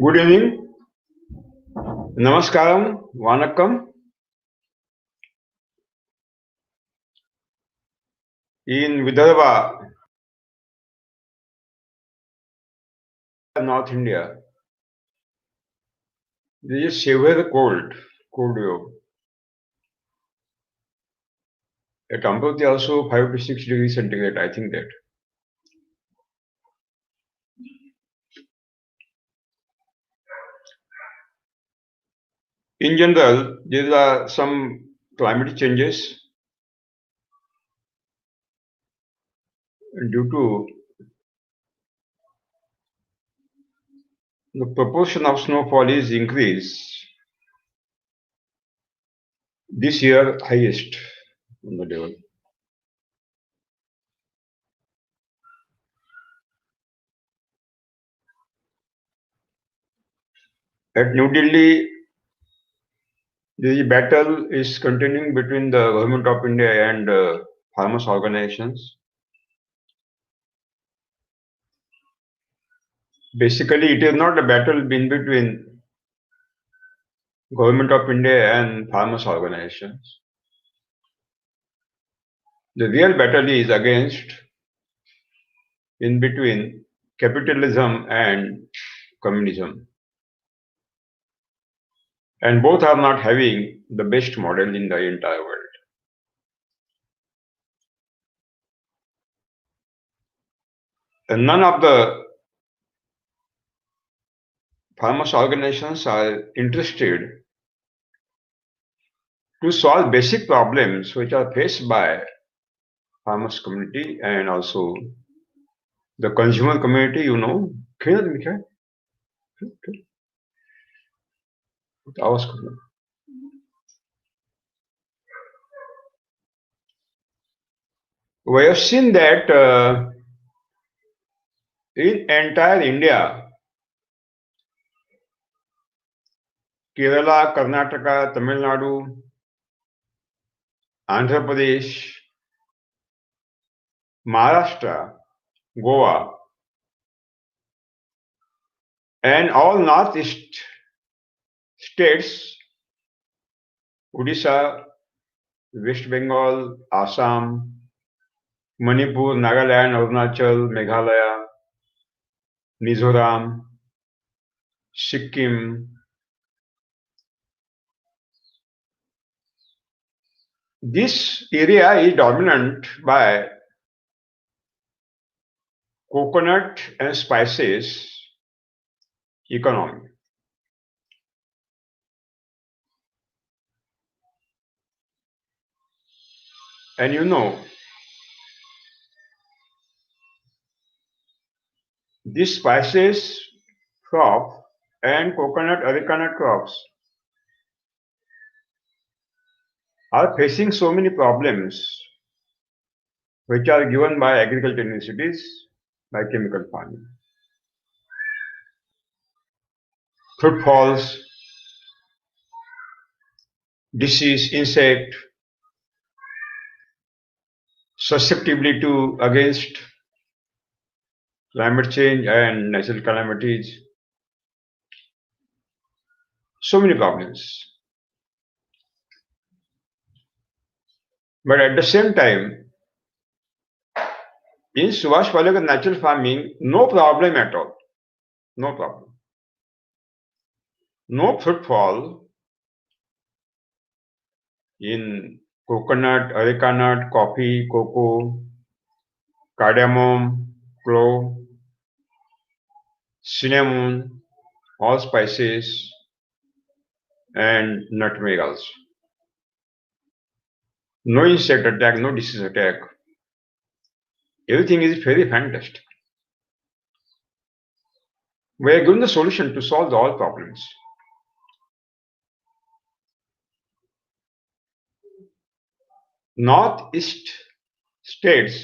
Good evening, Namaskaram, Vanakkam. In Vidarbha, North India, there is severe cold wave. At Amravati also 5 to 6 degrees centigrade, I think that. In general, there are some climate changes due to the proportion of snowfall is increased. This year, highest on the level. At New Delhi, the battle is continuing between the Government of India and farmers' organizations. Basically, it is not a battle in between Government of India and farmers' organizations. The real battle is against in between capitalism and communism. And both are not having the best model in the entire world. And none of the farmers' organizations are interested to solve basic problems which are faced by farmers community and also the consumer community, you know. We have seen that in entire India, Kerala, Karnataka, Tamil Nadu, Andhra Pradesh, Maharashtra, Goa, and all northeast states, Odisha, West Bengal, Assam, Manipur, Nagaland, Arunachal, Meghalaya, Mizoram, Sikkim. This area is dominant by coconut and spices economy. And you know, these spices crop and arecanut crops are facing so many problems which are given by agricultural universities by chemical farming. Fruit falls, disease, insect, susceptibility to against climate change and natural calamities. So many problems. But at the same time, in Subhash Palekar natural farming, no problem at all. No problem. No fruit fall in coconut, arecanut, coffee, cocoa, cardamom, clove, cinnamon, allspices, and nutmeg also. No insect attack, no disease attack. Everything is very fantastic. We are given the solution to solve all problems. Northeast states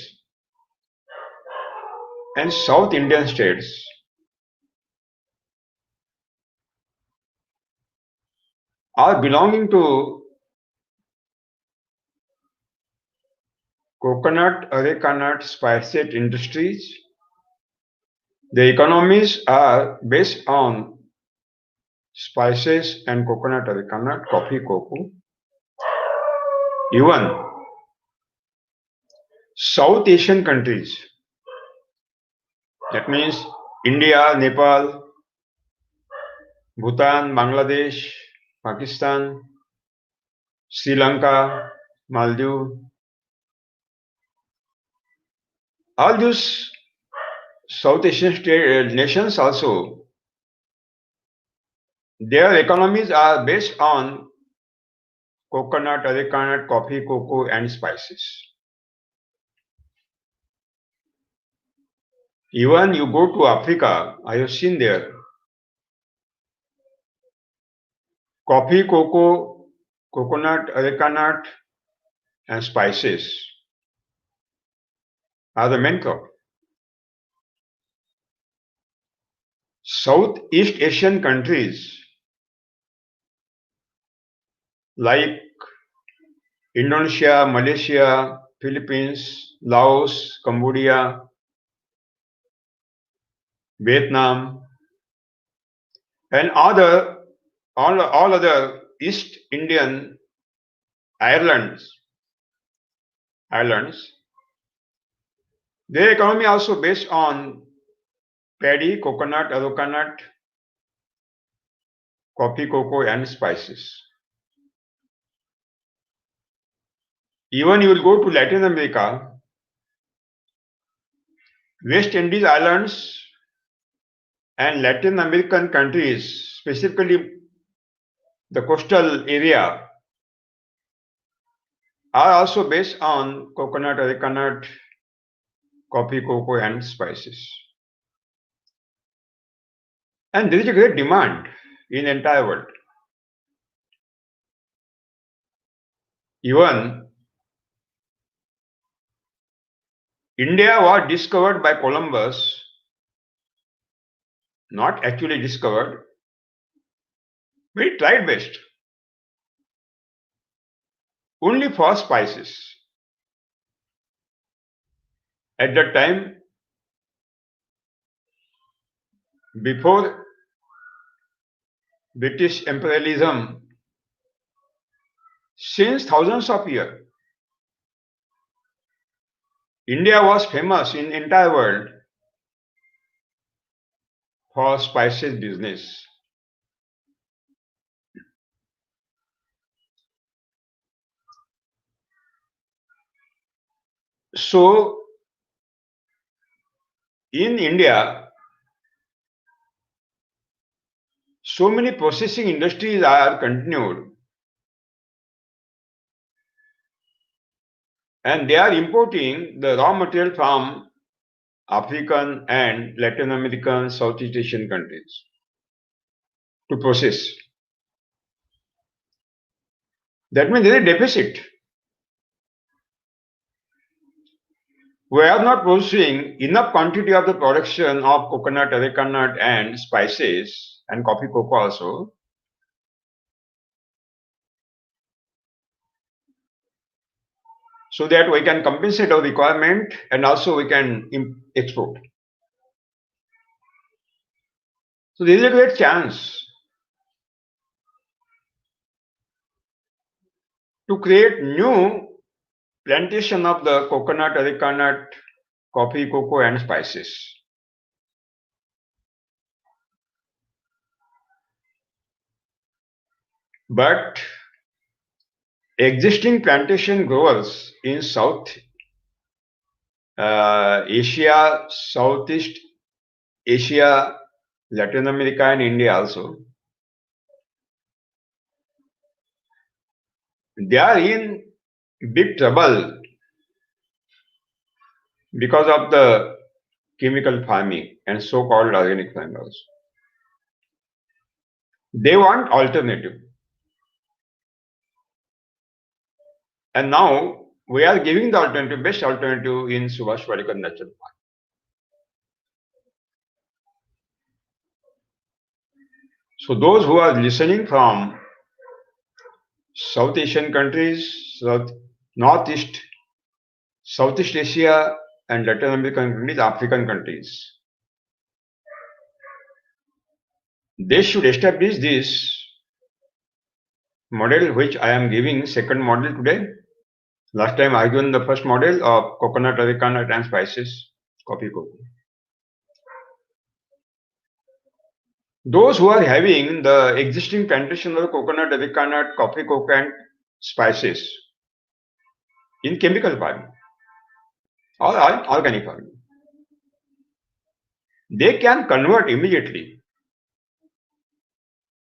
and South Indian states are belonging to coconut, areca nut, spiceset industries. The economies are based on spices and coconut, areca nut, coffee, cocoa. Even South Asian countries, that means India, Nepal, Bhutan, Bangladesh, Pakistan, Sri Lanka, Maldives, all these South Asian nations also, their economies are based on coconut, areca nut, coffee, cocoa, and spices. Even you go to Africa, I have seen there, coffee, cocoa, coconut, areca nut, and spices are the main crop. Southeast Asian countries like Indonesia, Malaysia, Philippines, Laos, Cambodia, Vietnam, and all other East Indian islands, their economy also based on paddy, coconut, areca nut, coffee, cocoa, and spices. Even you will go to Latin America, West Indies islands, and Latin American countries, specifically the coastal area, are also based on coconut, areca nut, coffee, cocoa, and spices. And there is a great demand in the entire world. Even India was discovered by Columbus, not actually discovered, but he tried best. Only for spices. At that time, before British imperialism, since thousands of years, India was famous in entire world for spices business. So in India, so many processing industries are continued and they are importing the raw material from African and Latin American, Southeast Asian countries to process. That means there is a deficit. We are not producing enough quantity of the production of coconut, areca nut, and spices and coffee, cocoa also. So that we can compensate our requirement and also we can export. So there is a great chance to create new plantation of the coconut, areca nut, coffee, cocoa, and spices. But existing plantation growers in South Asia, Southeast Asia, Latin America, and India also, they are in big trouble because of the chemical farming and so-called organic farming also. They want alternative. And now we are giving the alternative, best alternative in Subhash Parekar Natural Park. So those who are listening from South Asian countries, Northeast, Southeast Asia, and Latin American countries, African countries, they should establish this model which I am giving, second model today. Last time I given the first model of coconut, areca nut and spices, coffee, cocoa. Those who are having the existing plantation of coconut, areca nut, coffee, cocoa and spices in chemical farming or organic farming, they can convert immediately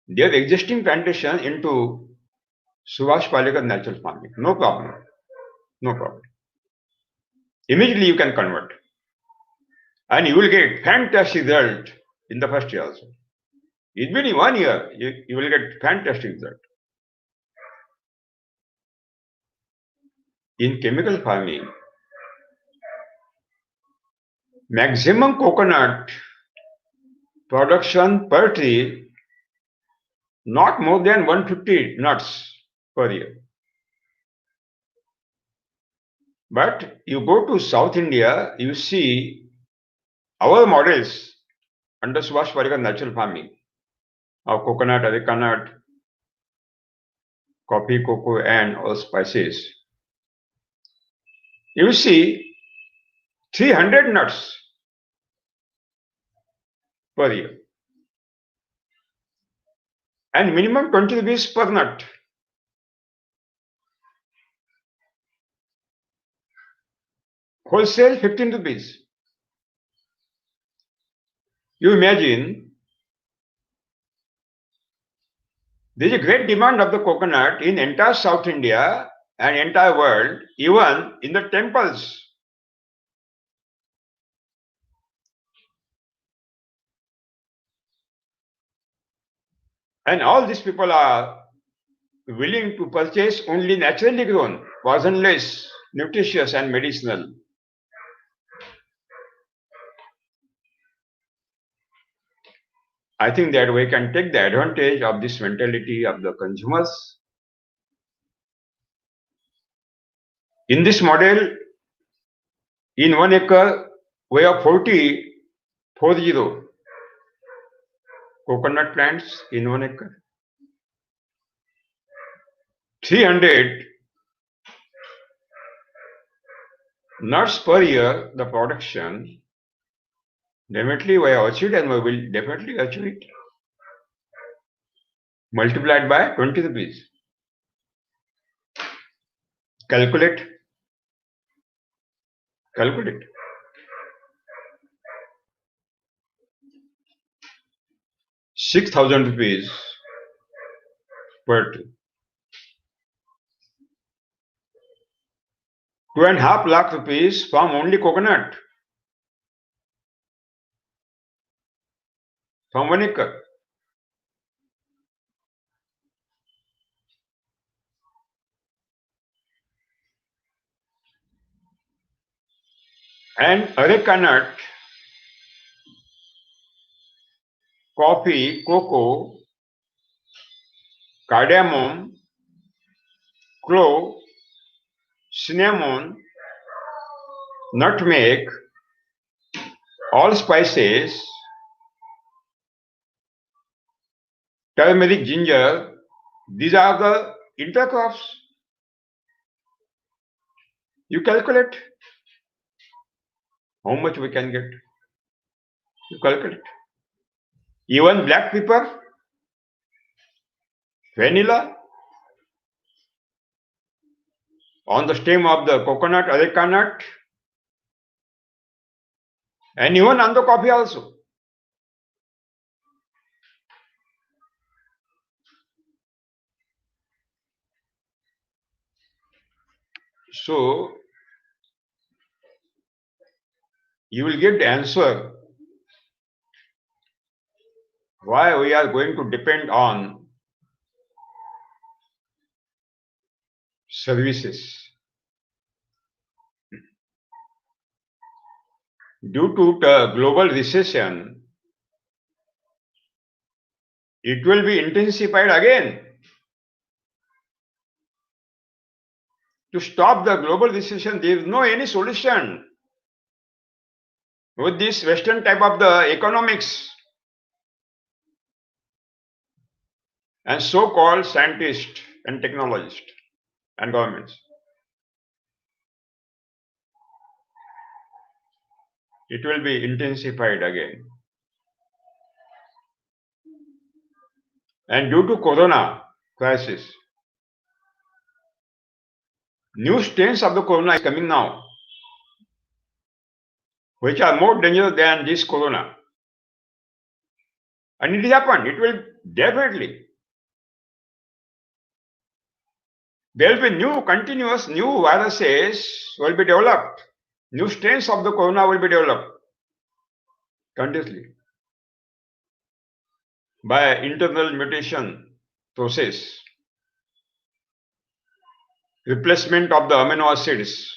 their existing plantation into Subhash Parekar natural farming. No problem. No problem. Immediately you can convert. And you will get fantastic result in the first year also. It will be 1 year, you will get fantastic result. In chemical farming, maximum coconut production per tree not more than 150 nuts per year. But you go to South India, you see our models under Subhash Parekar natural farming of coconut, areca nut, coffee, cocoa, and all spices. You see 300 nuts per year and minimum 20 rupees per nut. Wholesale 15 rupees. You imagine there is a great demand of the coconut in entire South India and entire world, even in the temples. And all these people are willing to purchase only naturally grown, poisonless, nutritious and medicinal. I think that we can take the advantage of this mentality of the consumers. In this model, in 1 acre, we have 40 coconut plants in 1 acre. 300 nuts per year, the production, definitely we have achieved and we will definitely achieve it. Multiplied by 20 rupees. Calculate. 6,000 rupees per tree. 2.5 lakh rupees from only coconut. From 1 acre. And areca nut, coffee, cocoa, cardamom, clove, cinnamon, nutmeg, all spices, turmeric, ginger, these are the intercrops. You calculate how much we can get. You calculate. Even black pepper, vanilla, on the stem of the coconut, areca nut, and even on the coffee also. So you will get the answer why we are going to depend on services. due to the global recession, it will be intensified again. To stop the global recession, there is no any solution with this Western type of the economics and so-called scientists and technologists and governments. It will be intensified again. And due to corona crisis, new strains of the corona is coming now, which are more dangerous than this corona. And it will happen. It will definitely. There will be new continuous new viruses will be developed. New strains of the corona will be developed continuously by internal mutation process, replacement of the amino acids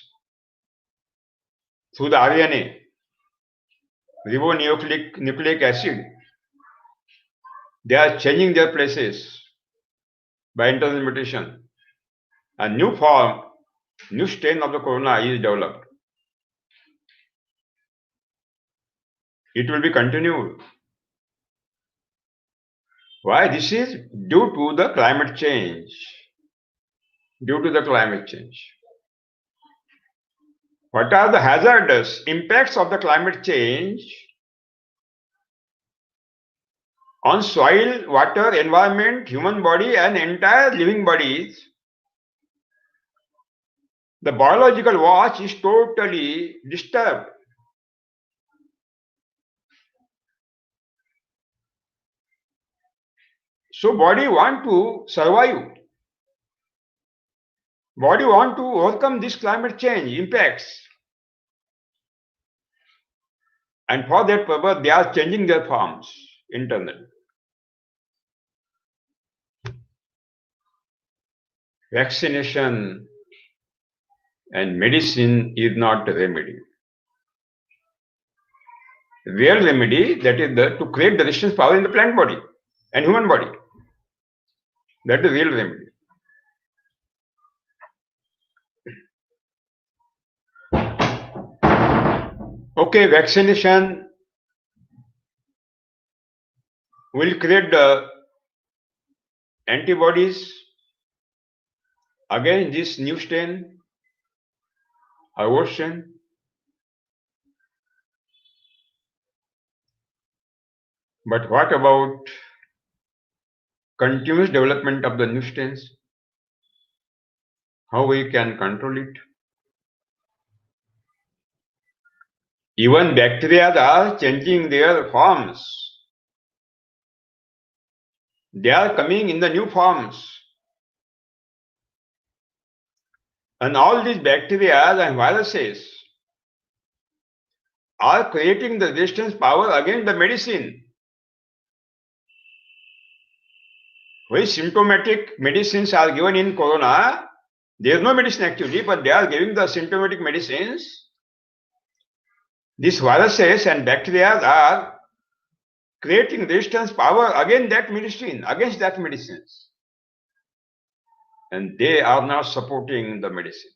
through the RNA, ribonucleic acid. They are changing their places by internal mutation. A new form, new strain of the corona is developed. It will be continued. Why? This is due to the climate change. Due to the climate change. What are the hazardous impacts of the climate change on soil, water, environment, human body, and entire living bodies? The biological watch is totally disturbed. So body want to survive. Body want to overcome this climate change impacts. And for that purpose, they are changing their forms internally. Vaccination and medicine is not the remedy. The real remedy, that is to create the resistance power in the plant body and human body. That is the real remedy. Okay, vaccination will create the antibodies against this new strain or old strain. But what about continuous development of the new strains? How we can control it? Even bacteria are changing their forms. They are coming in the new forms. And all these bacteria and viruses are creating the resistance power against the medicine. When symptomatic medicines are given in corona, there is no medicine actually, but they are giving the symptomatic medicines. These viruses and bacteria are creating resistance power against that medicines. And they are not supporting the medicine.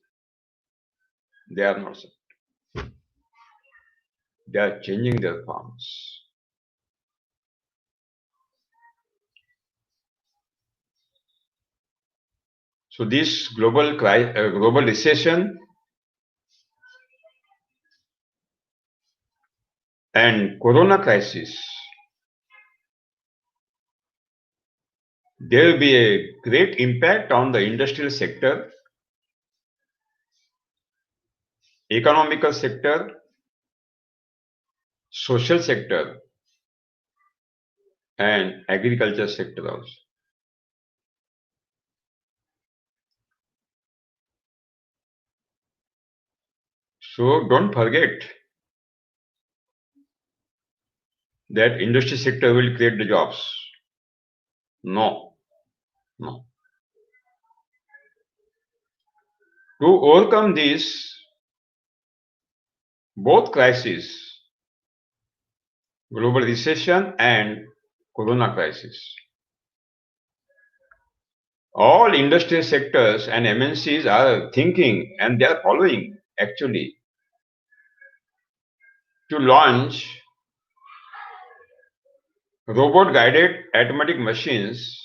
They are not supporting. They are changing their forms. So this global recession and corona crisis, there will be a great impact on the industrial sector, economical sector, social sector, and agriculture sector also. So don't forget that industry sector will create the jobs. No. To overcome these both crises, global recession and corona crisis. All industrial sectors and MNCs are thinking and they are following actually to launch robot guided automatic machines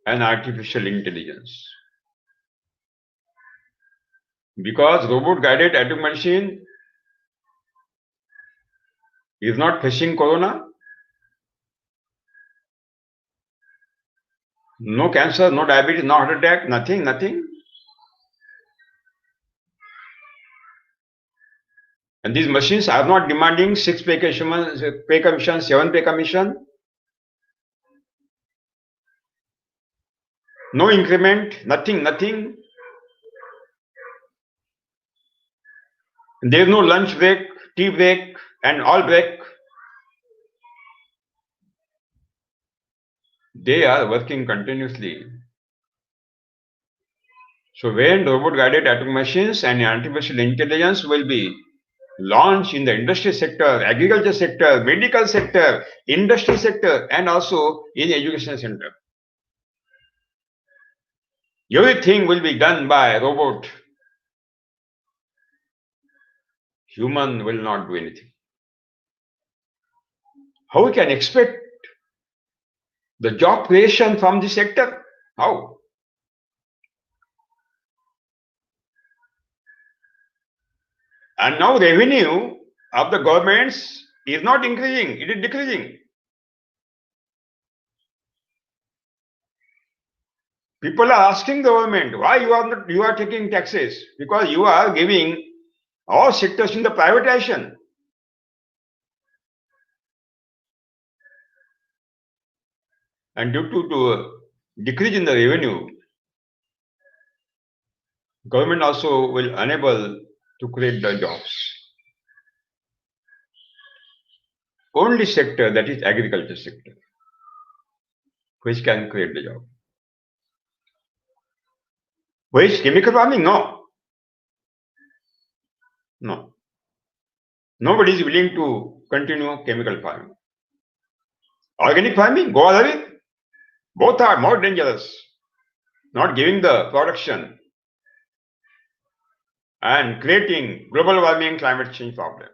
and artificial intelligence. Because robot guided automatic machine is not facing corona, no cancer, no diabetes, no heart attack, nothing. And these machines are not demanding 6 pay commission, 7 pay commission, no increment, nothing. There is no lunch break, tea break, and all break. They are working continuously. So when robot-guided automatic machines and artificial intelligence will be launched in the industry sector, agriculture sector, medical sector, industry sector, and also in education center, everything will be done by robot. Human will not do anything. How we can expect the job creation from the sector? How? And now revenue of the governments is not increasing, it is decreasing. People are asking the government, why you are taking taxes? Because you are giving all sectors in the privatization. And due to decrease in the revenue, government also will unable to create the jobs. Only sector, that is agriculture sector, which can create the job. Which chemical farming? No. Nobody is willing to continue chemical farming. Organic farming, go ahead. Both are more dangerous, not giving the production and creating global warming climate change problem.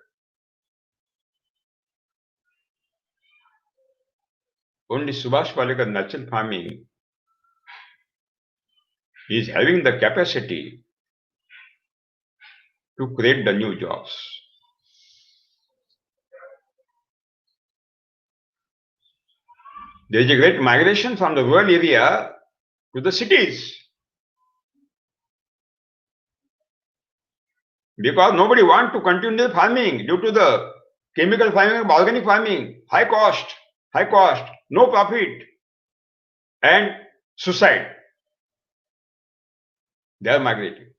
Only Subhash Palekar natural farming is having the capacity to create the new jobs. There is a great migration from the rural area to the cities because nobody wants to continue farming due to the chemical farming, organic farming, high cost, no profit, and suicide. They are migrating.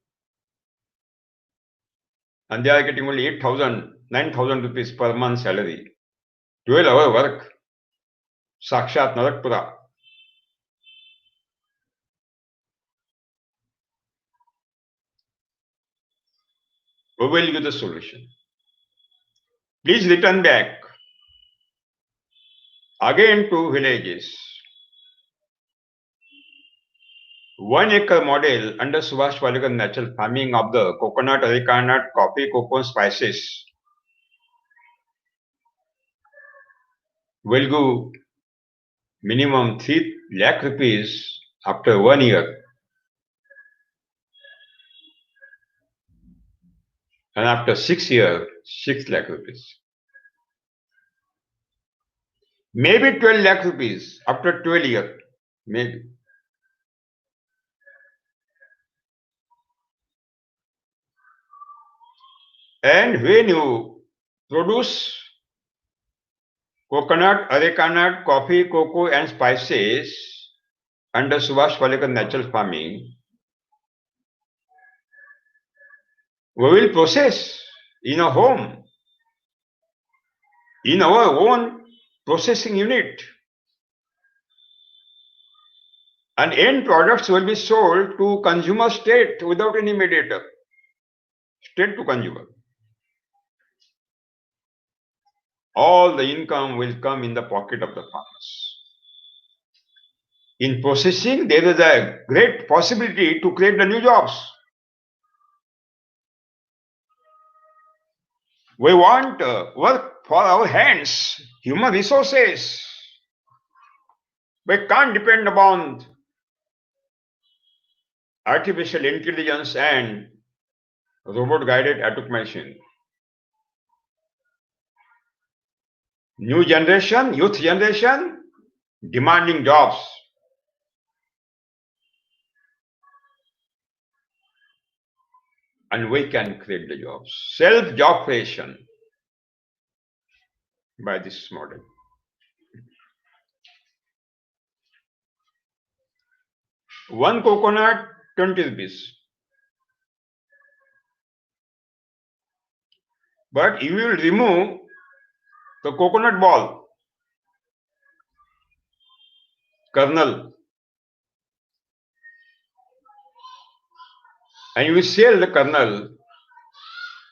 And they are getting only 8,000, 9,000 rupees per month salary. 12-hour work. Sakshat Narakpura. We will give the solution. Please return back again to villages. 1 acre model under Subhash Palekar natural farming of the coconut, areca nut, coffee, cocoa, spices will give minimum 3 lakh rupees after 1 year. And after 6 years, 6 lakh rupees. Maybe 12 lakh rupees after 12 years. Maybe. And when you produce coconut, areca nut, coffee, cocoa, and spices under Subhash Palekar natural farming, we will process in a home, in our own processing unit. And end products will be sold to consumer straight without any mediator, straight to consumer. all the income will come in the pocket of the farmers. In processing, there is a great possibility to create the new jobs. We want work for our hands, human resources. We can't depend upon artificial intelligence and robot-guided automation. New generation, youth generation, demanding jobs. And we can create the jobs. Self-job creation by this model. One coconut, 20 rupees. But you will remove the coconut ball, kernel, and you will sell the kernel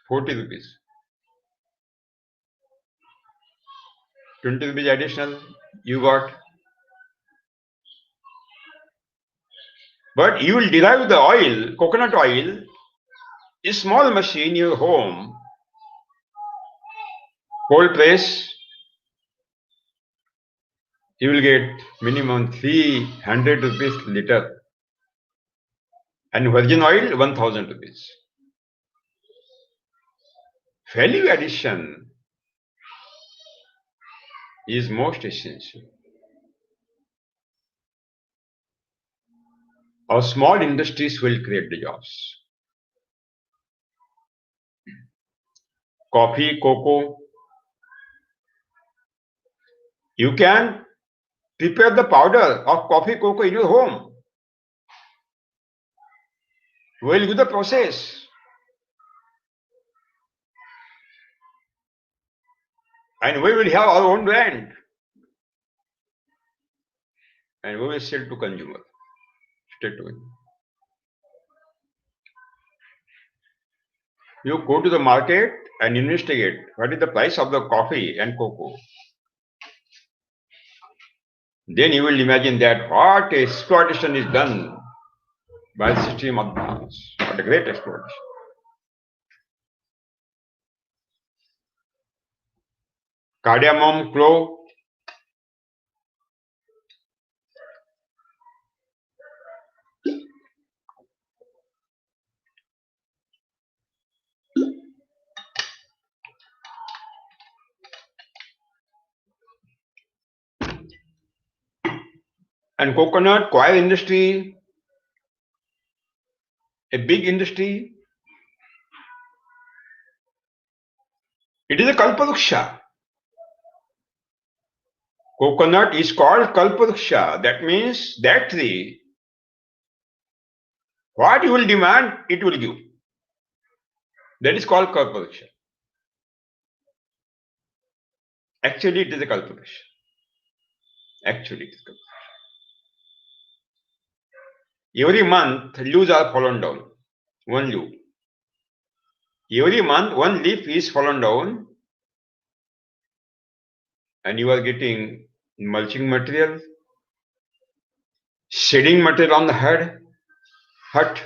40 rupees. 20 rupees additional you got. But you will derive the oil, coconut oil, a small machine in your home, cold press, you will get minimum 300 rupees liter. And virgin oil, 1000 rupees. Value addition is most essential. Our small industries will create the jobs. Coffee, cocoa. You can prepare the powder of coffee, cocoa in your home. We will do the process. And we will have our own brand. And we will sell to consumer. Straight away. You go to the market and investigate what is the price of the coffee and cocoa. Then you will imagine that what exploitation is done by the system of farmers. What a great exploitation. Cardamom, clove. And coconut, coir industry, a big industry. It is a kalparuksha. Coconut is called kalparuksha. That means that tree, what you will demand, it will give. That is called kalparuksha. Actually, it is a kalparuksha. Actually, it is kalparuksha. Every month, leaves are fallen down. One leaf. Every month, one leaf is fallen down, and you are getting mulching material, shading material on the head, hut,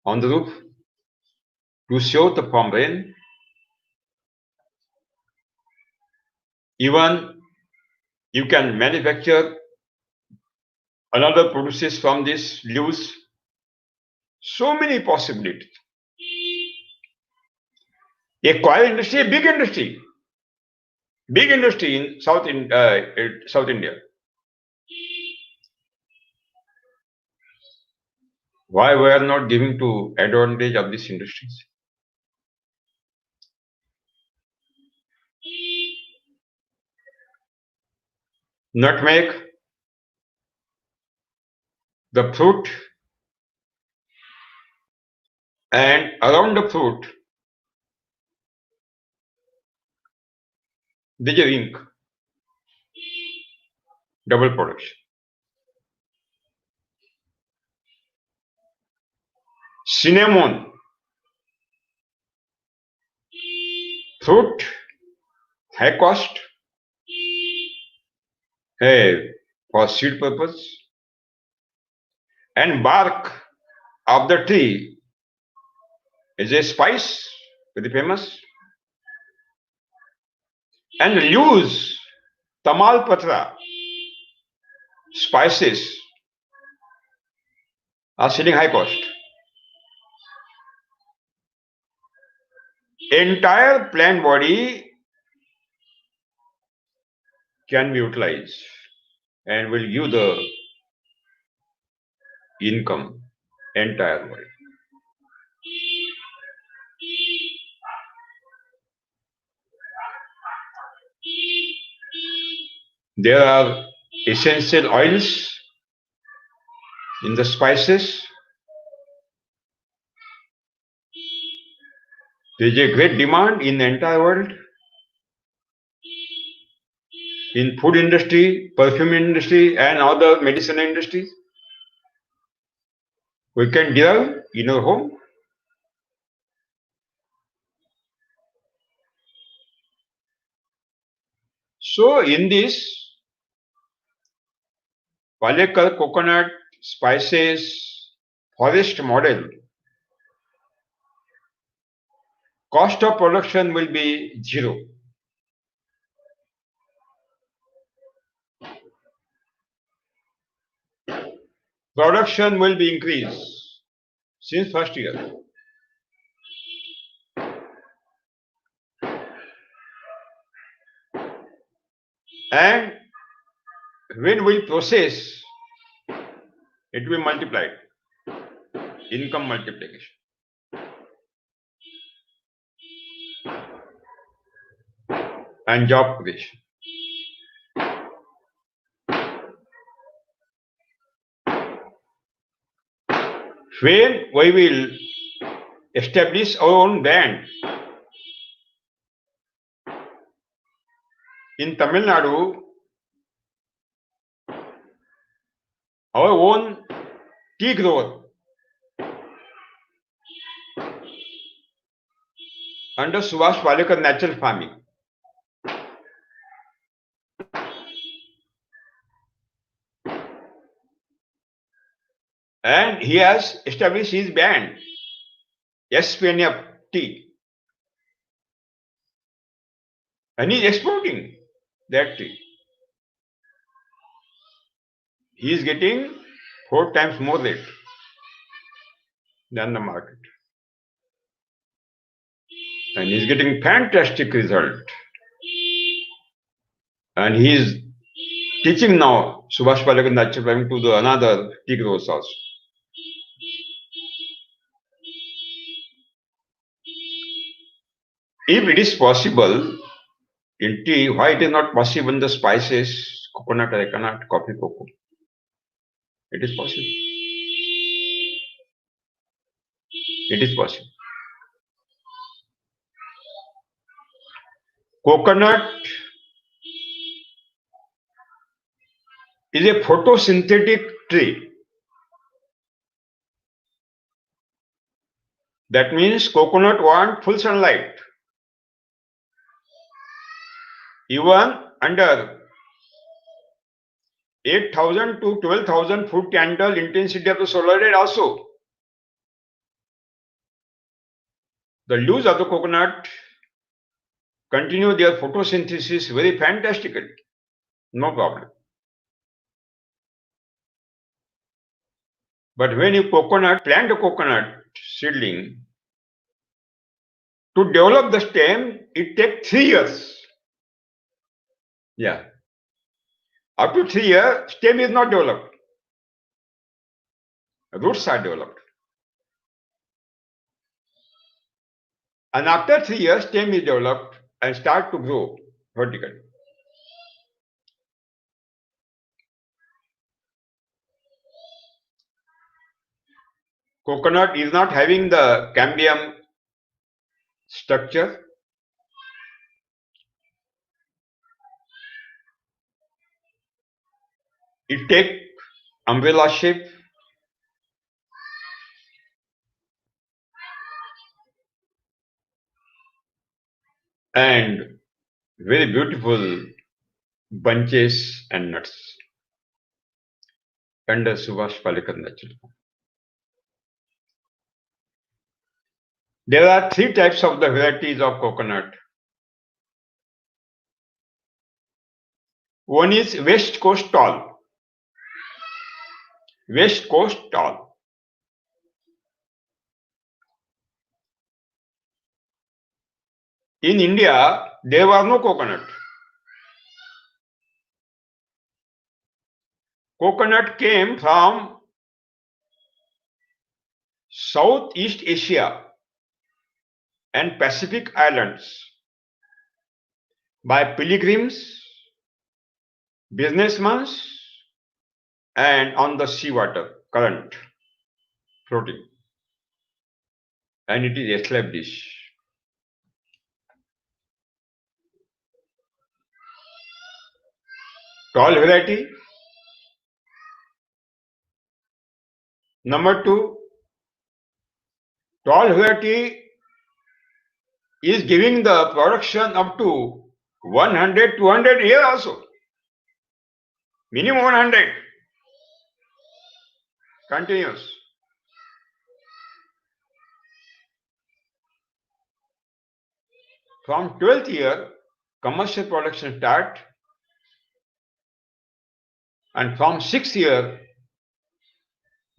on the roof, to shelter from rain. Even you can manufacture another produces from these leaves. So many possibilities. A coir industry, a big industry in South India. Why we are not giving to advantage of these industries? Nutmeg, the fruit, and around the fruit, there is a ink, double production. Cinnamon, fruit high cost, for seed purpose, and bark of the tree is a spice, very famous, and leaves, tamal patra, spices are selling high cost. Entire plant body can be utilized and will give the income entire body. There are essential oils in the spices. There is a great demand in the entire world. In food industry, perfume industry, and other medicine industries. We can derive in our home. So in this Palekar coconut spices forest model, cost of production will be zero. Production will be increased since first year. And when we process, it will be multiplied. Income multiplication. And job creation. When we will establish our own brand in Tamil Nadu, our own tea grower under Subhash Palekar natural farming. And he has established his brand, SPNF tea. And he is exporting that tea. He is getting 4 times more rate than the market. And he is getting fantastic result. And he is teaching now Subhash Palekar natural farming to the another tea growers also. If it is possible in tea, why it is not possible in the spices, coconut, arecanut, coffee, cocoa? It is possible. It is possible. Coconut is a photosynthetic tree. That means coconut want full sunlight. Even under 8,000 to 12,000 foot candle intensity of the solar ray also. The leaves of the coconut continue their photosynthesis very fantastically. No problem. But when you plant a coconut seedling, to develop the stem, it takes 3 years. Yeah. Up to 3 years, stem is not developed. Roots are developed. And after 3 years, stem is developed and start to grow vertically. Coconut is not having the cambium structure. It takes umbrella shape. And very beautiful bunches and nuts under Subhash Palekar natural farm. There are three types of the varieties of coconut. One is West Coast tall. West Coast tall. In India, there was no coconut. Coconut came from Southeast Asia and Pacific Islands by pilgrims, businessmen, and on the seawater current floating. And it is established. Tall variety. Number two, tall variety is giving the production up to 100, 200 years also. Minimum 100. Continuous. From 12th year, commercial production start, and from 6th year,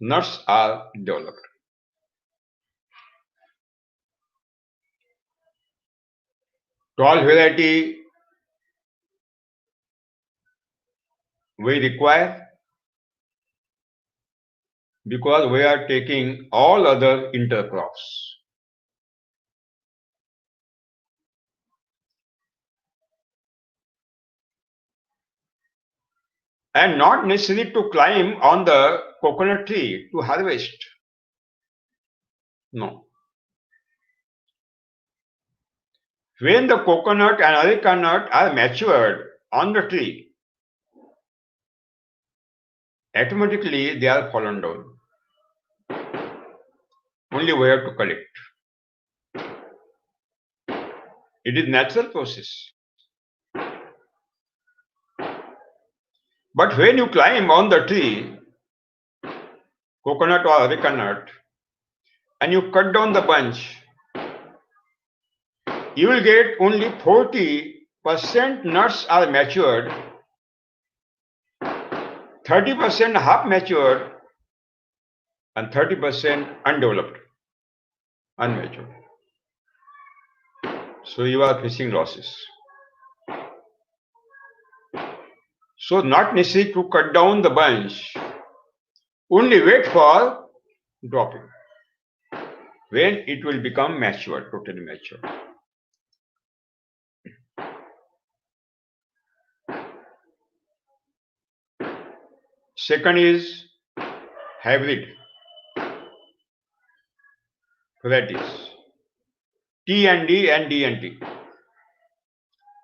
nuts are developed. Tall variety we require because we are taking all other intercrops. And not necessary to climb on the coconut tree to harvest. No. When the coconut and areca nut are matured on the tree, automatically they are fallen down. Only we have to collect. It is natural process. But when you climb on the tree, coconut or areca nut, and you cut down the bunch, you will get only 40% nuts are matured, 30% half matured, and 30% undeveloped, unmatured. So you are facing losses. So not necessary to cut down the bunch, only wait for dropping, when it will become mature, totally mature. Second is hybrid varieties, T and D and D and T,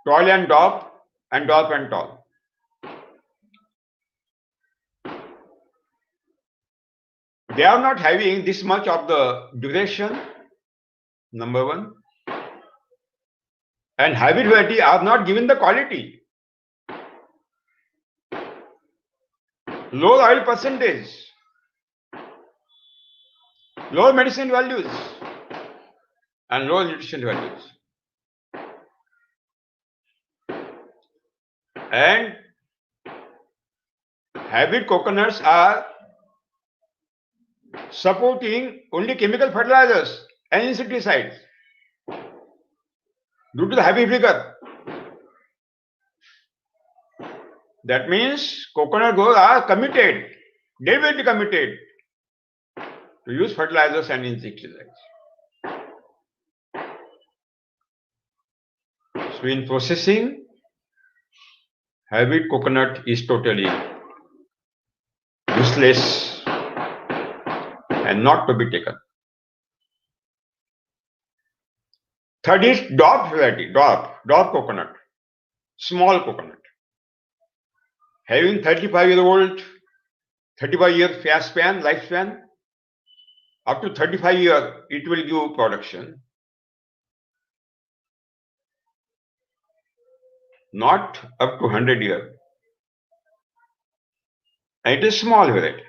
tall and dwarf and dwarf and tall. They are not having this much of the duration, number one. And hybrid variety are not given the quality. Low oil percentage, low medicine values, and low nutrition values. And hybrid coconuts are supporting only chemical fertilizers and insecticides due to the heavy vigor. That means coconut growers are committed, they will be committed to use fertilizers and insecticides. So in processing, hybrid coconut is totally useless and not to be taken. Third is dwarf variety, dwarf coconut, small coconut. Having 35-year-old, 35-year lifespan, up to 35 years, it will give production. not up to 100 years. And it is small variety.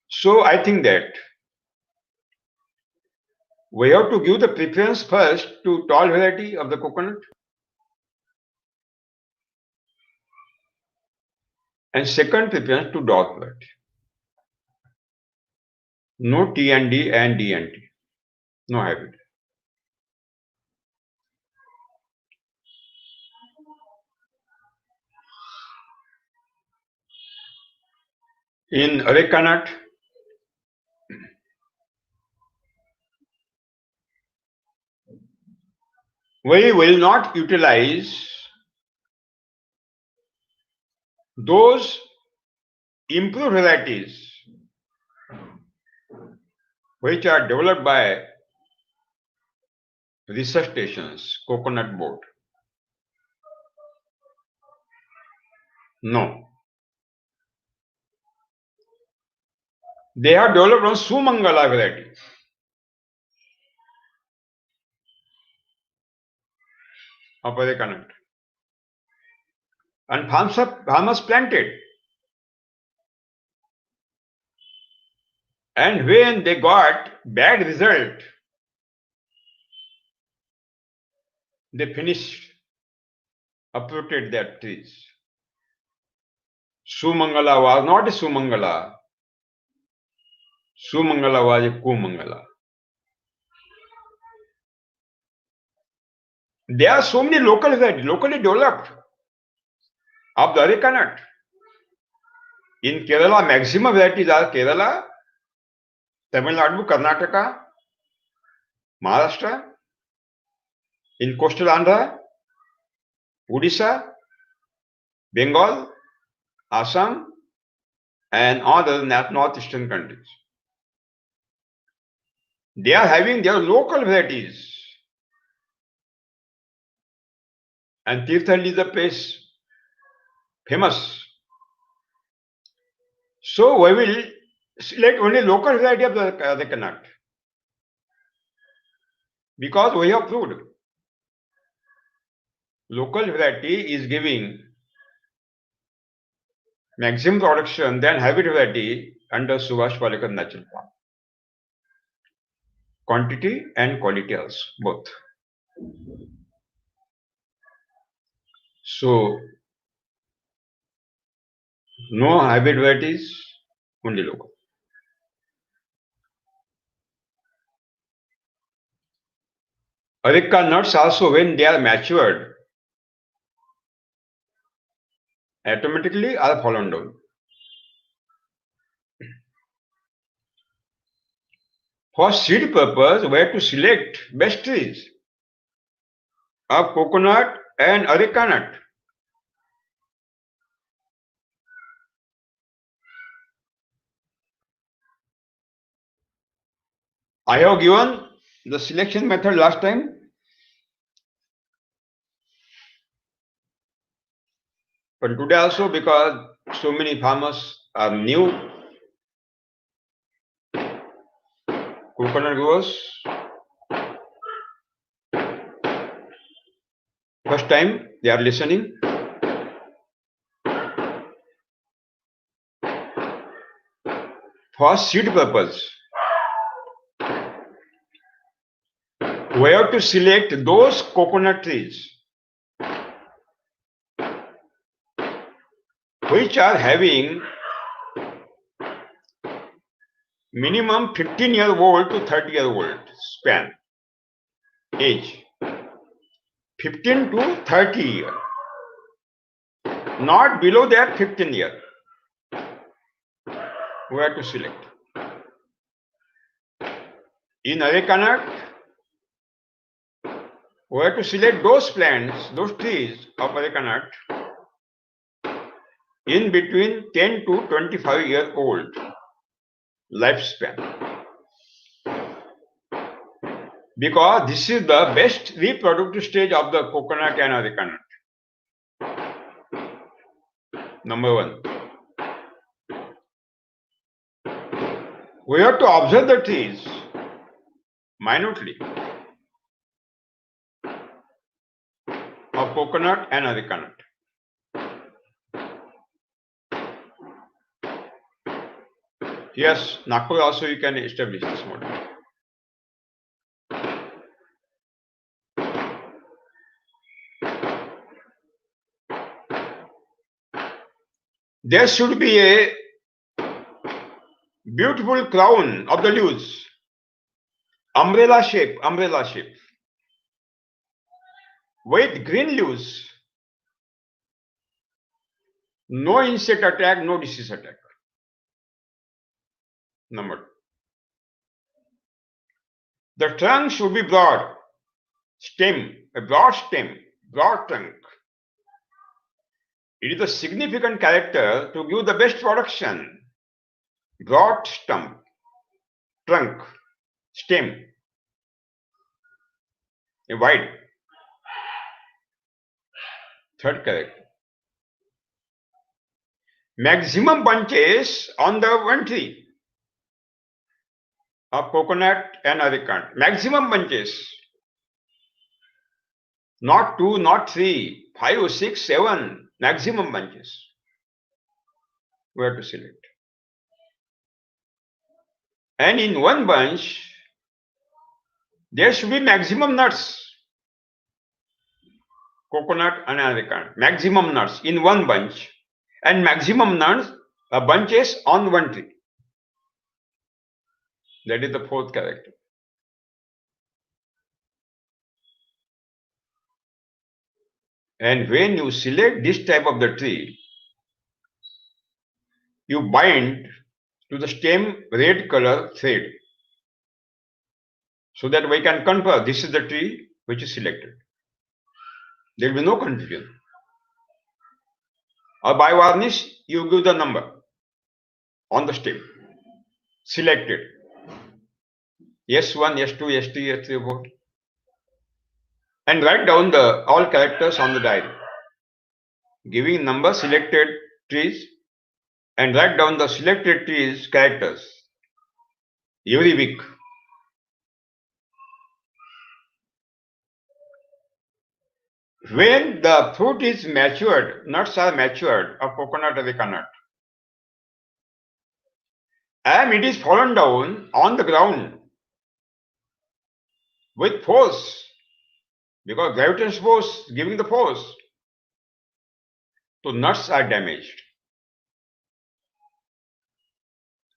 So I think that we have to give the preference first to tall variety of the coconut and second preference to dwarf variety. No T and D and D and T. No hybrid. In areca nut, we will not utilize those improved varieties which are developed by research stations, coconut board. No. They have developed on Sumangala variety. Of areca nut. And farmers planted. And when they got bad result, they finished, uprooted their trees. Sumangala was not a Sumangala. Sumangala was a Kumangala. There are so many local varieties, locally developed of the areca nut. In Kerala, maximum varieties are Kerala, Tamil Nadu, Karnataka, Maharashtra, in coastal Andhra, Odisha, Bengal, Assam, and other northeastern countries. They are having their local varieties. And Tirthal is the place famous. So we will select only local variety of the nut. Because we have proved local variety is giving maximum production than hybrid variety under Subhash Palekar natural farm. Quantity and quality also, both. So, no hybrid varieties, only local. Areca nuts also, when they are matured, automatically are fallen down. For seed purpose, we have to select best trees of coconut and areca nut. I have given the selection method last time. But today also, because so many farmers are new coconut growers, first time they are listening. For seed purpose, we have to select those coconut trees which are having minimum 15-year-old to 30-year-old span age. 15 to 30 years. Not below that 15 years. We have to select. In areca nut, we have to select those plants, those trees of areca nut in between 10 to 25 years old lifespan. Because this is the best reproductive stage of the coconut and areca nut. Number one. We have to observe the trees minutely of coconut and areca nut. Yes, Nagpur also you can establish this model. There should be a beautiful crown of the leaves, umbrella shape, with green leaves, no insect attack, no disease attack. Number two. The trunk should be broad, a broad stem, broad trunk. It is a significant character to give the best production. Broad stump, trunk, stem, a wide. Third character. Maximum bunches on the one tree of coconut and areca nut. Maximum bunches. Not 2, not 3, 5, 6, 7. Maximum bunches. We have to select. And in one bunch, there should be maximum nuts. Coconut and areca nut. Maximum nuts in one bunch. And maximum nuts, bunches on one tree. That is the fourth character. And when you select this type of the tree, you bind to the stem red color thread, so that we can confirm this is the tree which is selected. There will be no confusion. Or by varnish, you give the number on the stem. Selected. S1, S2, S3, S3, 4. And write down the all characters on the diary. Giving number selected trees and write down the selected trees characters every week. When the fruit is matured, nuts are matured of coconut areca nut, and it is fallen down on the ground with force, because gravitational force giving the force, so nuts are damaged.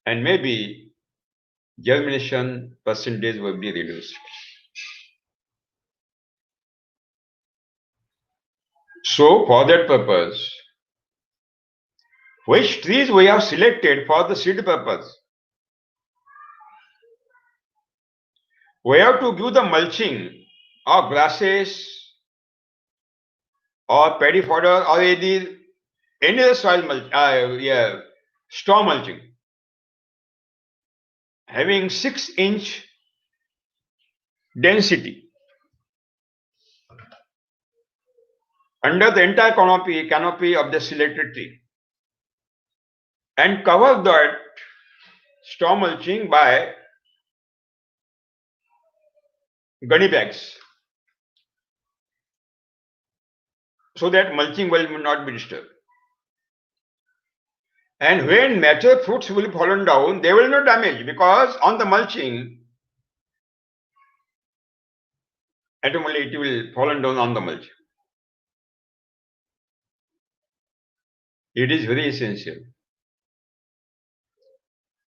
And maybe germination percentage will be reduced. So for that purpose, which trees we have selected for the seed purpose? We have to give the mulching of grasses or paddy fodder or any other soil mulch, straw mulching, having 6-inch density under the entire canopy of the selected tree, and cover that straw mulching by gunny bags, so that mulching will not be disturbed. And when mature fruits will be fallen down, they will not damage, because on the mulching, automatically it will fallen down on the mulch. It is very essential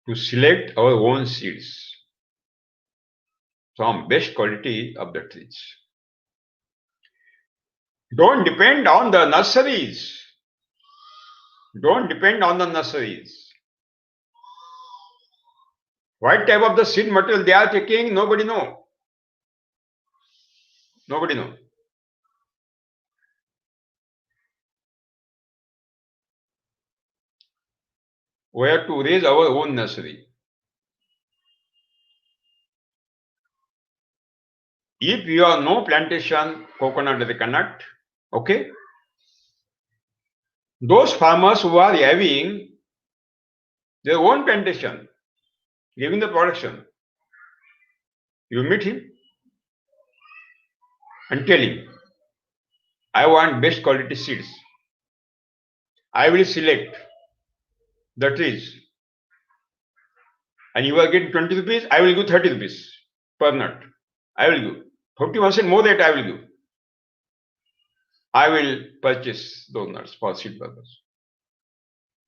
to select our own seeds from best quality of the trees. Don't depend on the nurseries. Don't depend on the nurseries. What type of the seed material they are taking, nobody knows. Nobody knows. We have to raise our own nursery. If you have no plantation coconut areca nut, okay, those farmers who are having their own plantation, giving the production, You meet him and tell him, I want best quality seeds. I will select the trees. And you are getting 20 rupees, I will give 30 rupees per nut. I will give 40% more that I will give. I will purchase those nuts for seed purpose.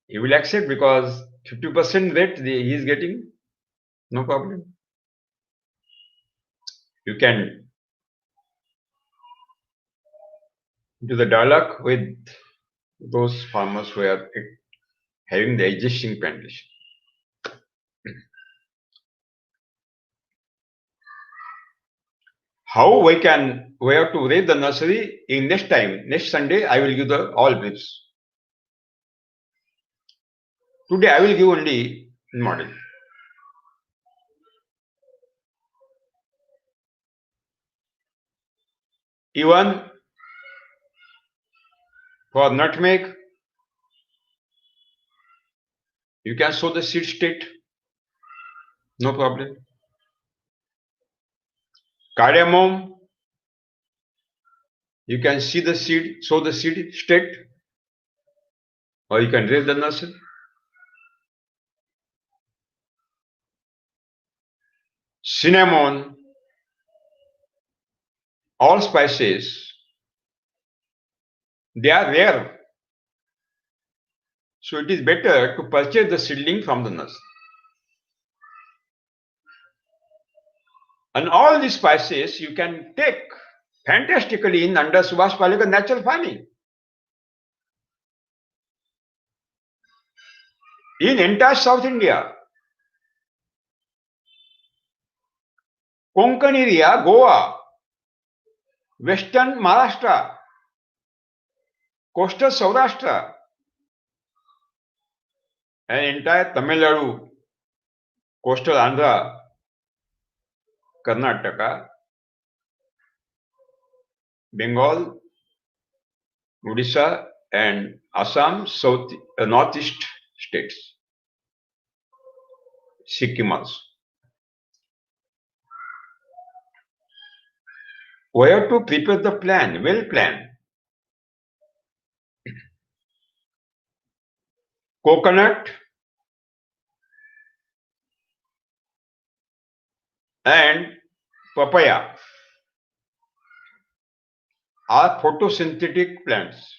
He will accept because 50% rate he is getting, no problem. You can do the dialogue with those farmers who are having the existing plantation. How we have to raise the nursery in next Sunday, I will give the all briefs. Today I will give only model. Even for nutmeg, you can sow the seed straight, no problem. Cardamom, you can sow the seed straight, or you can raise the nursery. Cinnamon, all spices, they are rare. So it is better to purchase the seedling from the nursery. And all these spices you can take fantastically in under Subhash Palekar natural farming. In entire South India, Konkan area, Goa, Western Maharashtra, coastal Saurashtra, and entire Tamil Nadu, coastal Andhra, Karnataka, Bengal, Odisha, and Assam, northeast states, Sikkim also. We have to prepare the plan, well planned. Coconut and papaya are photosynthetic plants.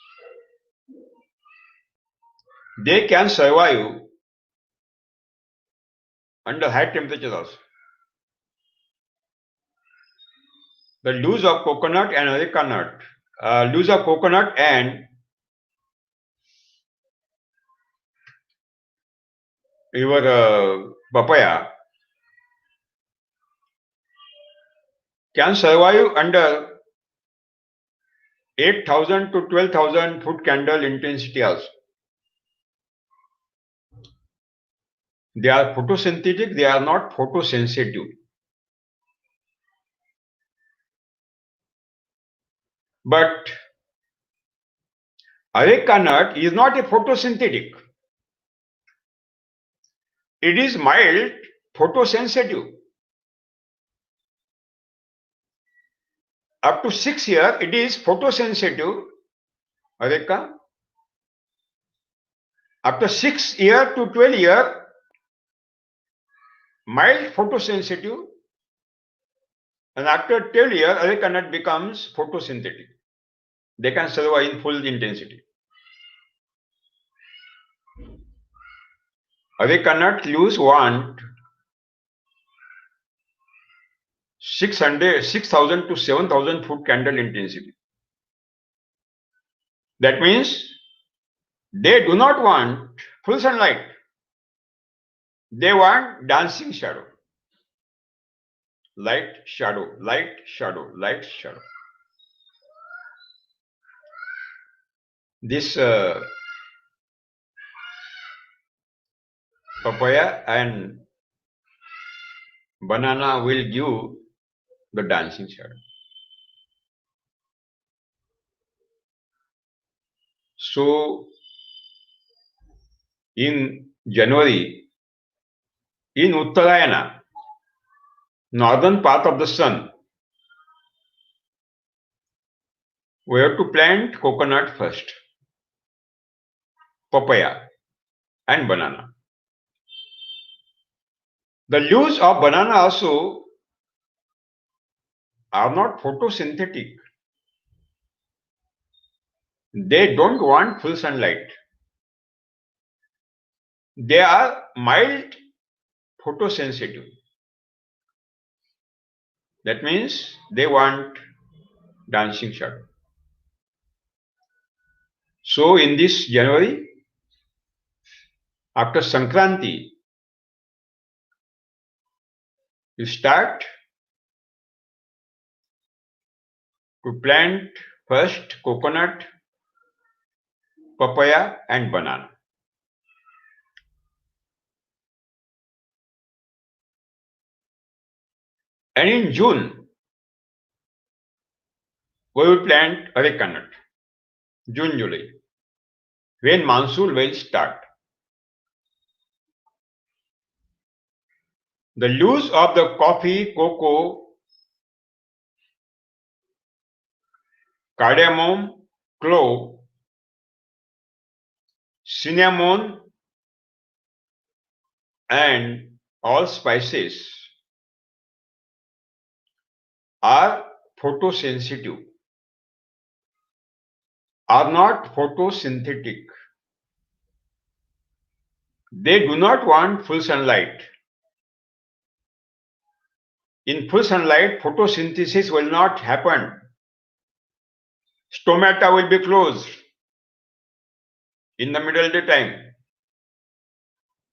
They can survive under high temperatures also. The leaves of coconut and areca nut, leaves of coconut and your papaya can survive under 8,000 to 12,000 foot candle intensity also. They are photosynthetic, they are not photosensitive. But areca nut is not a photosynthetic. It is mild photosensitive. Up to 6 years, it is photosensitive, areca. After 6 years to 12 years, mild photosensitive, and after 12 years, areca nut becomes photosynthetic. They can survive in full intensity. Areca nut leaves want 6,000 to 7,000 foot candle intensity. That means they do not want full sunlight. They want dancing shadow. Light, shadow, light, shadow, light, shadow. This papaya and banana will give the dancing shadow. So in January, in Uttarayana, northern path of the sun, we have to plant coconut first, papaya and banana. The leaves of banana also are not photosynthetic. They don't want full sunlight. They are mild photosensitive. That means they want dancing shadow. So in this January, after Sankranti, you start to plant first coconut, papaya and banana. And in June, we will plant areca nut. June, July, when monsoon will start. The leaves of the coffee, cocoa, cardamom, clove, cinnamon and all spices are photosensitive, are not photosynthetic. They do not want full sunlight. In full sunlight, photosynthesis will not happen. Stomata will be closed in the middle of the time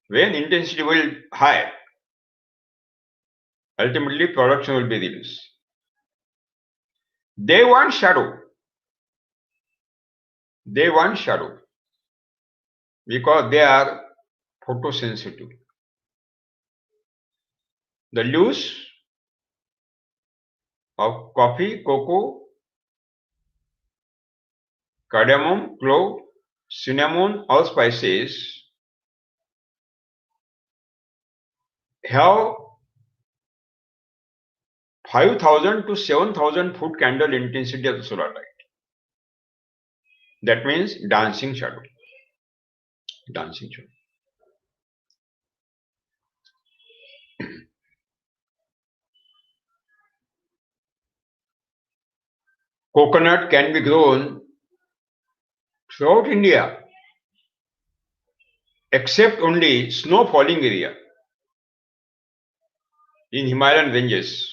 when intensity will high. Ultimately, production will be reduced. They want shadow. They want shadow because they are photosensitive. The leaves of coffee, cocoa, cardamom, clove, cinnamon, all spices have 5,000 to 7,000 foot candle intensity of the solar light. That means dancing shadow. Dancing shadow. Coconut can be grown throughout India, except only snow falling area in Himalayan ranges,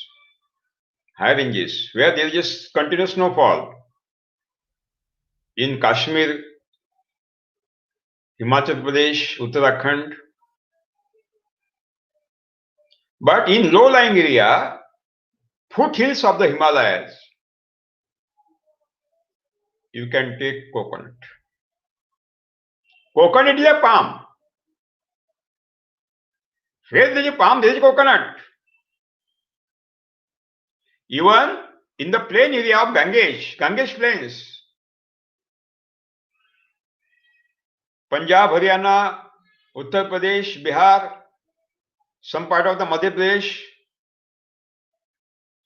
high ranges, where there is just continuous snowfall. In Kashmir, Himachal Pradesh, Uttarakhand. But in low-lying area, foothills of the Himalayas, you can take coconut. Coconut is a palm. Where there is a palm, there is coconut. Even in the plain area of Ganges plains, Punjab, Haryana, Uttar Pradesh, Bihar, some part of the Madhya Pradesh,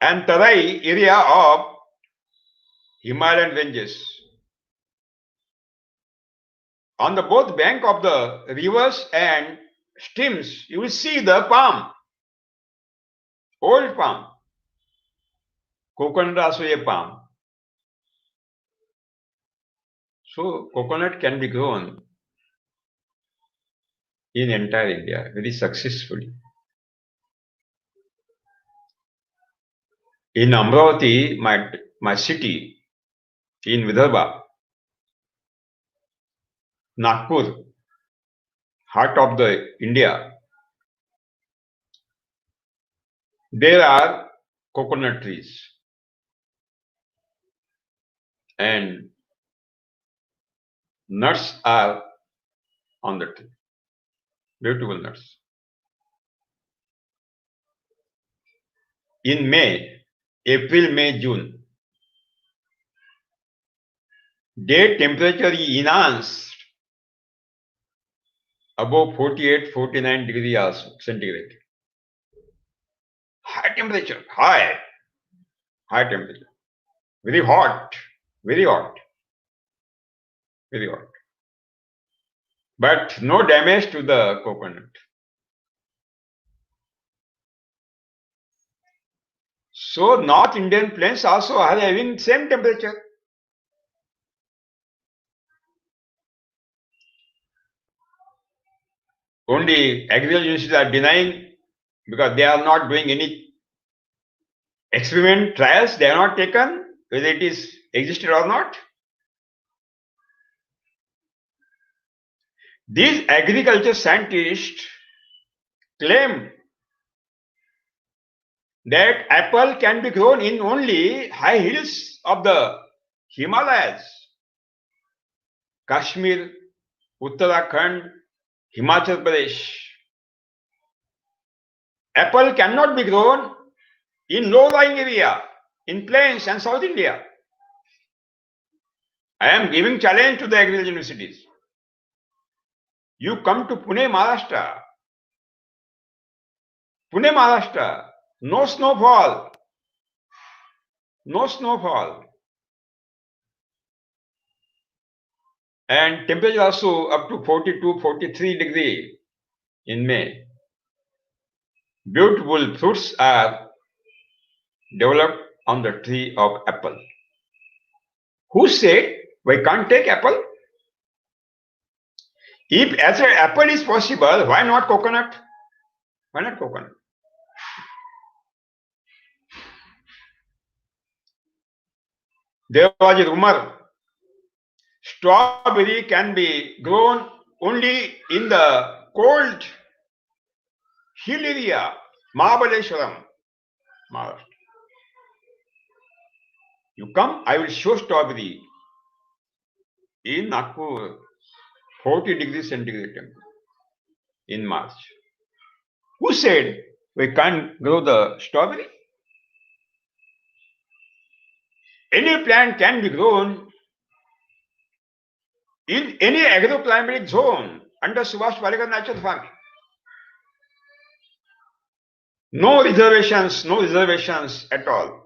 and Tarai area of Himalayan ranges. On the both bank of the rivers and streams, you will see the palm, old palm. Coconut also a palm. So coconut can be grown in entire India very successfully. In Amravati, my city, in Vidarbha, Nagpur, heart of the India, there are coconut trees and nuts are on the tree. Beautiful nuts. In April, May, June, day temperature is enhanced above 48, 49 degrees centigrade. high temperature, high temperature, very hot, very hot, very hot. But no damage to the coconut. So North Indian plains also are having same temperature. Only agricultural universities are denying because they are not doing any experiment trials. They are not taken whether it is existed or not. These agriculture scientists claim that apple can be grown in only high hills of the Himalayas, Kashmir, Uttarakhand, Himachal Pradesh. Apple cannot be grown in low-lying area, in plains and South India. I am giving challenge to the agricultural universities. You come to Pune, Maharashtra, no snowfall, and temperature also up to 42, 43 degree in May. Beautiful fruits are developed on the tree of apple. Who said we can't take apple? If as an apple is possible, why not coconut? Why not coconut? There was a rumor strawberry can be grown only in the cold hill area, Mahabaleshwaram, Maharashtra. You come, I will show strawberry in Nagpur, 40 degrees centigrade temperature in March. Who said we can't grow the strawberry? Any plant can be grown in any agroclimatic zone under Subhash Parekar natural farming. No reservations at all.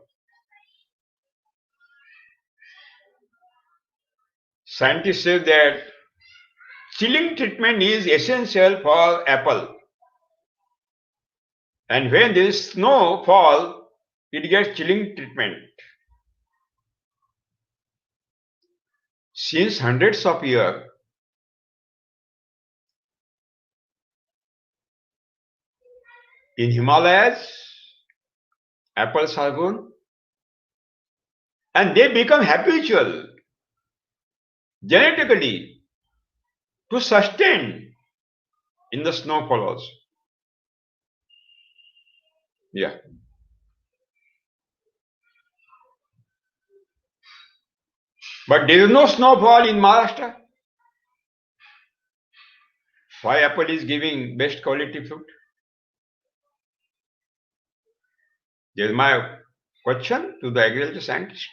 Scientists say that chilling treatment is essential for apple. And when there is snowfall, it gets chilling treatment. Since hundreds of years, in Himalayas, apples are grown and they become habitual genetically to sustain in the snowfall also. Yeah. But there is no snowfall in Maharashtra. Why apple is giving best quality fruit? This is my question to the agriculture scientist.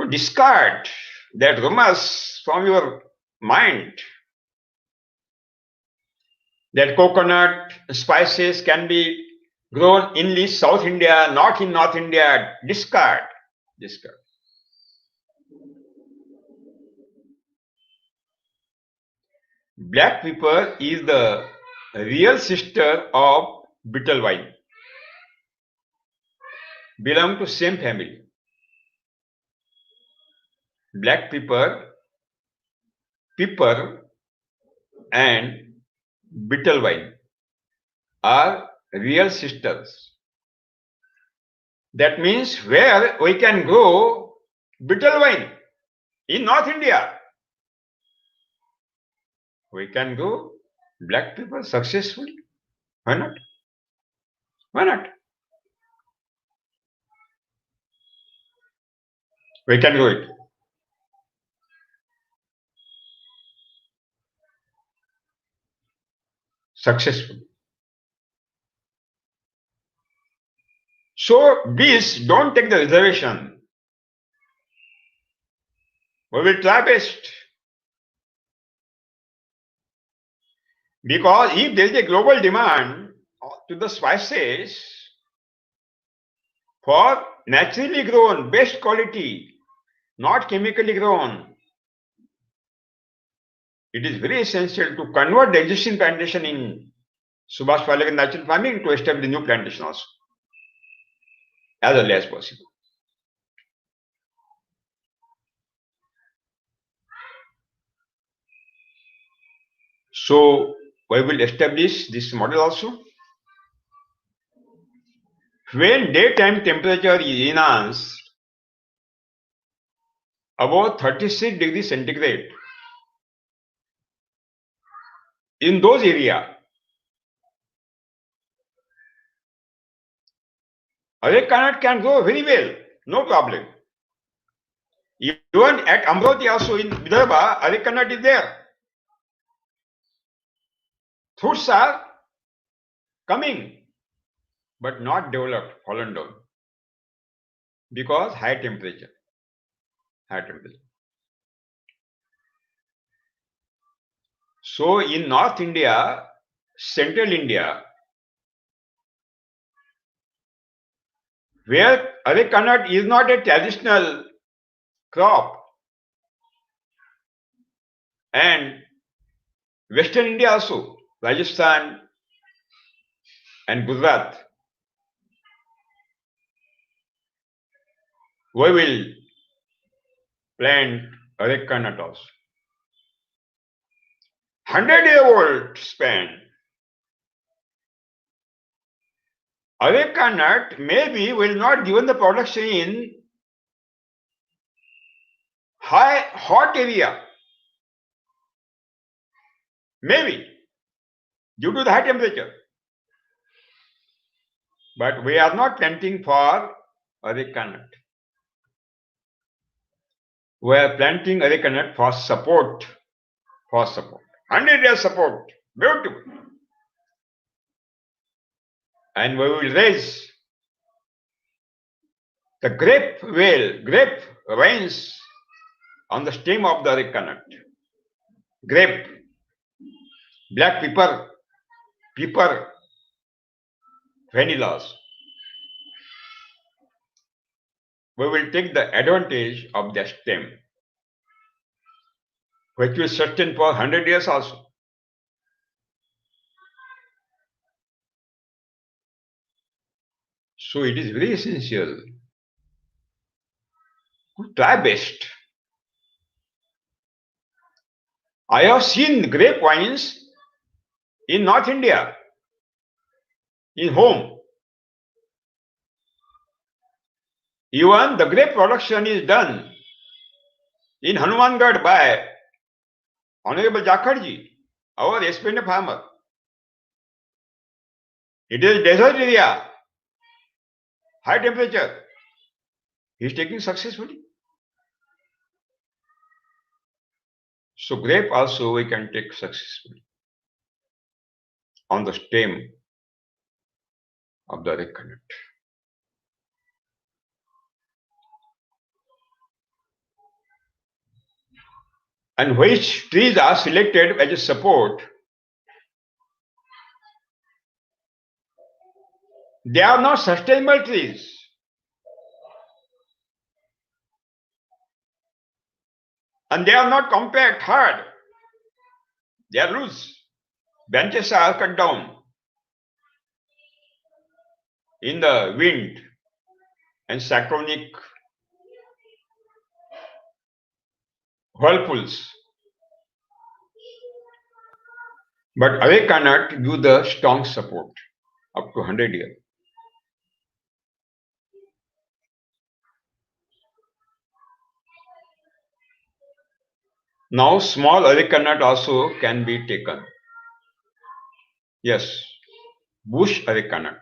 To discard that rumors from your mind that coconut spices can be grown in South India, not in North India. Discard. Black pepper is the real sister of betel wine. Belong to same family. Black pepper and betel wine are real sisters. That means where we can grow betel wine in North India, we can grow black pepper successfully. Why not? Why not? We can grow it. Successfully. So please don't take the reservation. We will try best. Because if there is a global demand to the spices for naturally grown, best quality, not chemically grown, it is very essential to convert the existing plantation in Subhash Palekar natural farming to establish the new plantation also, as early as possible. So we will establish this model also. When daytime temperature is enhanced above 36 degrees centigrade, in those areas, arecanut can grow very well, no problem. Even at Amravati also in Vidarbha, arecanut is there. Fruits are coming, but not developed, fallen down, because high temperature. So in North India, Central India, where arecanut is not a traditional crop, and Western India also, Rajasthan and Gujarat, we will plant arecanut also. 100-year-old span, arecanut maybe will not given the production in hot area, maybe due to the high temperature. But we are not planting for arecanut. We are planting arecanut for support. 100-year support. Beautiful. And we will raise the grape vines on the stem of the arecanut. Grape, black pepper, vanillas. We will take the advantage of the stem, which will sustain for 100 years also. So it is very essential to try best. I have seen grape vines in North India, in home. Even the grape production is done in Hanumangarh by Honorable Jakharji, our SPNF farmer. It is desert area, high temperature. He is taking successfully. So grape also we can take successfully on the stem of the arecanut. And which trees are selected as a support? They are not sustainable trees. And they are not compact, hard. They are loose. Branches are cut down in the wind and cyclonic whirlpools. But arecanut give the strong support up to 100 years. Now small arecanut also can be taken. Yes, bush arecanut.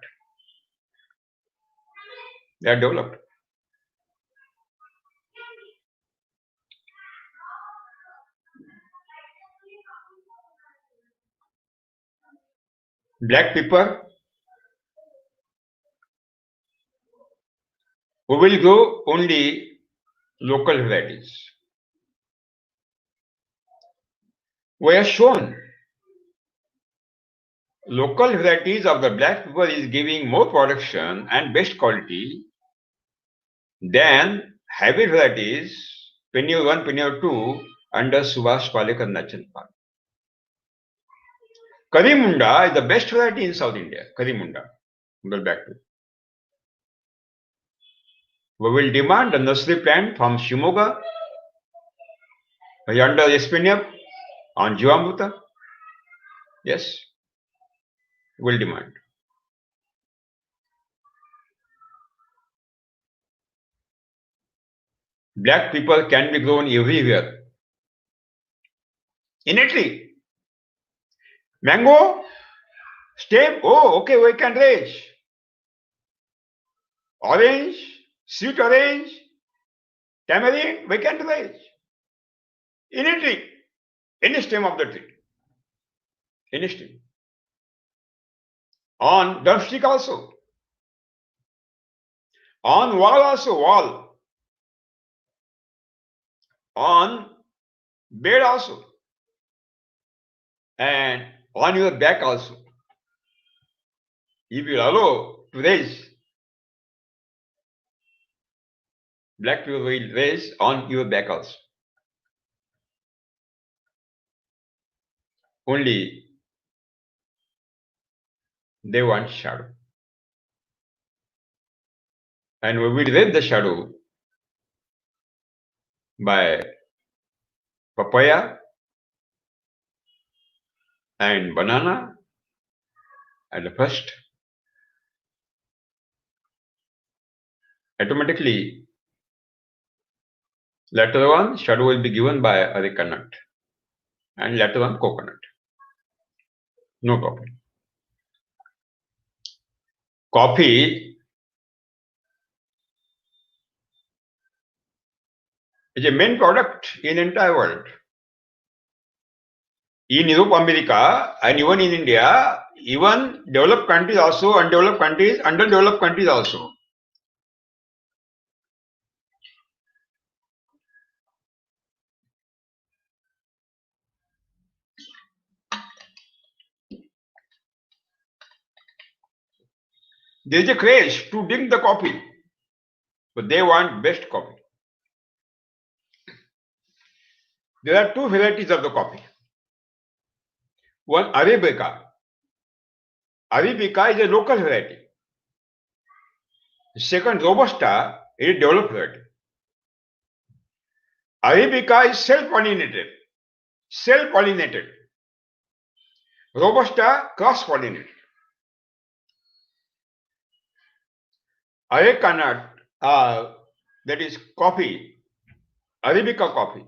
They are developed. Black pepper, we will grow only local varieties. We are shown local varieties of the black pepper is giving more production and best quality than hybrid varieties Penure 1, Penure 2 under Subhash Palekar Natural Park. Karimunda is the best variety in South India. Karimunda. We'll go back to. We will demand a nursery plant from Shimoga under SPNF on Jivamruta. Yes, we'll demand. Black pepper can be grown everywhere. Innately. Mango, stem, oh, okay, we can raise. Orange, sweet orange, tamarind, we can raise. Innately. Any stem of the tree. Any stem. On drumstick also. On wall also, wall. On bed also. And on your back also. If you allow to raise, black pepper will raise on your back also. Only they want shadow. And we will raise the shadow by papaya and banana at the first. Automatically, later on, shadow will be given by areca nut and later on coconut. No problem. Coffee is a main product in entire world. In Europe, America, and even in India, even developed countries also, undeveloped countries, underdeveloped countries also. There is a craze to drink the coffee, but they want best coffee. There are two varieties of the coffee. One, Arabica. Arabica is a local variety. The second, Robusta, is a developed variety. Arabica is self-pollinated. Self-pollinated. Robusta, cross-pollinated. Areca nut, that is coffee, Arabica coffee,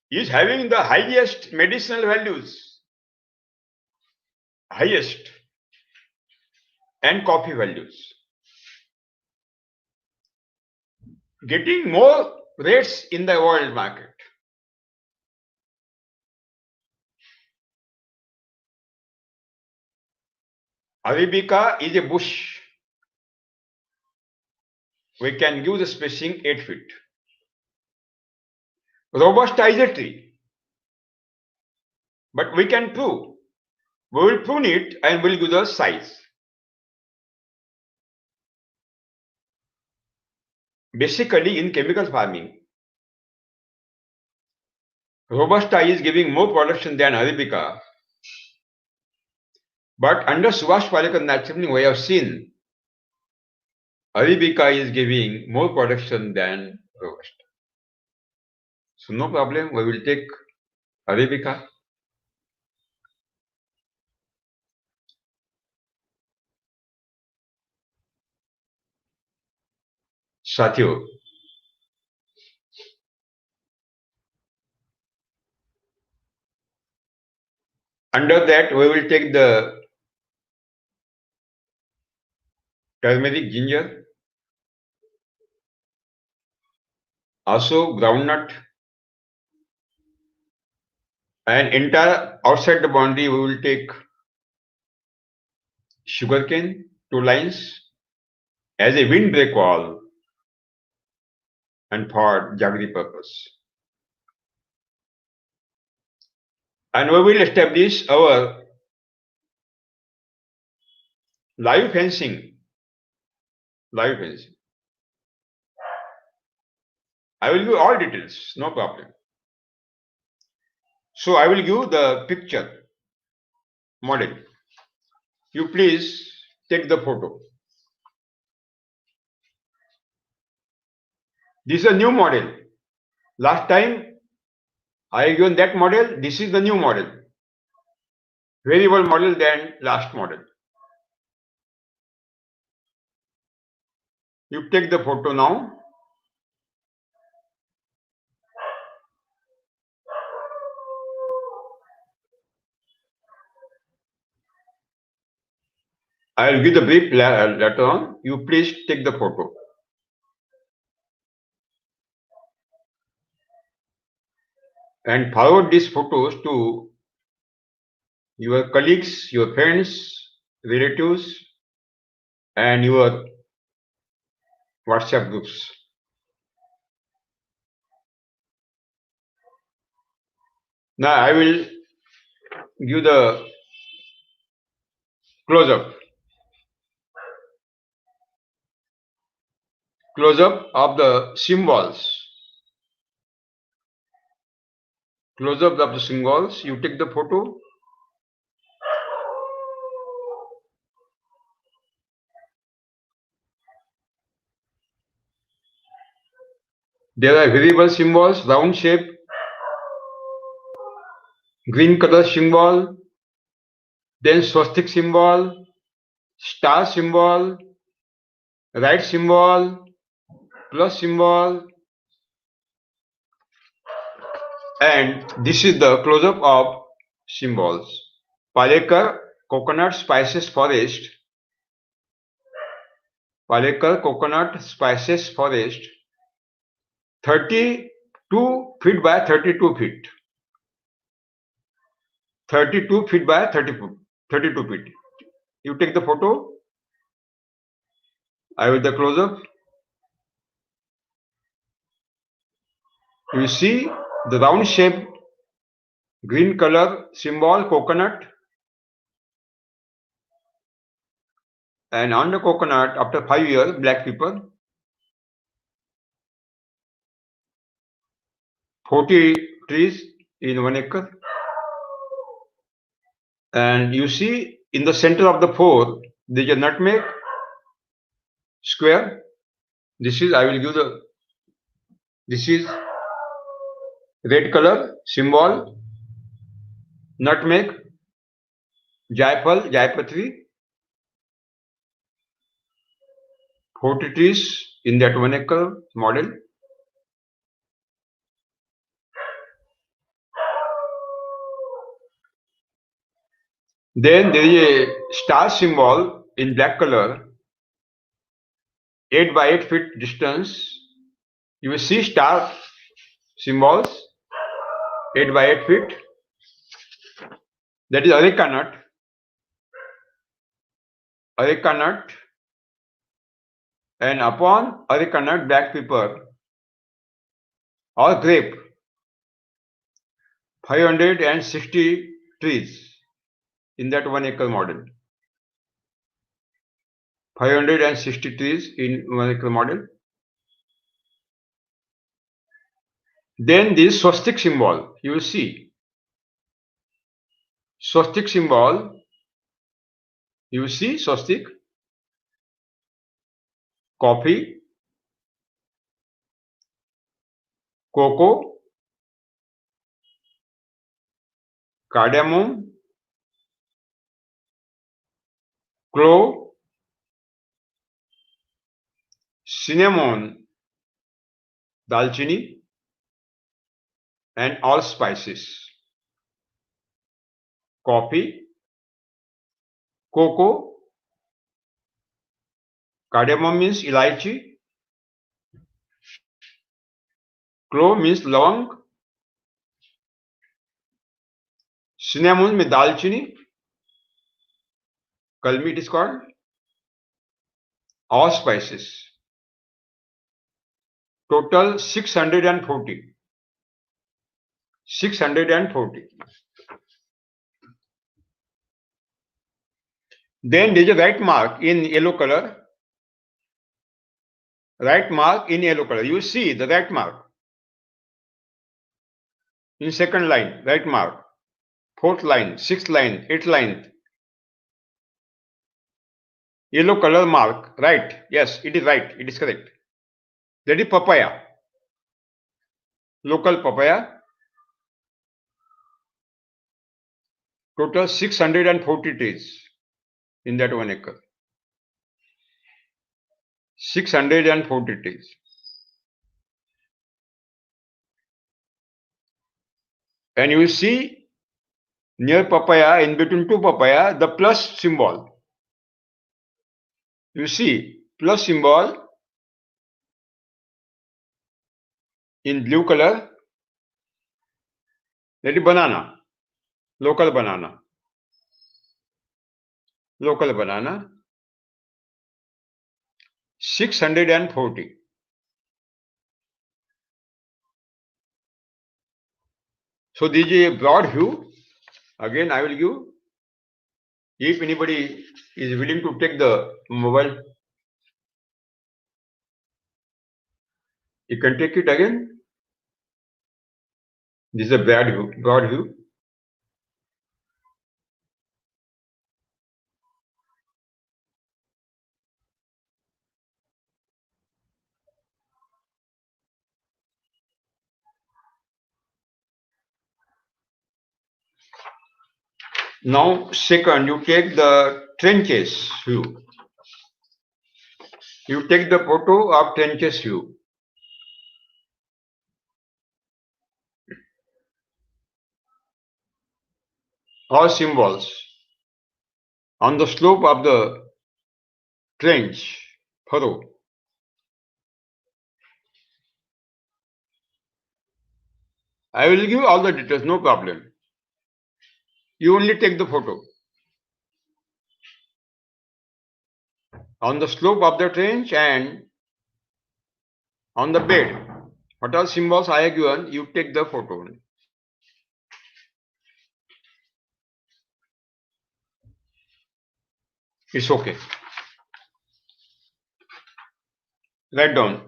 is having the highest medicinal values, highest, and coffee values. Getting more rates in the world market. Arabica is a bush. We can give the spacing 8 feet. Robusta is a tree. But we can prune. We will prune it and will give the size. Basically, in chemical farming, Robusta is giving more production than Arabica. But under Subhash Palekar Natural, we have seen Arabica is giving more production than Robusta. So no problem, we will take Arabica. साथियों, under that we will take the turmeric, ginger, also groundnut, and entire outside the boundary we will take sugarcane, 2 lines as a windbreak wall and for jaggery purpose. And we will establish our live fencing. Live fencing. I will give all details, no problem. So I will give the picture model. You please take the photo. This is a new model. Last time I given that model. This is the new model. Very well model than last model. You take the photo now. I will give the brief later on. You please take the photo. And forward these photos to your colleagues, your friends, relatives, and your WhatsApp groups. Now I will give the close-up. Close-up of the symbols. Close-up of the symbols. You take the photo. There are variable symbols, round shape, green color symbol, then swastik symbol, star symbol, right symbol, plus symbol, and this is the close-up of symbols. Palekar Coconut Spices Forest. Palekar Coconut Spices Forest. 32 feet by 32 feet. 32 feet by 32 feet. You take the photo. I will the close-up. You see the round shape, green color symbol, coconut. And on the coconut, after 5 years, black pepper. 40 trees in 1 acre. And you see in the center of the 4, there is a nutmeg square. This is, I will give the, this is red color symbol, nutmeg, jaipal, jaipatri. 40 trees in that 1 acre model. Then there is a star symbol in black color, 8 by 8 feet distance. You will see star symbols, 8 by 8 feet. That is areca nut. Areca nut. And upon areca nut, black pepper or grape, 560 trees in that 1 acre model. 560 trees in 1 acre model. Then this swastik symbol, you will see. Swastik symbol, you will see swastik. Coffee, cocoa, cardamom, clove, cinnamon, dalchini, and all spices. Coffee, cocoa, cardamom means elaichi, clove means lavang, cinnamon means dalchini, kalmi it is called, all spices. Total 640. 640. Then there is a right mark in yellow color. Right mark in yellow color. You see the right mark. In second line, right mark. Fourth line, sixth line, eighth line. Yellow color mark. Right. Yes, it is right. It is correct. That is papaya. Local papaya. Total 640 trees in that 1 acre. 640 trees. And you see near papaya, in between two papaya, the plus symbol. You see plus symbol in blue color. That is banana. Local banana. Local banana. 640. So this is a broad view. Again, I will give. If anybody is willing to take the mobile, you can take it again. This is a broad view. Broad view. Now, second, you take the trenches view. You take the photo of trenches view. All symbols on the slope of the trench furrow. I will give all the details, no problem. You only take the photo. On the slope of the trench and on the bed, what all symbols I have given, you take the photo. It's okay. Write down.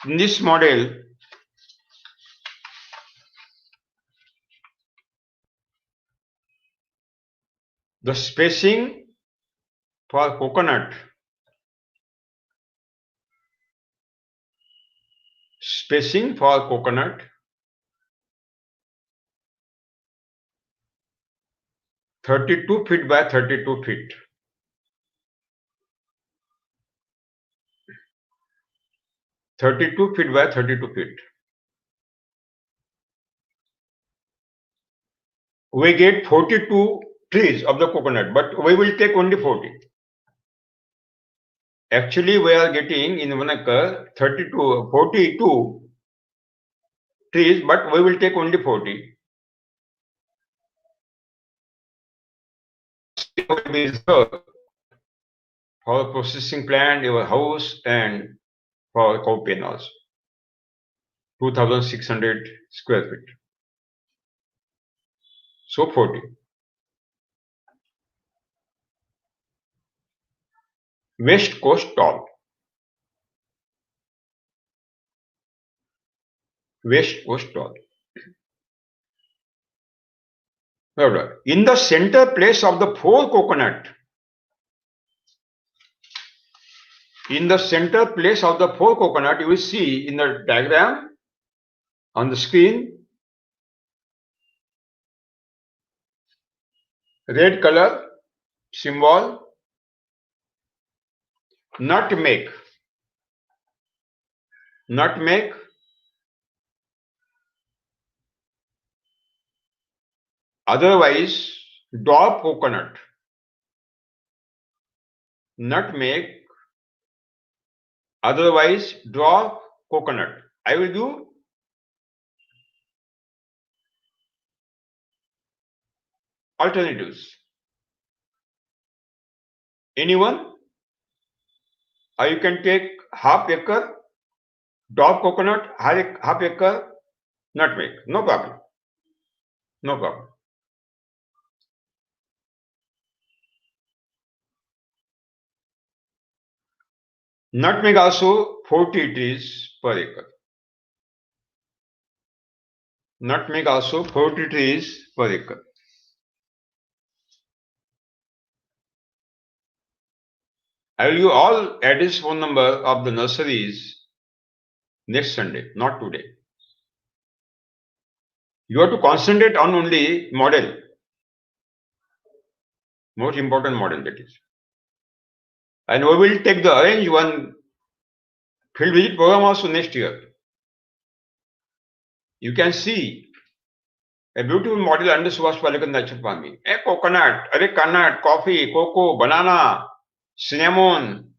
In this model, the spacing for coconut, 32 feet by 32 feet. 32 feet by 32 feet. We get 42 trees of the coconut, but we will take only 40. Actually, we are getting in 1 acre 42 trees, but we will take only 40. Will be reserved for processing plant, your house, and for cow pen also. 2,600 square feet. So 40. West Coast tall. West Coast tall. In the center place of the four coconut, you will see in the diagram on the screen, red color symbol, nutmeg. Otherwise dwarf coconut. Nutmeg, otherwise dwarf coconut. I will do alternatives. Anyone? Or you can take half acre dwarf coconut, half acre nutmeg. No problem. Nutmeg also 40 trees per acre. Nutmeg also 40 trees per acre. I will give all address phone number of the nurseries next Sunday, not today. You have to concentrate on only model, most important model that is. And we will take the arrange one field visit program also next year. You can see a beautiful model under Subhash Palekar natural farming. A coconut, coffee, cocoa, banana, cinnamon,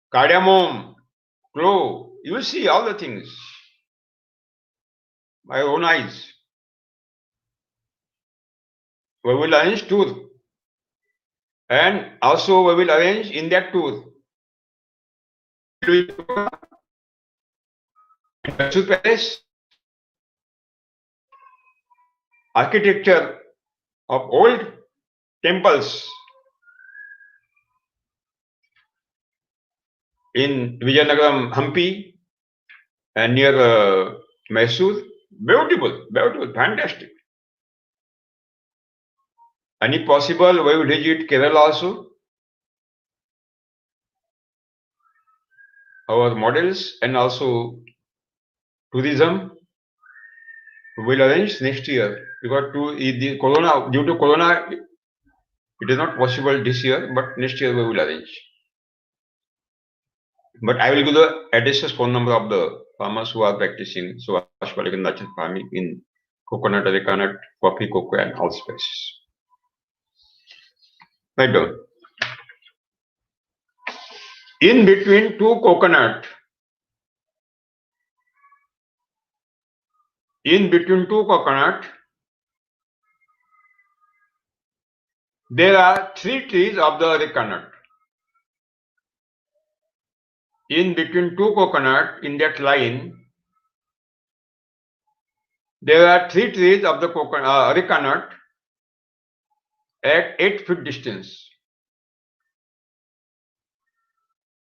cardamom, clove. You will see all the things by your own eyes. We will arrange tour. And also we will arrange in that tour Palace, architecture of old temples in Vijayanagaram, Hampi, and near Mysore. Beautiful, beautiful, fantastic. And if possible, we will visit Kerala also. Our models and also tourism we will arrange next year because due to corona, it is not possible this year, but next year we will arrange. But I will give the addresses phone number of the farmers who are practicing Subhash Palekar natural farming in coconut, arecanut, coffee, cocoa, and all spices. Write down. In between two coconut, there are 3 trees of the arecanut. In between two coconut, in that line, there are 3 trees of the arecanut at 8 feet distance.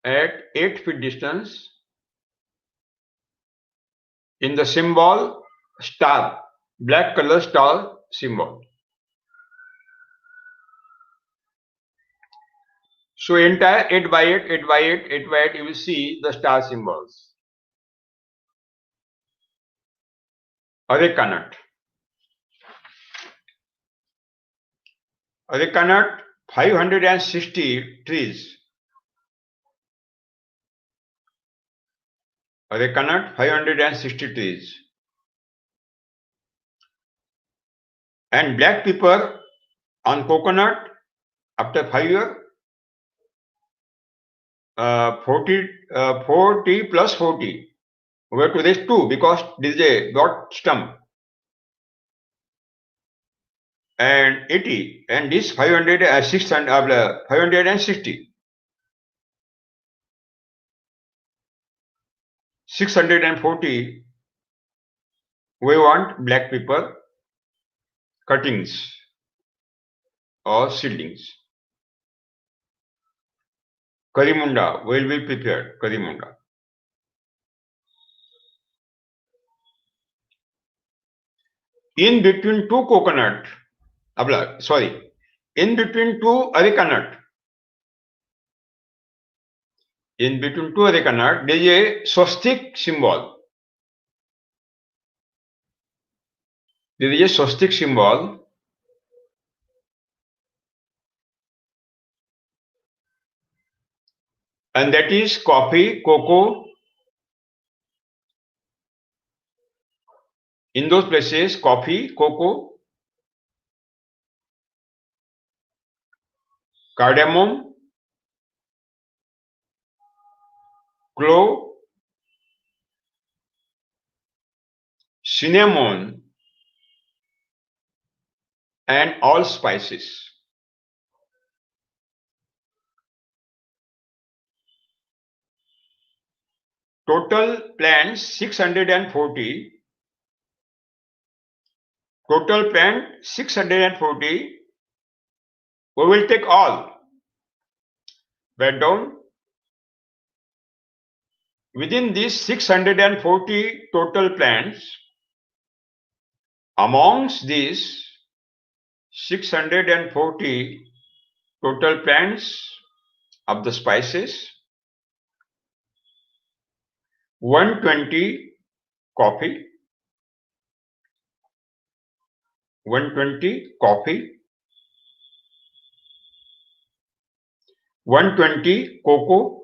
At 8 feet distance, in the symbol star, black color star symbol. So entire 8 by 8, 8 by 8, 8 by 8, you will see the star symbols. Arecanut. Arecanut 560 trees. Arecanut 560 trees. And black pepper on coconut after 5 years, 40 plus 40. We have to raise 2 because this is a broad stump. And 80 and this 500 560. 640 we want black pepper cuttings or seedlings. Karimunda will be prepared. Karimunda. In between two coconut, in between two arecanut, there is a swastik symbol. There is a swastik symbol. And that is coffee, cocoa. In those places, coffee, cocoa, cardamom, clove, cinnamon, and all spices. Total plants 640. Total plant 640. We will take all. Write down within these 640 total plants, amongst these 640 total plants of the spices, 120 coffee, 120 coffee, 120 cocoa,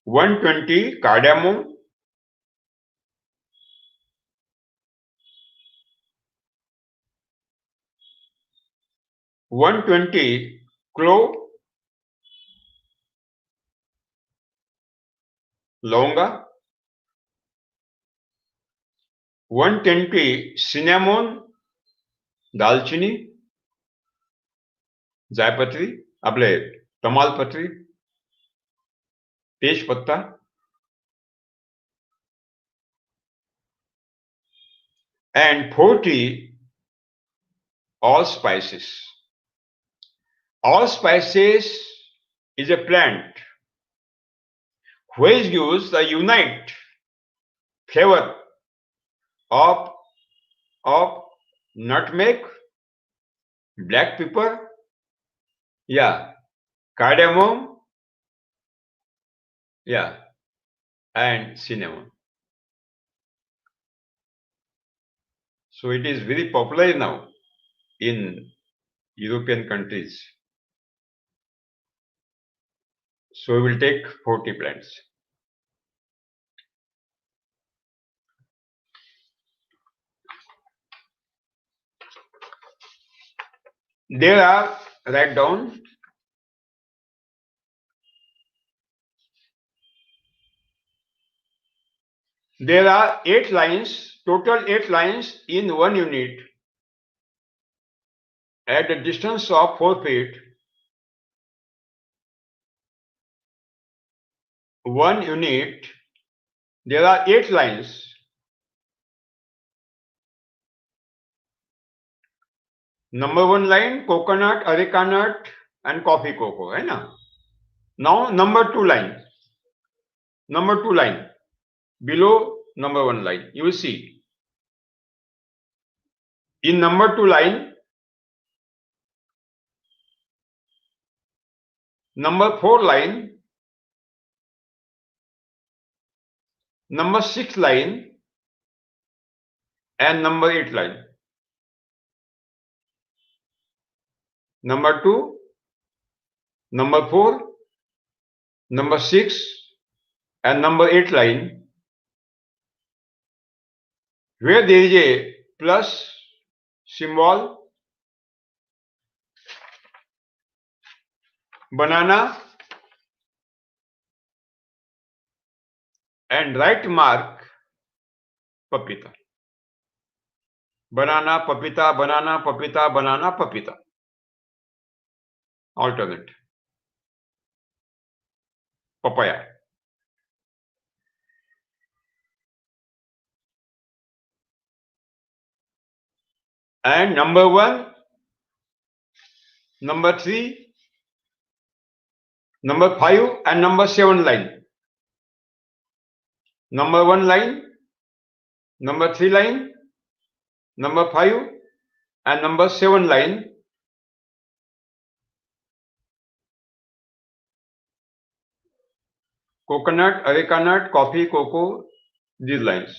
120 cardamom, 120 clove, longa, 120 cinnamon, दालचिनी, जायपत्री, आपले तमालपत्री, तेजपत्ता, and 40 allspices. Allspices is a plant which gives the unite flavor of nutmeg, black pepper, cardamom, and cinnamon. So it is very popular now in European countries. So we will take 40 plants. There are, write down, there are 8 lines, total 8 lines in one unit at a distance of 4 feet. One unit, there are 8 lines. Number 1 line, coconut, areca nut, and coffee cocoa, है ना? Now number 2 line. Number 2 line. Below number 1 line. You will see. In number 2 line, number 4 line, number 6 line, and number 8 line. Number 2, number 4, number 6, and number 8 line, where there is a plus symbol, banana, and right mark, papita. Banana, papita, banana, papita, banana, papita. Alternate. Papaya. And number 1, number 3, number 5, and number 7 line. Number 1 line, number 3 line, number 5, and number 7 line. Coconut, areca nut, coffee, cocoa, these lines.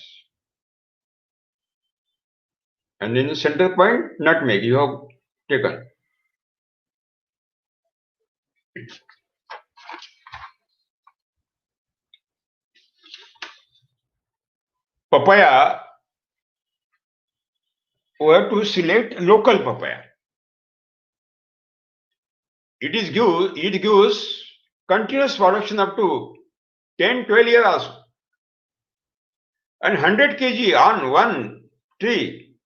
And in the center point, nutmeg you have taken. Papaya, we have to select local papaya. It gives continuous production up to 10-12 years also. And 100 kg on one tree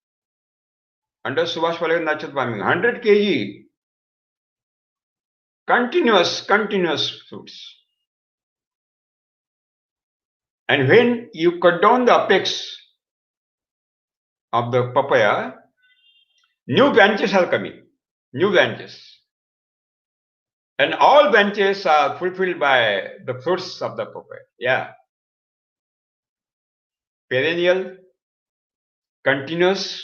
under Subhash Palegar natural farming, 100 kg continuous fruits. And when you cut down the apex of the papaya, new branches are coming. new branches. And all branches are fulfilled by the fruits of the papaya. Yeah. Perennial, continuous,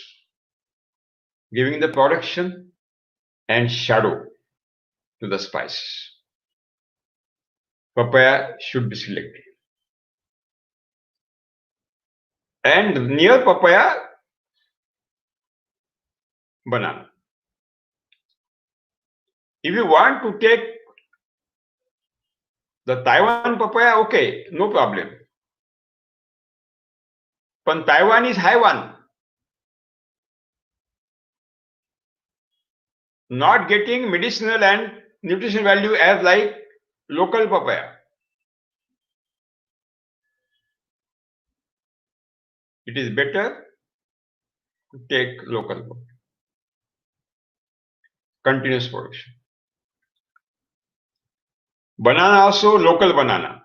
giving the production and shadow to the spices. Papaya should be selected. And near papaya, banana. If you want to take the Taiwan papaya, okay, no problem. But Taiwan is Haiwan. Not getting medicinal and nutrition value as like local papaya. It is better to take local papaya. Continuous production. Banana also local banana.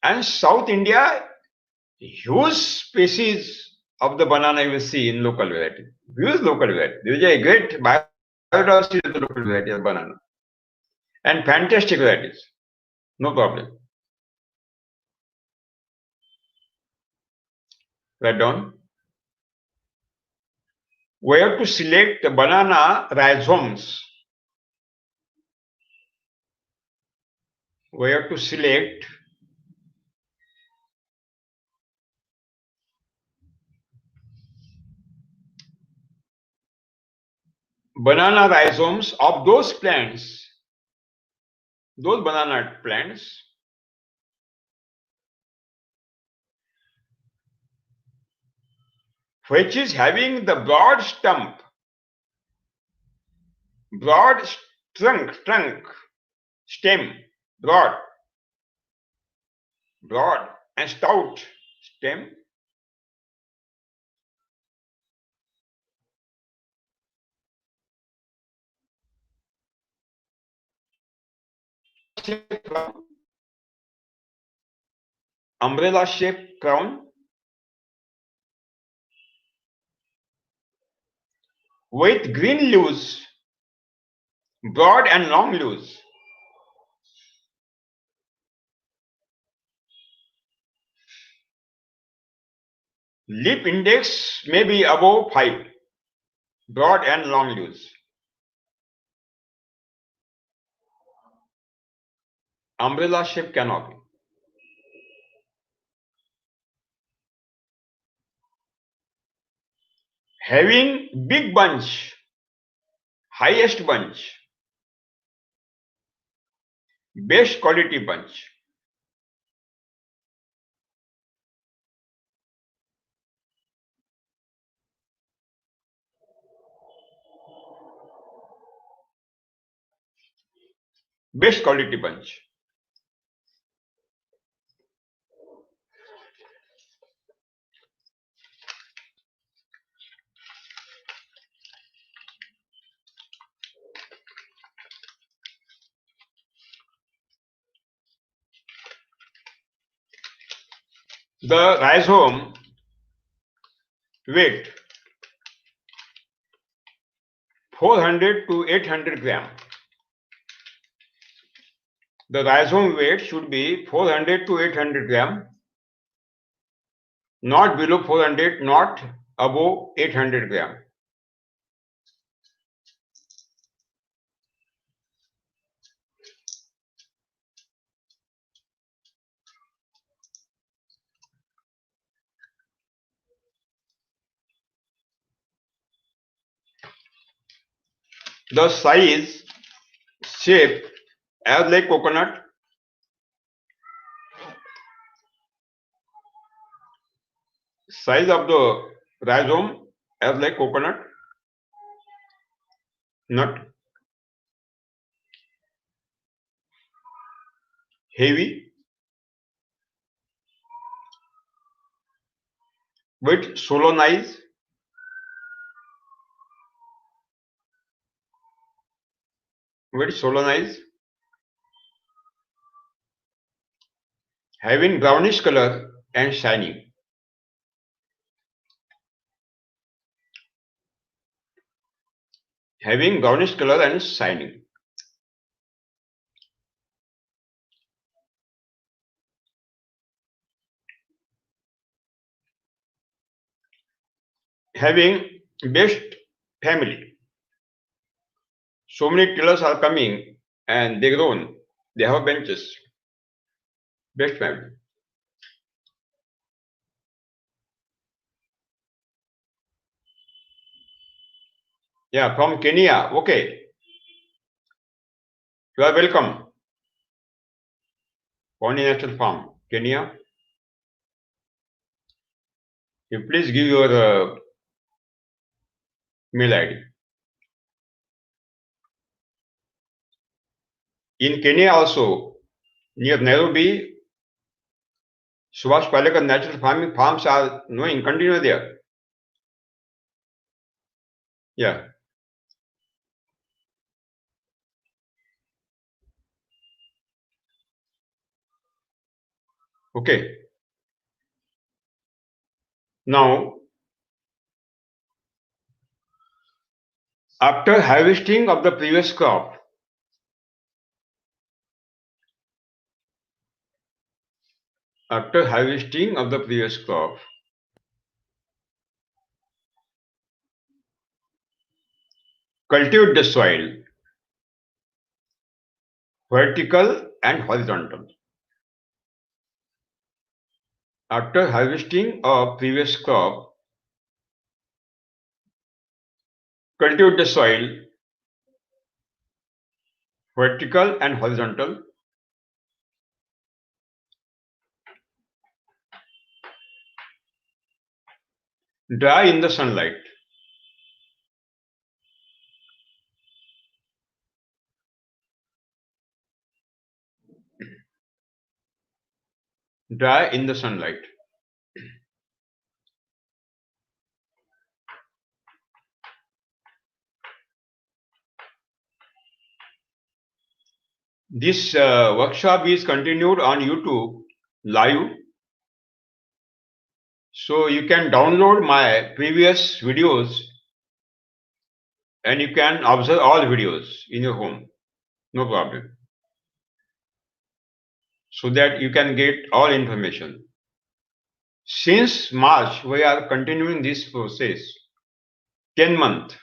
And South India, huge species of the banana you will see in local variety. Huge local variety. There is a great biodiversity of the local variety of banana. And fantastic varieties. No problem. Write down. We have to select the banana rhizomes. We have to select banana rhizomes of those plants, those banana plants which is having the broad stump, broad trunk, stem, broad and stout stem, umbrella shaped crown with green leaves, broad and long leaves. Leaf index may be above 5, broad and long leaves. Umbrella shaped canopy. Having big bunch, highest bunch, best quality bunch. Best quality bunch. The rhizome weight 400 to 800 gram. The rhizome weight should be 400 to 800 gram, not below 400, not above 800 gram. The size, shape as like coconut, size of the rhizome as like coconut, nut, heavy, with solonize, having brownish color and shining. having brownish color and shining. Having best family. So many tailors are coming and they grown. They have benches. Best family. Yeah, from Kenya. Okay. You are welcome. Pony National Farm, Kenya. You please give your mail ID. In Kenya also, near Nairobi, Subhash Palekar natural farming farms are going continue there. Yeah. Okay. Now, after harvesting of the previous crop, cultivate the soil, vertical and horizontal. After harvesting of previous crop, cultivate the soil, vertical and horizontal. Dry in the sunlight. Dry in the sunlight. This workshop is continued on YouTube live. So you can download my previous videos and you can observe all videos in your home. No problem. So that you can get all information. Since March, we are continuing this process. 10 month.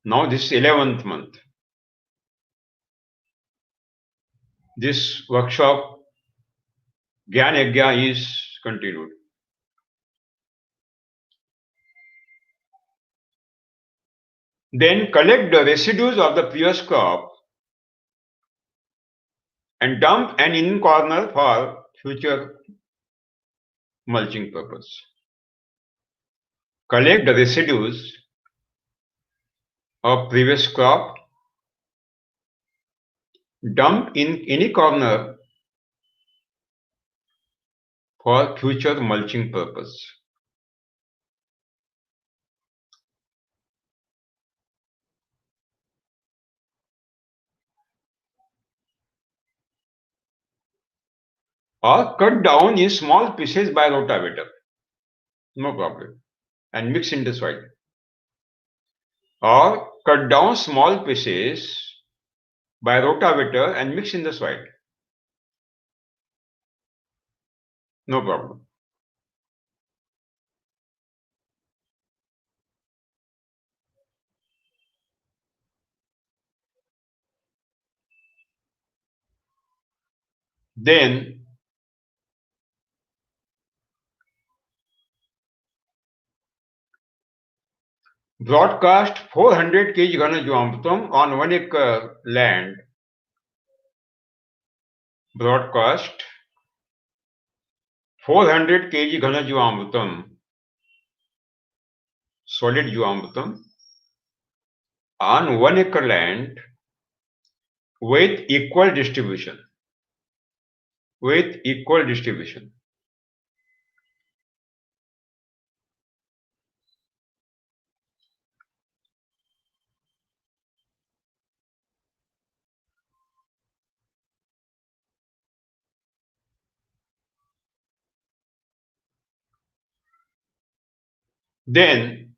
Now this is 11th month. This workshop, Gyan Yagya, is continued. Then collect the residues of the previous crop and dump an in corner for future mulching purpose. Collect the residues of previous crop, dump in any corner for future mulching purpose. Or cut down in small pieces by rotavator. No problem. And mix in the soil. Or cut down small pieces by rotavator and mix in the soil. No problem. Then broadcast 400 kg Ghanajamritam on 1 acre land. Broadcast 400 kg Ghanajamritam, solid Jivamritam, on 1 acre land with equal distribution. With equal distribution. Then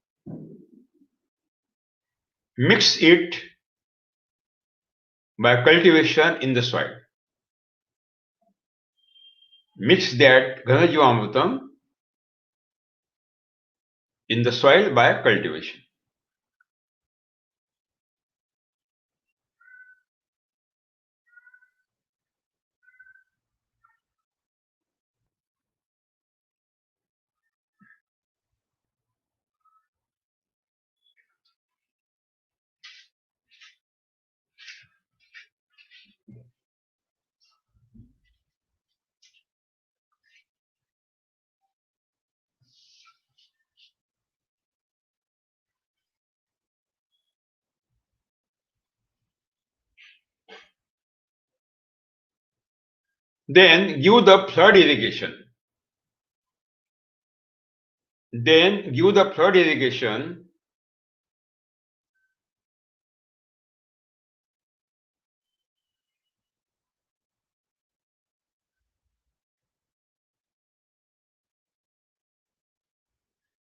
mix it by cultivation in the soil. Mix that Ghanajivamrutam in the soil by cultivation. Then give the flood irrigation.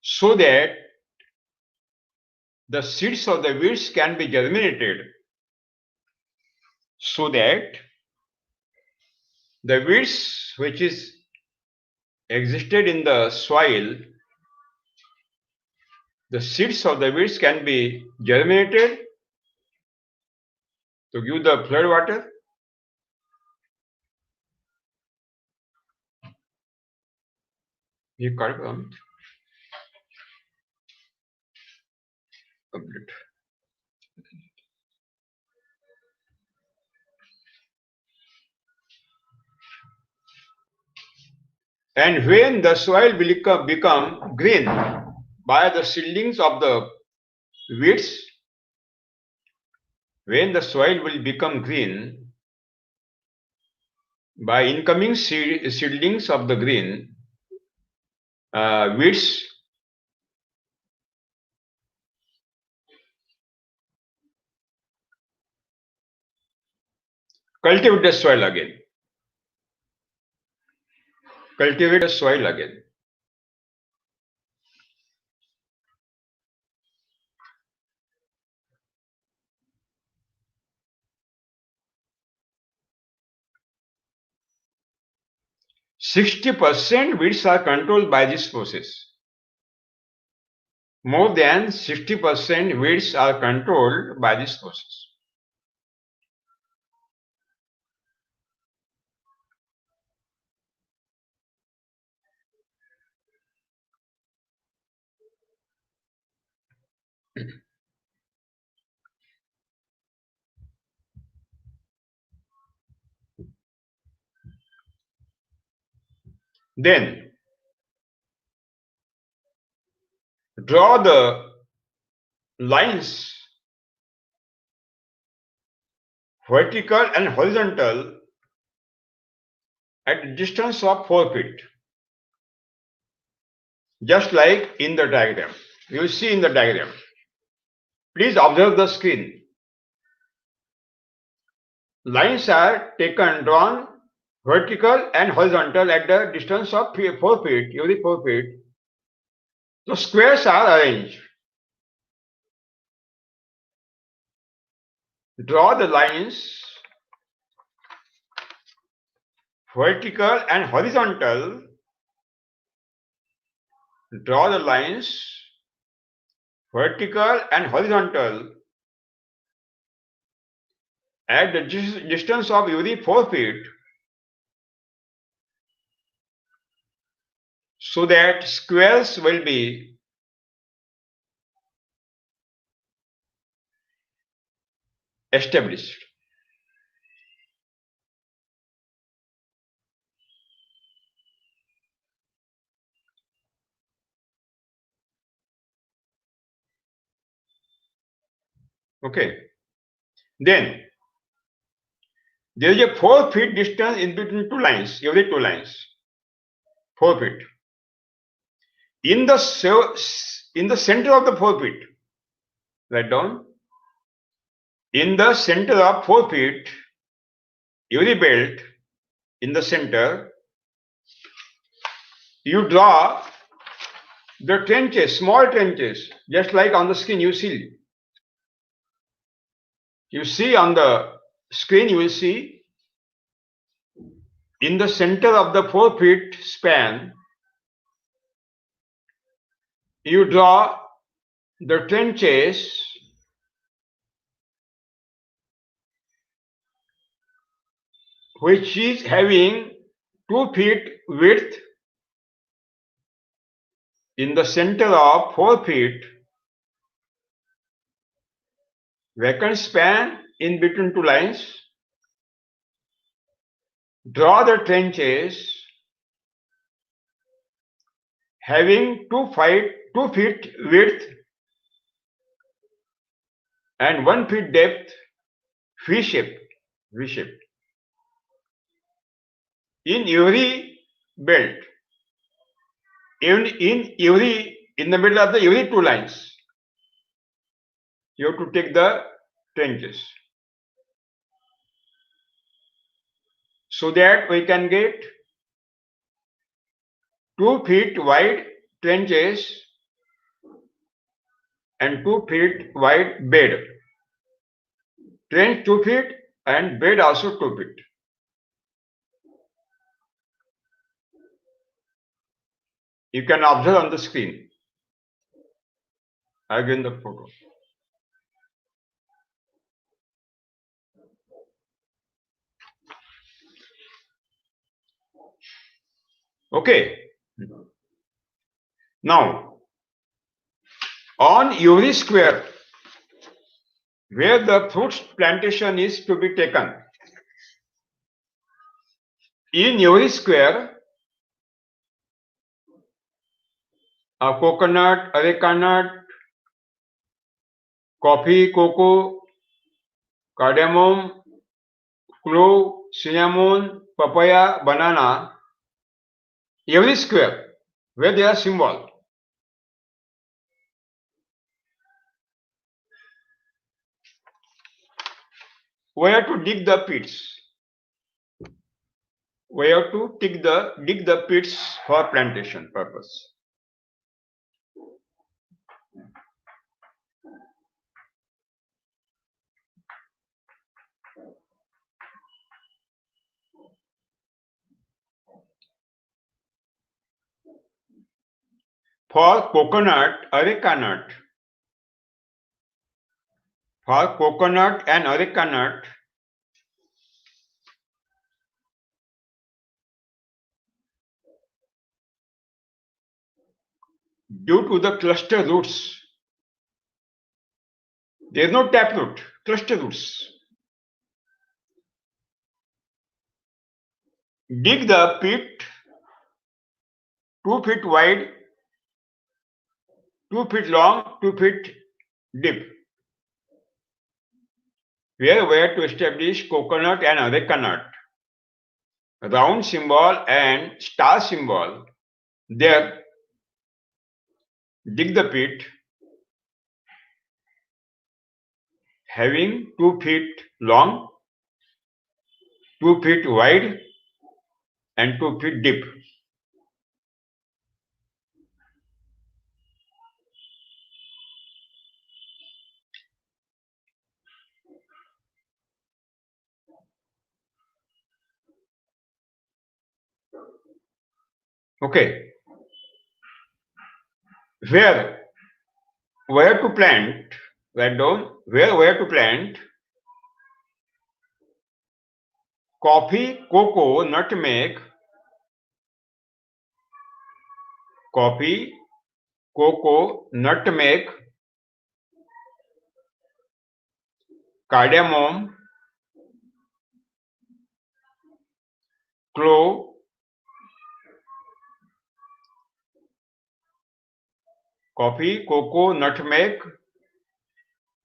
So that the seeds of the weeds can be germinated. So that the weeds which is existed in the soil, the seeds of the weeds can be germinated to give the flood water. You correct complete. And when the soil will become green by the seedlings of the weeds, when the soil will become green by incoming seedlings of the green weeds, cultivate the soil again. Cultivate the soil again. %60 weeds are controlled by this process. More than 60% weeds are controlled by this process. Then draw the lines vertical and horizontal at a distance of 4 feet. Just like in the diagram. You see in the diagram. Please observe the screen. Lines are drawn vertical and horizontal at the distance of 4 feet, every 4 feet. So squares are arranged. Draw the lines vertical and horizontal. Draw the lines vertical and horizontal at the distance of every 4 feet, so that squares will be established. Okay. Then there is a 4 feet distance in between two lines, every two lines. 4 feet. In the center of the 4 feet, write down. In the center of 4 feet, every belt, in the center, you draw the trenches, small trenches, just like on the screen you see. You see on the screen, you will see in the center of the 4 feet span, you draw the trenches which is having 2 feet width in the center of 4 feet, vacant span in between 2 lines. Draw the trenches having 2 feet width and 1 feet depth, V shape. In every belt, in the middle of every 2 lines, you have to take the trenches, so that we can get 2 feet wide trenches and 2 feet wide bed. Trench 2 feet and bed also 2 feet. You can observe on the screen. Again the photo. Okay. Now, on every square where the fruit plantation is to be taken, in every square, a coconut, areca nut, coffee, cocoa, cardamom, clove, cinnamon, papaya, banana, every square where there are symbol, we have to dig the pits. We have to dig the pits for plantation purpose. For coconut, areca nut, for coconut and areca nut, due to the cluster roots, there is no taproot, cluster roots. Dig the pit 2 feet wide, 2 feet long, 2 feet deep, where we have to establish coconut and areca nut. Round symbol and star symbol, there dig the pit having 2 feet long, 2 feet wide and 2 feet deep. Okay. Where to plant, write down, where to plant coffee, cocoa, nutmeg, coffee, cocoa, nutmeg, cardamom, clove, coffee, cocoa, nutmeg,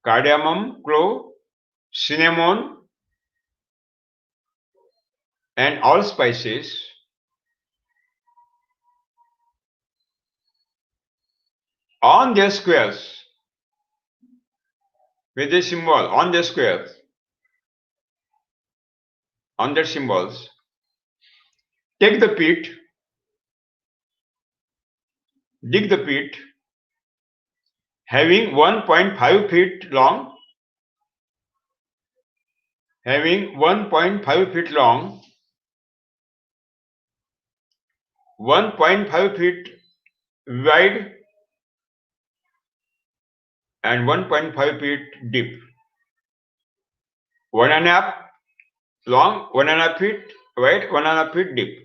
cardamom, clove, cinnamon, and all spices on their squares with a symbol on their squares, on their symbols. Take the pit, dig the pit having 1.5 feet long, having 1.5 feet long, 1.5 feet wide, and 1.5 feet deep. 1.5 long, 1.5 feet wide, 1.5 feet deep.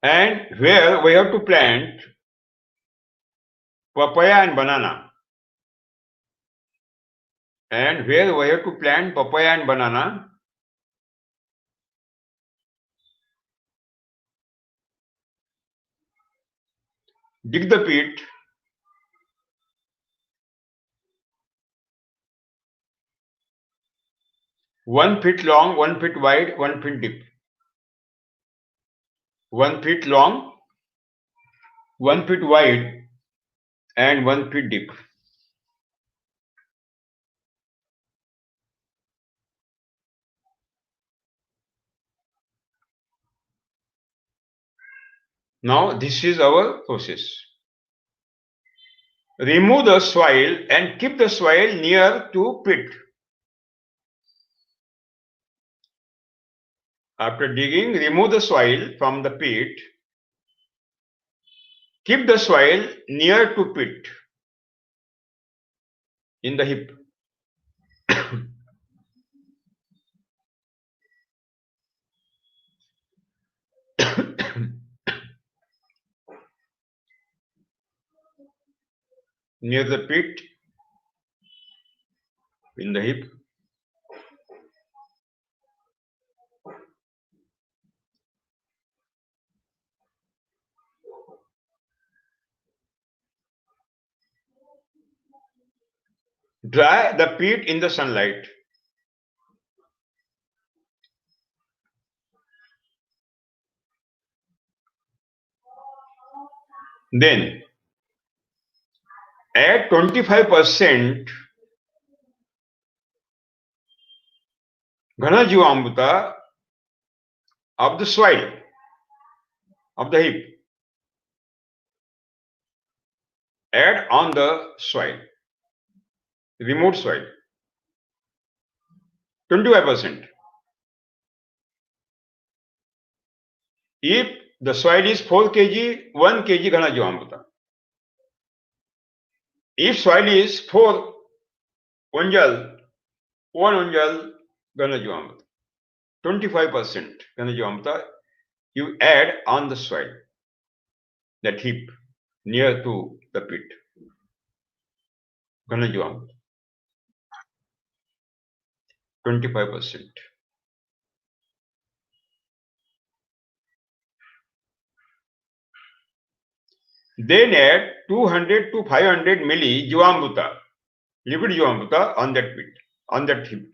And where we have to plant papaya and banana. And where we have to plant papaya and banana, dig the pit, 1 feet long, 1 feet wide, 1 feet deep. 1 feet long, 1 feet wide, and 1 feet deep. Now this is our process. Remove the soil and keep the soil near to pit. After digging, remove the soil from the pit. Keep the soil near to pit in the heap. Near the pit in the heap. Dry the pit in the sunlight. Then add 25% Ghana Jivamruta of the soil of the heap. Add on the soil, removed soil, 25%. If the soil is 4 kg, 1 kg Ghana Jivamruta. If soil is 4 unjal, 1 unjal Ghana Jivamruta, 25% Ghana Jivamruta you add on the soil, that heap near to the pit. Ghana Jivamruta, 25%. Then add 200 to 500 milli Jivamruta, liquid Jivamruta on that pit, on that heap,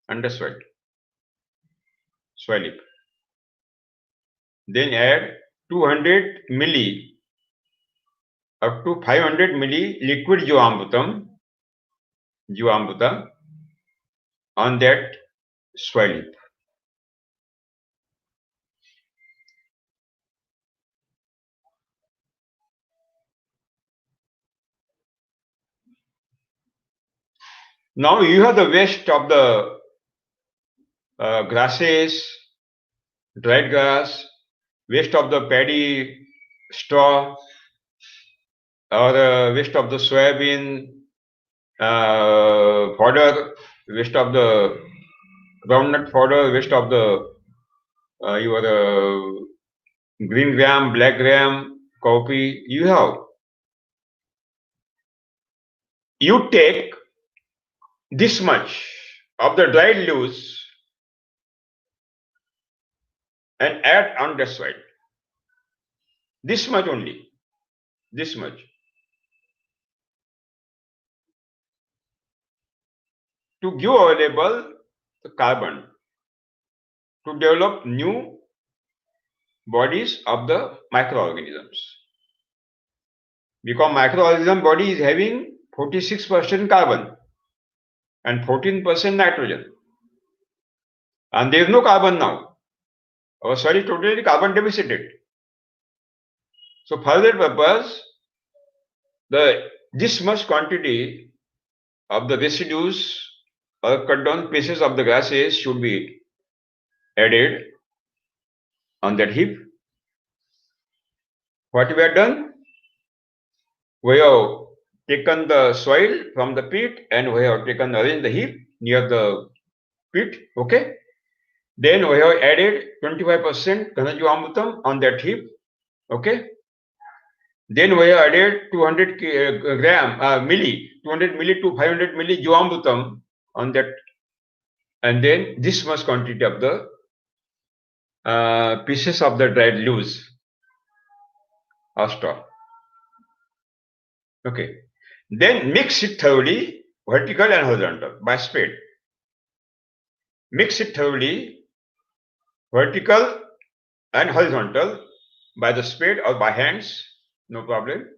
under soil heap. Then add 200 milli up to 500 milli liquid Jivamruta on that soil heap. Now you have the waste of the grasses, dried grass, waste of the paddy straw, or waste of the soybean fodder, waste of the groundnut fodder, waste of the your green gram, black gram, coffee. You take this much of the dried leaves and add on the soil. This much only. This much. To give available the carbon to develop new bodies of the microorganisms. Because microorganism body is having 46% carbon and 14% nitrogen. and there is no carbon now. Our soil is totally carbon deficited. So for that purpose, this much quantity of the residues or cut down pieces of the grasses should be added on that heap. What we have done? We have taken the soil from the pit and we have arranged the heap near the pit. Okay. Then we have added 25% Ghanajivamrutam on that heap. Okay. Then we have added 200 milli to 500 milli Jivamrutam on that, and then this much quantity of the pieces of the dried leaves or straw. Okay. Then mix it thoroughly, vertical and horizontal, by spade. Mix it thoroughly, vertical and horizontal, by the spade or by hands, no problem.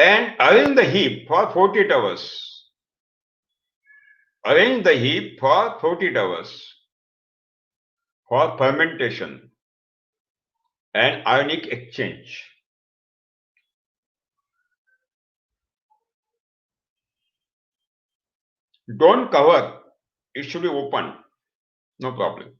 And arrange the heap for 48 hours. Arrange the heap for 48 hours for fermentation and ionic exchange. Don't cover, it should be open, no problem.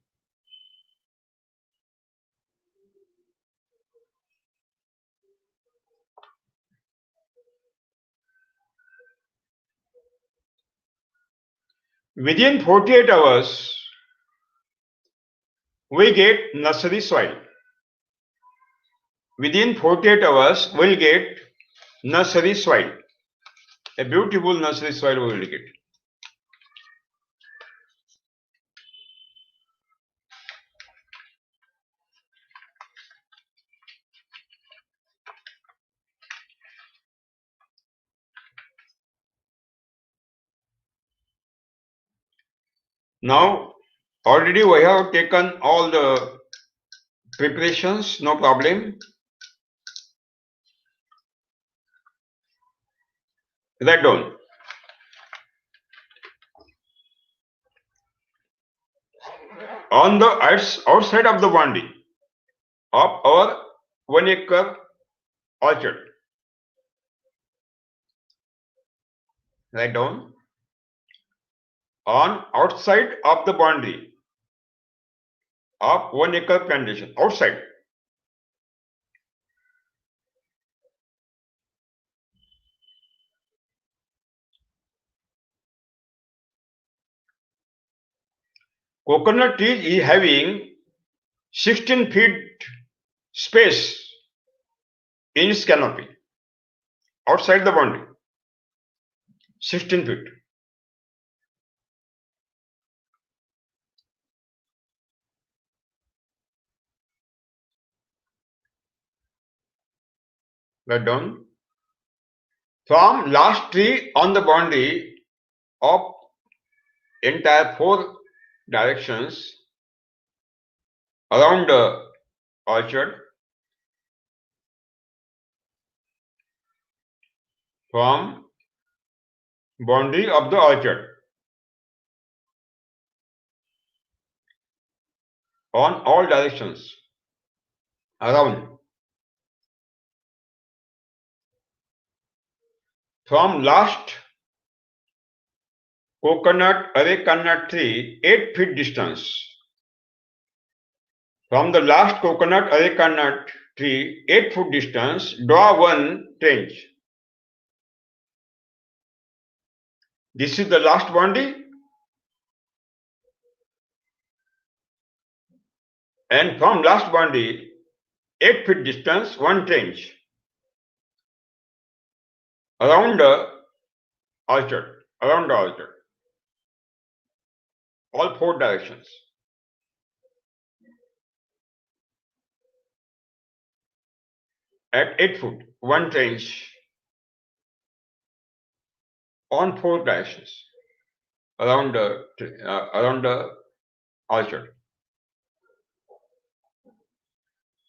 Within 48 hours, we get nursery soil. Within 48 hours, we'll get nursery soil. A beautiful nursery soil we will get. Now, already we have taken all the preparations, no problem. Write down. On the outside of the boundary of our 1 acre orchard. Write down. On outside of the boundary of 1 acre plantation, outside. Coconut tree is having 16 feet space in its canopy outside the boundary. 16 feet. Write down. From last tree on the boundary of entire 4 directions around the orchard, from boundary of the orchard on all directions around, from last coconut tree 8 feet distance. From the last coconut tree 8 foot distance, draw one trench. This is the last boundary, and from last boundary 8 feet distance, one trench around the orchard, all 4 directions. At 8 foot, one trench on 4 directions around the orchard.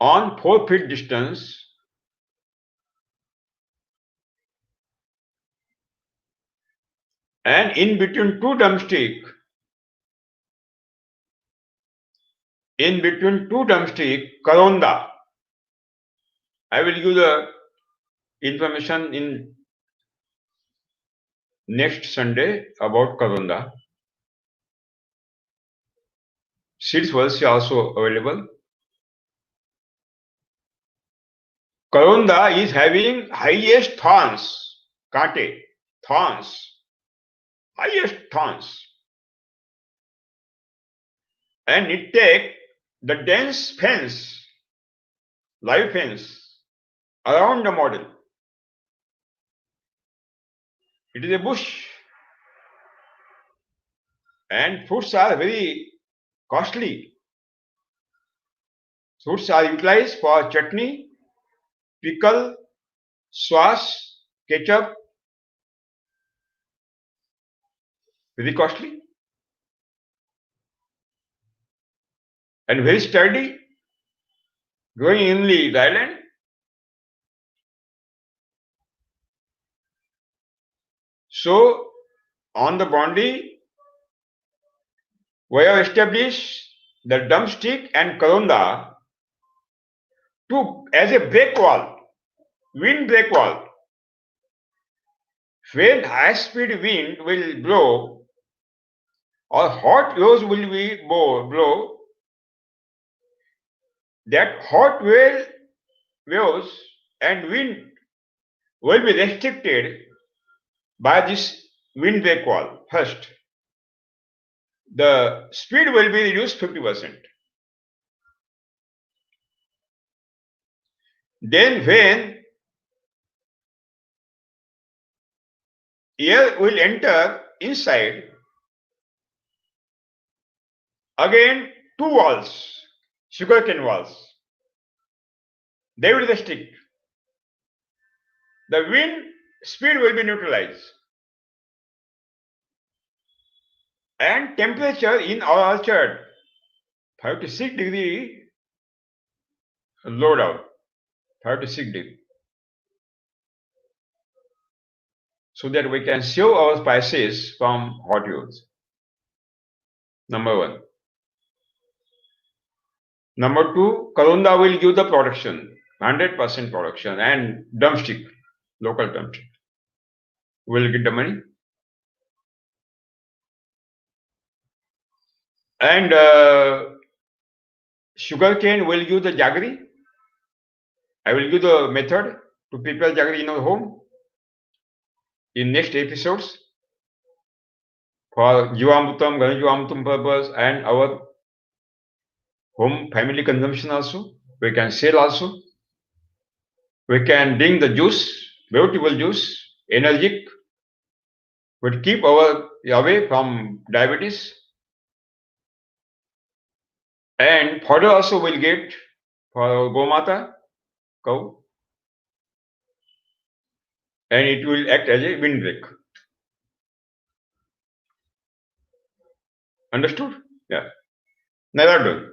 on 4 feet distance and in between two drumstick, Karonda. I will give the information in next Sunday about Karonda. Seeds were also available. Karonda is having highest thorns, kate, thorns, highest thorns. And it take the dense fence, live fence, around the model. It is a bush. And fruits are very costly. Fruits are utilized for chutney, pickle, sauce, ketchup. Very costly. And very sturdy. Growing in the island. So, on the boundary, we have established the drumstick and karonda as a break wall, wind break wall. When high-speed wind will blow or hot waves will be blow, that hot waves and wind will be restricted by this wind break wall. First, the speed will be reduced 50%. Then when air will enter inside, again two walls, sugarcane walls, they will restrict. The wind speed will be neutralized. And temperature in our orchard, 5 to 6 degree low down, 5 to 6 degree. So that we can save our spices from hot waves. Number 1. Number 2, Karonda will give the production, 100% production, and drumstick, local drumstick, will get the money. And sugarcane will give the jaggery. I will give the method to prepare jaggery in our home in next episodes for Jivamutam, Ganajivamutam purpose and our home family consumption also. We can sell also. We can drink the juice, beautiful juice, energetic, would keep our away from diabetes. And fodder also will get for Gomata, cow. And it will act as a windbreak. Understood? Yeah. Never done.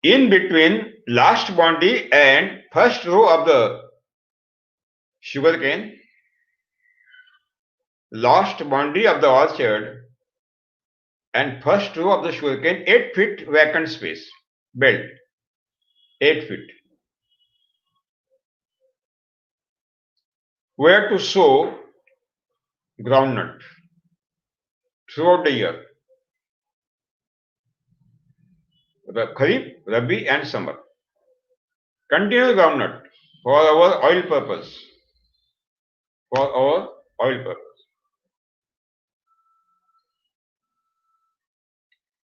In between last boundary and first row of the sugarcane, last boundary of the orchard and first row of the sugarcane, 8 feet vacant space, belt, 8 feet. Where to sow groundnut throughout the year, the Kharif, Rabi and summer. Continuous groundnut for our oil purpose.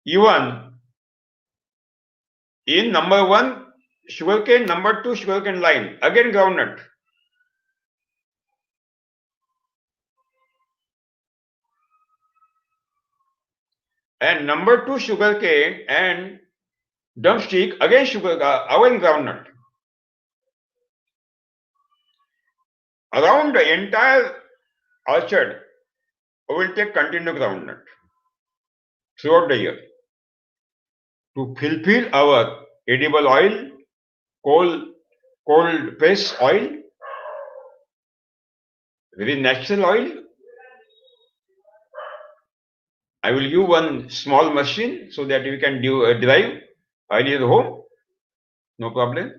Even in number 1 sugarcane, number 2 sugarcane line, again groundnut. And number 2 sugarcane and drumstick, again again groundnut. Around the entire orchard, we will take continuous groundnut throughout the year to fulfill our edible oil cold press oil, very natural oil. I will give one small machine so that we can derive oil in home. No problem.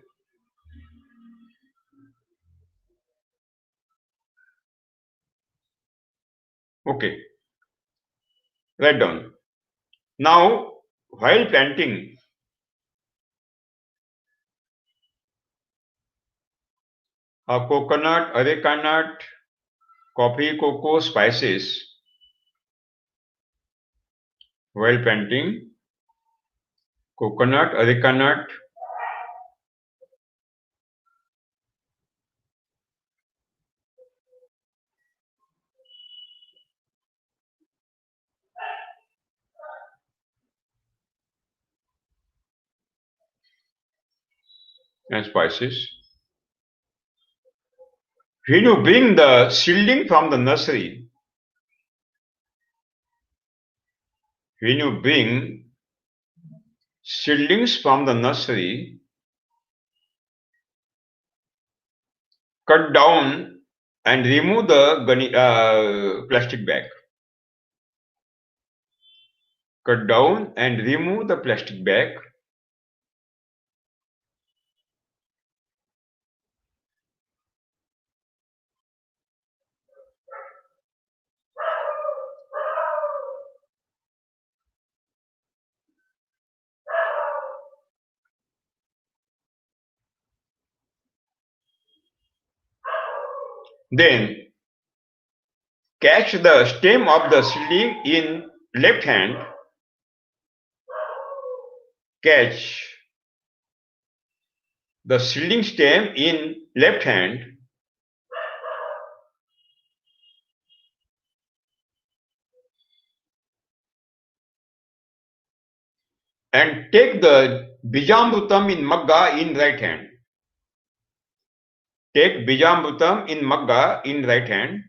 Okay, write down. Now, while planting, coconut, areca nut, coffee, cocoa, spices. While planting, coconut, areca nut, and spices. When you bring the seedling from the nursery, when you bring seedlings from the nursery, cut down and remove the plastic bag. Cut down and remove the plastic bag. Then catch the stem of the seedling in left hand. Catch the seedling stem in left hand. And take the bijamrutam in magga in right hand. Take bijamrutam in magga in right hand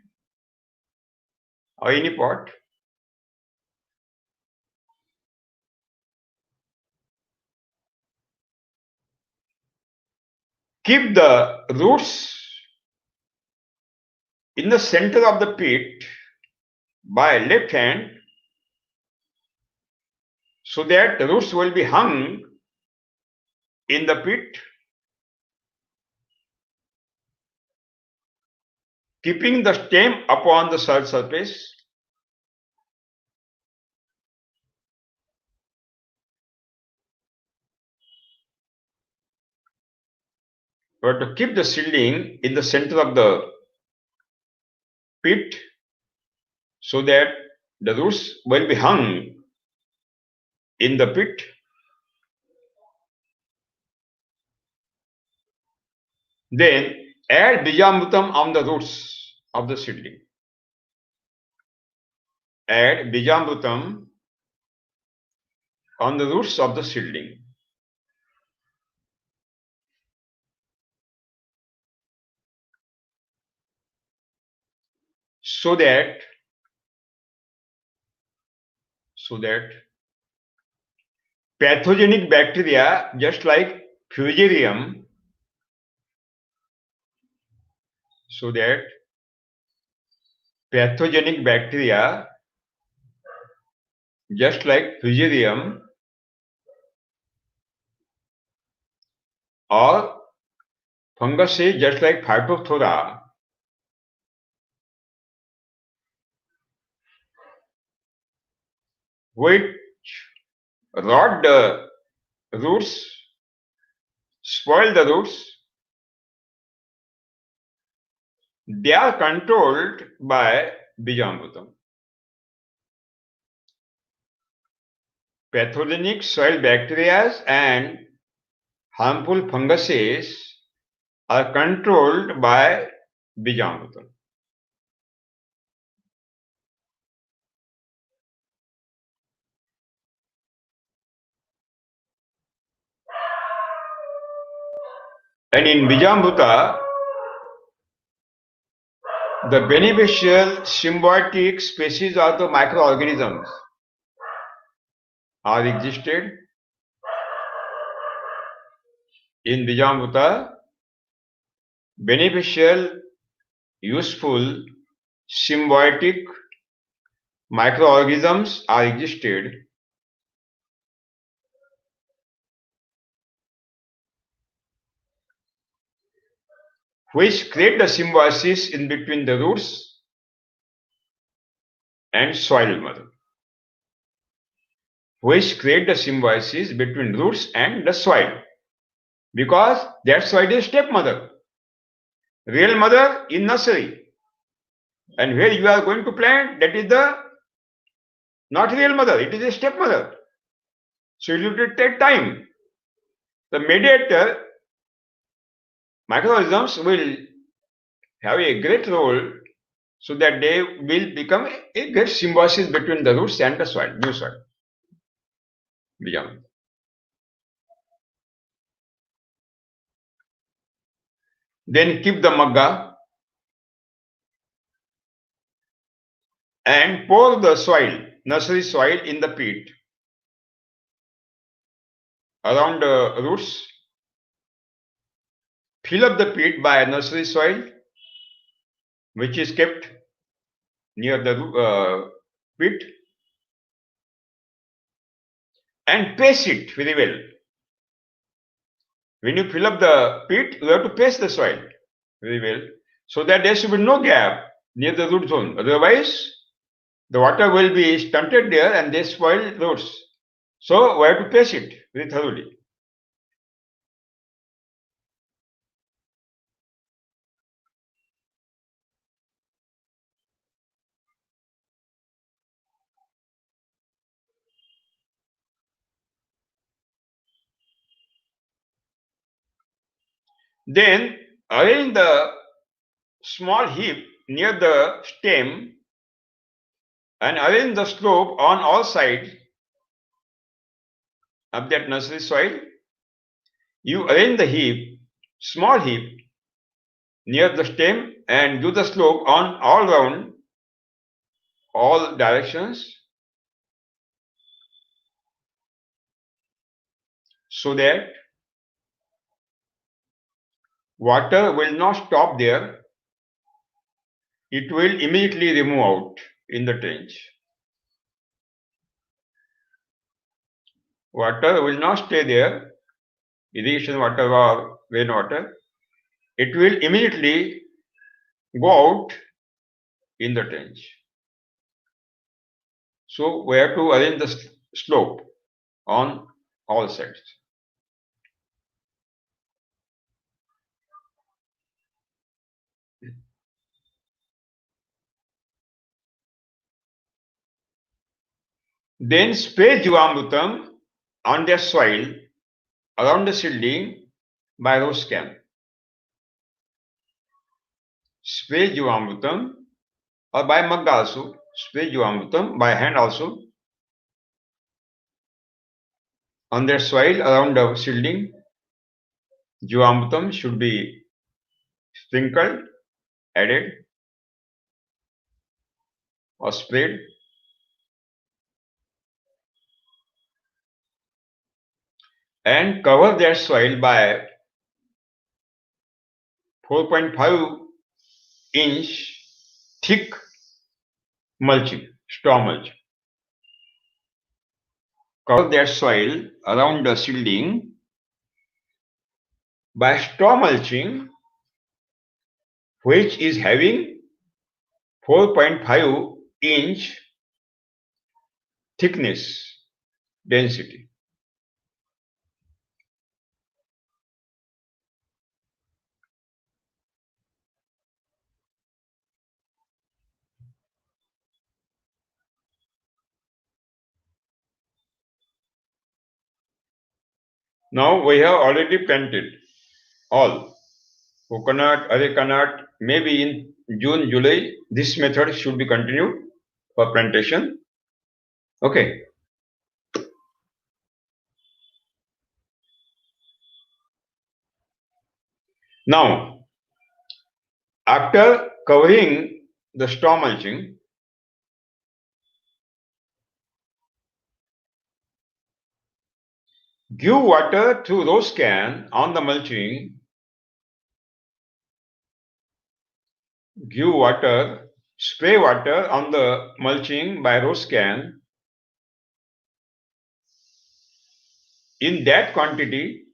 or any pot. Keep the roots in the center of the pit by left hand so that the roots will be hung in the pit, keeping the stem upon the surface. But to keep the seedling in the center of the pit so that the roots will be hung in the pit. Then add bijamrutam on the roots of the seedling. Add bijamrutam on the roots of the seedling. So that pathogenic bacteria, just like fusarium, so that pathogenic bacteria, just like fusarium or funguses, just like phytophthora, which rot the roots, spoil the roots, they are controlled by bijamrutam. Pathogenic soil bacteria and harmful funguses are controlled by bijamrutam. And in bijamruta, the beneficial symbiotic species of the microorganisms are existed. in Bijambuta, beneficial, useful, symbiotic microorganisms are existed which create the symbiosis in between the roots and soil mother. Which create the symbiosis between roots and the soil. Because that soil is stepmother. Real mother in nursery. And where you are going to plant, that is the not real mother, it is a stepmother. So it will take time. The mediator microorganisms will have a great role so that they will become a great symbiosis between the roots and the soil, new soil. Then keep the magga and pour the soil, nursery soil, in the pit around the roots. Fill up the pit by nursery soil, which is kept near the pit, and paste it very well. When you fill up the pit, you have to paste the soil very well so that there should be no gap near the root zone. Otherwise, the water will be stunted there and they spoil roots. So we have to paste it very thoroughly. Then arrange the small heap near the stem and arrange the slope on all sides of that nursery soil. You arrange the heap, small heap, near the stem and do the slope on all round, all directions, so that water will not stop there. It will immediately remove out in the trench. Water will not stay there, irrigation water or rainwater. It will immediately go out in the trench. So we have to arrange the slope on all sides. Then spray Jivamrutam on their soil around the seedling by rose can. Spray Jivamrutam or by mug also. Spray Jivamrutam by hand also on their soil around the seedling. Jivamrutam should be sprinkled, added or sprayed. And cover their soil by 4.5-inch thick mulching, straw mulch. Cover their soil around the seedling by straw mulching, which is having 4.5-inch thickness, density. Now we have already planted all coconut, arecanut. Maybe in June, July, this method should be continued for plantation. Okay. Now, after covering the straw mulching, Give water through rose can on the mulching. Give water, spray water on the mulching by rose can in that quantity,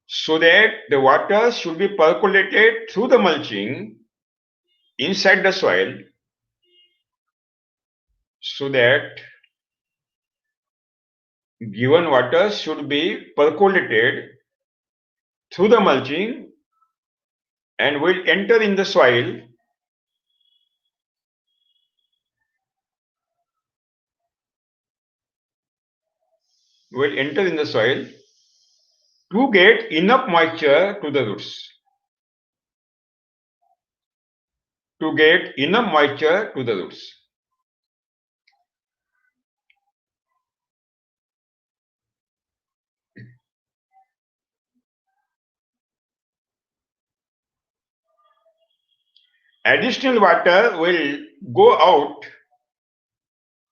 so that the water should be percolated through the mulching inside the soil, so that given water should be percolated through the mulching and will enter in the soil to get enough moisture to the roots. Additional water will go out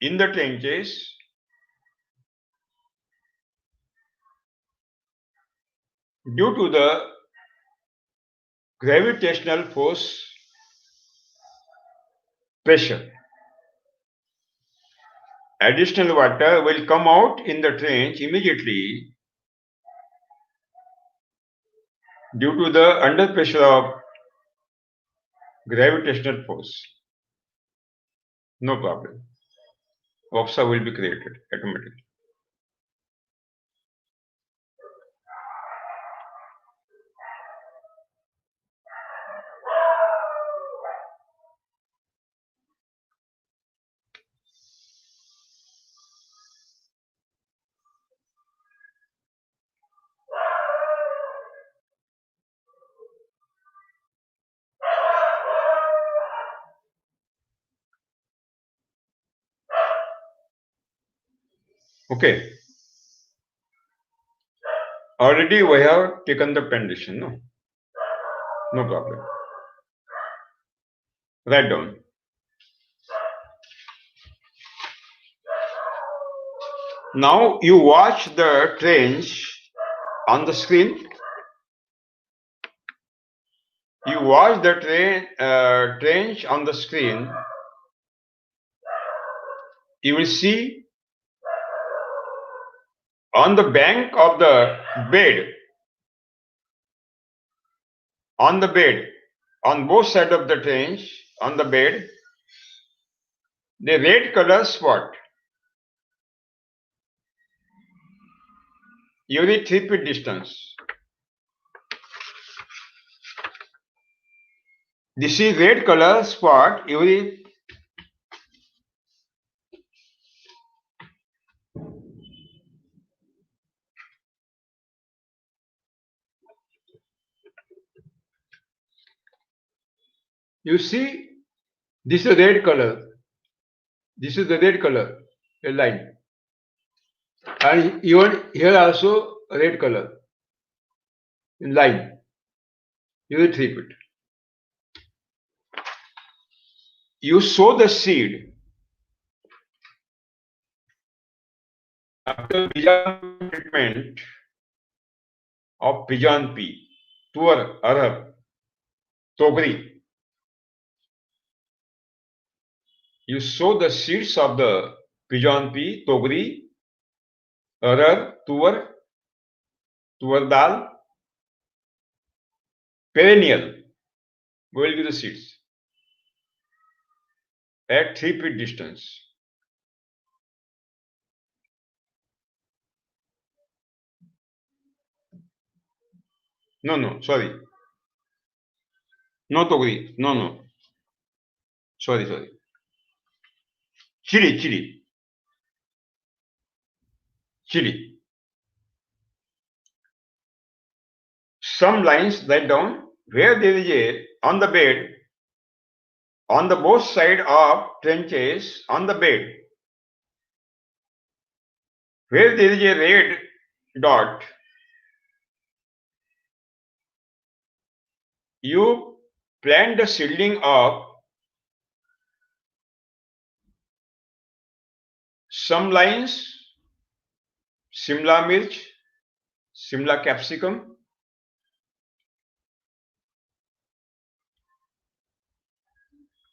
in the trenches due to the gravitational force pressure. Additional water will come out in the trench immediately due to the under pressure of gravitational force. No problem. OPSA will be created automatically. Okay. Already we have taken the condition, no? No problem. Write down. Now you watch the trench on the screen. You watch the trench on the screen. You will see on the bank of the bed, on both sides of the trench, on the bed, the red color spot. Every 3 feet distance. This is red color spot every you see, this is red color. This is the red color, a line. And even here also red color in line. Every 3 feet. You sow the seed after treatment of pigeon pea, tuar, arhar, togri. You sow the seeds of the pigeon pea, togri, arhar, tuar dal, perennial. We will give the seeds at 3 feet distance. No, sorry. No togri. No. Sorry. Chili. Some lines write down where there is a, on the bed, on the both side of trenches, on the bed, where there is a red dot, you Plant the seedling of some lines, Simla mirch, Simla capsicum.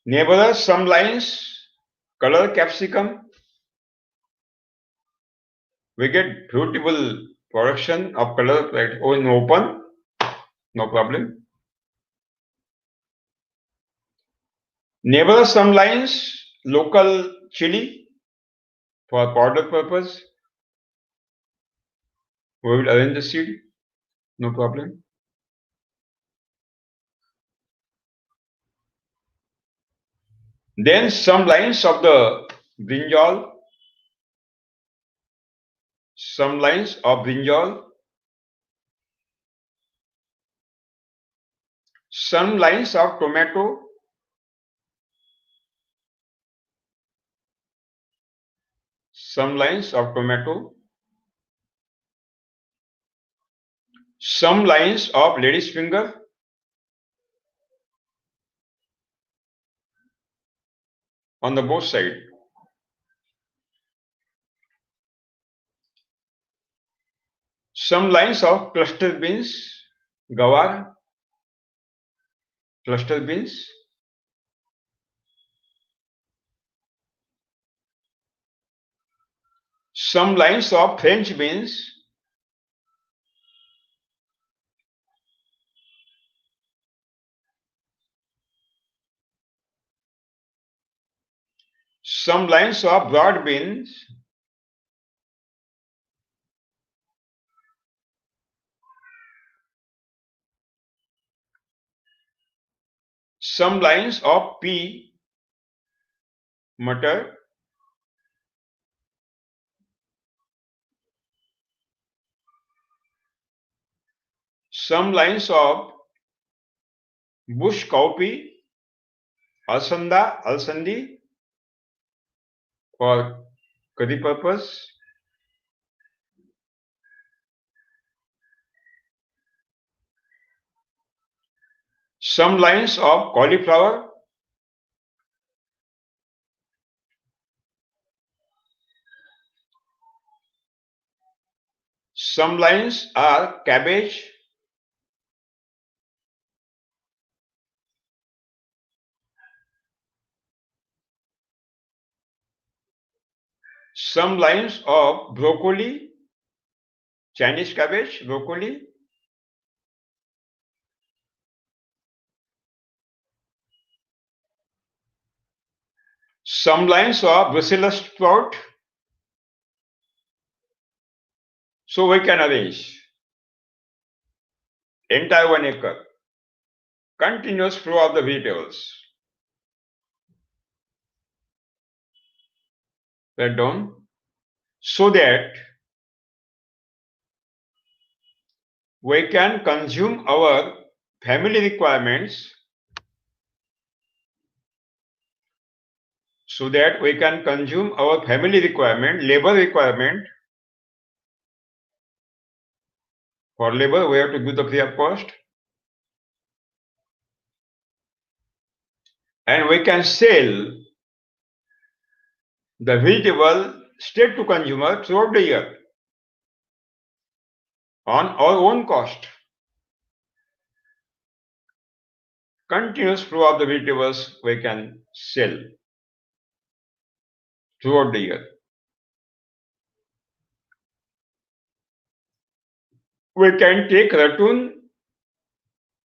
Neighbor, some lines, color capsicum. We get beautiful production of color in open, no problem. Neighbor, some lines, local chili for powder purpose. We will arrange the seed, no problem. Then some lines of the brinjal, some lines of brinjal, some lines of tomato, some lines of tomato, some lines of lady's finger, on the both side. Some lines of cluster beans, gawar, cluster beans. Some lines of French beans. Some lines of broad beans. Some lines of pea, matar. Some lines of bush cowpea, alsandi for curry purpose. Some lines of cauliflower. Some lines are cabbage. Some lines of broccoli, Chinese cabbage, broccoli. Some lines of Brussels sprout. So we can arrange entire 1 acre, continuous flow of the vegetables. Write down, so that we can consume our family requirements, labor requirement. For labor, we have to give the free of cost. And we can sell the vegetable straight to consumer throughout the year on our own cost. Continuous flow of the vegetables we can sell throughout the year. We can take ratun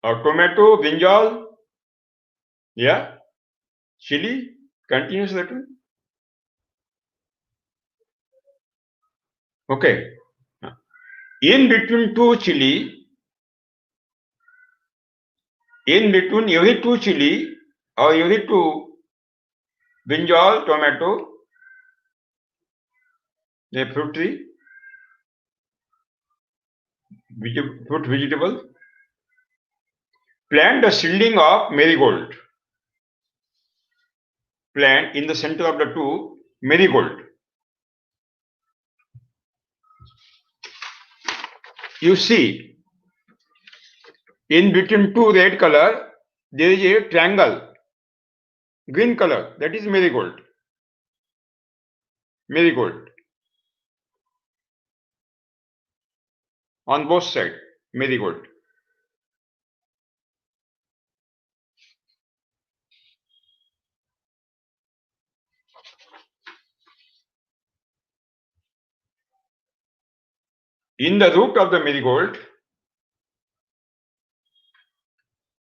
or tomato, brinjal, chili, continuous ratun. Okay. In between every two chili or every two brinjal, tomato, the fruit tree, fruit vegetable, plant the seedling of marigold. Plant in the center of the two marigold. You see, in between two red color, there is a triangle, green color, that is marigold. Marigold. On both sides, marigold. In the root of the marigold,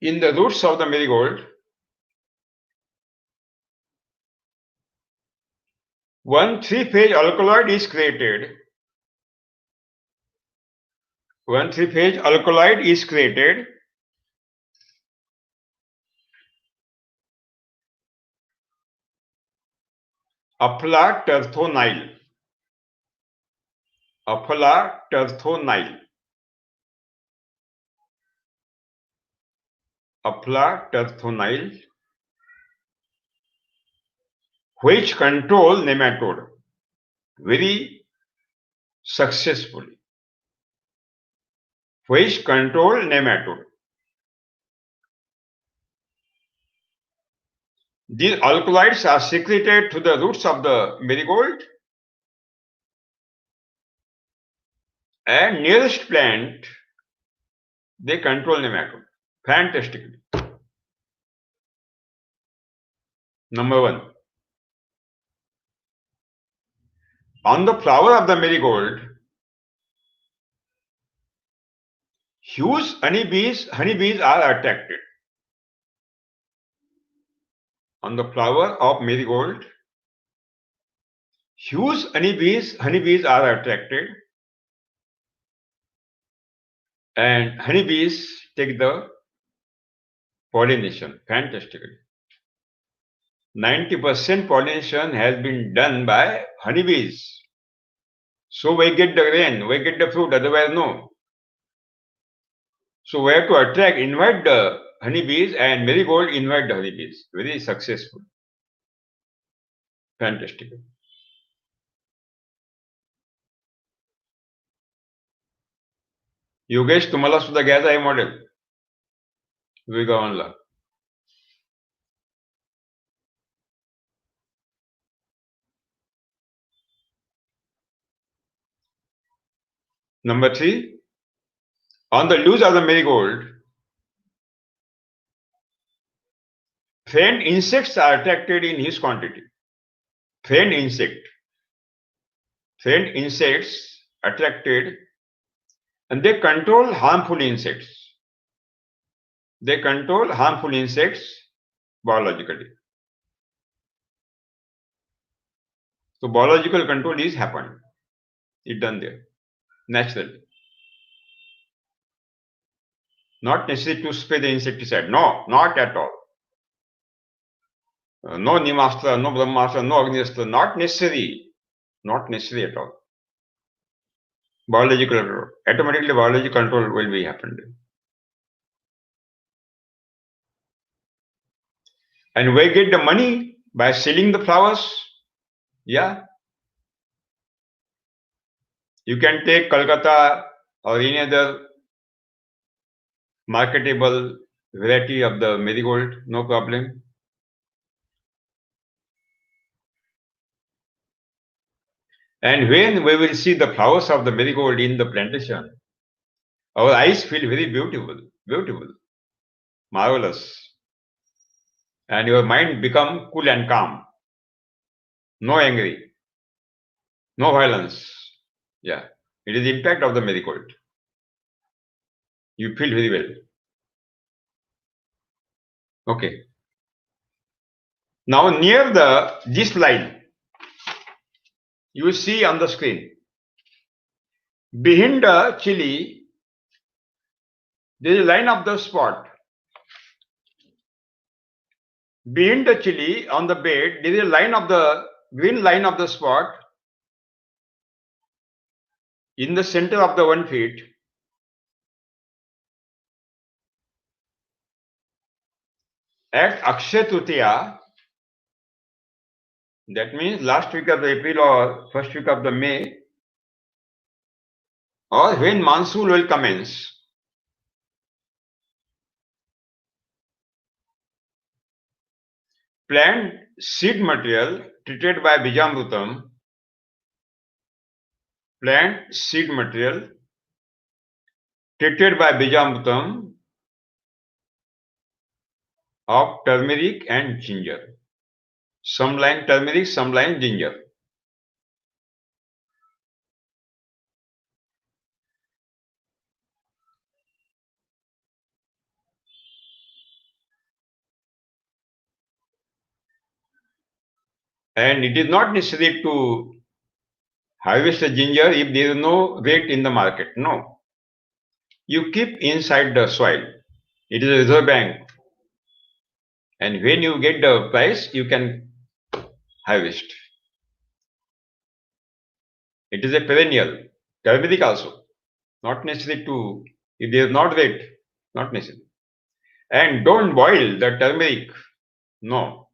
in the roots of the marigold, one three-phase alkaloid is created. One three-phase alkaloid is created aflatoxinil. Aflatoxinil. Aflatoxinil, which control nematode very successfully. Which control nematode. These alkaloids are secreted to the roots of the marigold and nearest plant, they control nematode fantastically. Number one. On the flower of the marigold, huge honeybees are attracted. On the flower of marigold, huge honeybees are attracted, and honeybees take the pollination fantastically. 90% pollination has been done by honeybees. So we get the rain, we get the fruit, otherwise no. So we have to attract, invite the honeybees, and marigold invite the honeybees. Very successful. Fantastic. Yogesh तुम्हाला सुद्धा घ्यायचं आहे model वेगावानला. Number 3, on the leaves of the marigold, faint insects are attracted in huge quantity. Faint insects attracted, and they control harmful insects. They control harmful insects biologically. So biological control is happened. It's done there naturally. Not necessary to spray the insecticide. No, not at all. No Nimastra, no Brahmastra, no Agnistra. Not necessary. Not necessary at all. Biological control. Automatically biological control will be happened. And we get the money by selling the flowers. Yeah. You can take Calcutta or any other marketable variety of the marigold, no problem. And when we will see the flowers of the marigold in the plantation, our eyes feel very beautiful, marvelous. And your mind become cool and calm. No angry, no violence. Yeah, it is the impact of the marigold. You feel very well. Okay. Now near this line, you see on the screen, behind the chili, there is a line of the spot. Behind the chili on the bed, there is a line of the green line of the spot. In the center of the 1 feet, at Akshaya Tritiya, that means last week of the April or first week of the May, or when monsoon will commence, plant seed material treated by Bijamrutam, plant seed material treated by Bijamrutam of turmeric and ginger. Some line turmeric, some line ginger. And it is not necessary to harvest the ginger if there is no rate in the market. No. You keep inside the soil. It is a reserve bank. And when you get the price, you can harvest. It is a perennial. Turmeric also. Not necessary to, if there is not rate, not necessary. And don't boil the turmeric. No.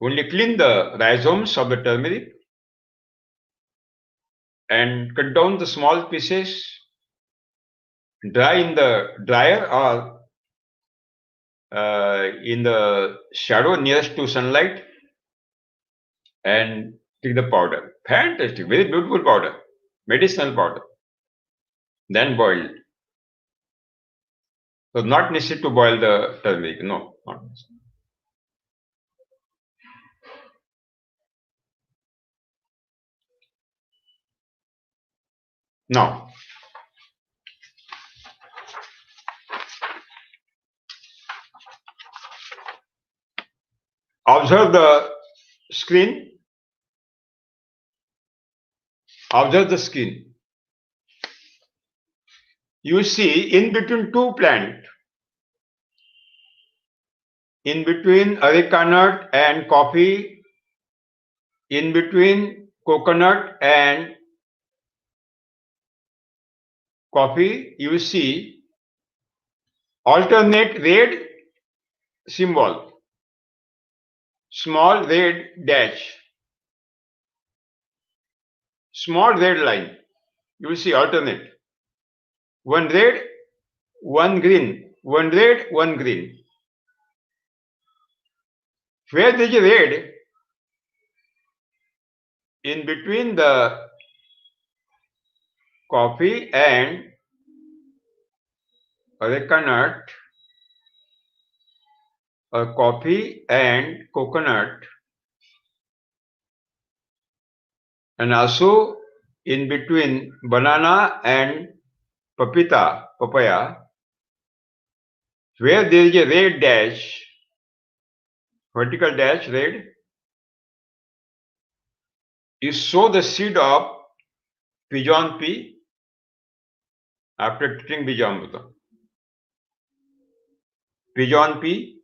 Only clean the rhizomes of the turmeric and cut down the small pieces, dry in the dryer or in the shadow nearest to sunlight, and take the powder. Fantastic, very beautiful powder, medicinal powder. Then boiled. So not necessary to boil the turmeric. No, not necessary. Now, observe the screen. Observe the screen. You see in between two plants, in between areca nut and coffee, in between coconut and coffee, you see alternate red symbol, small red dash, small red line. You will see alternate. One red, one green, one red, one green. Where there is a red, in between the coffee and areca nut, or coffee and coconut, and also in between banana and papaya, where there is a red dash, vertical dash red, you sow the seed of pigeon pea after treating Bijamrutam. Pigeon pea,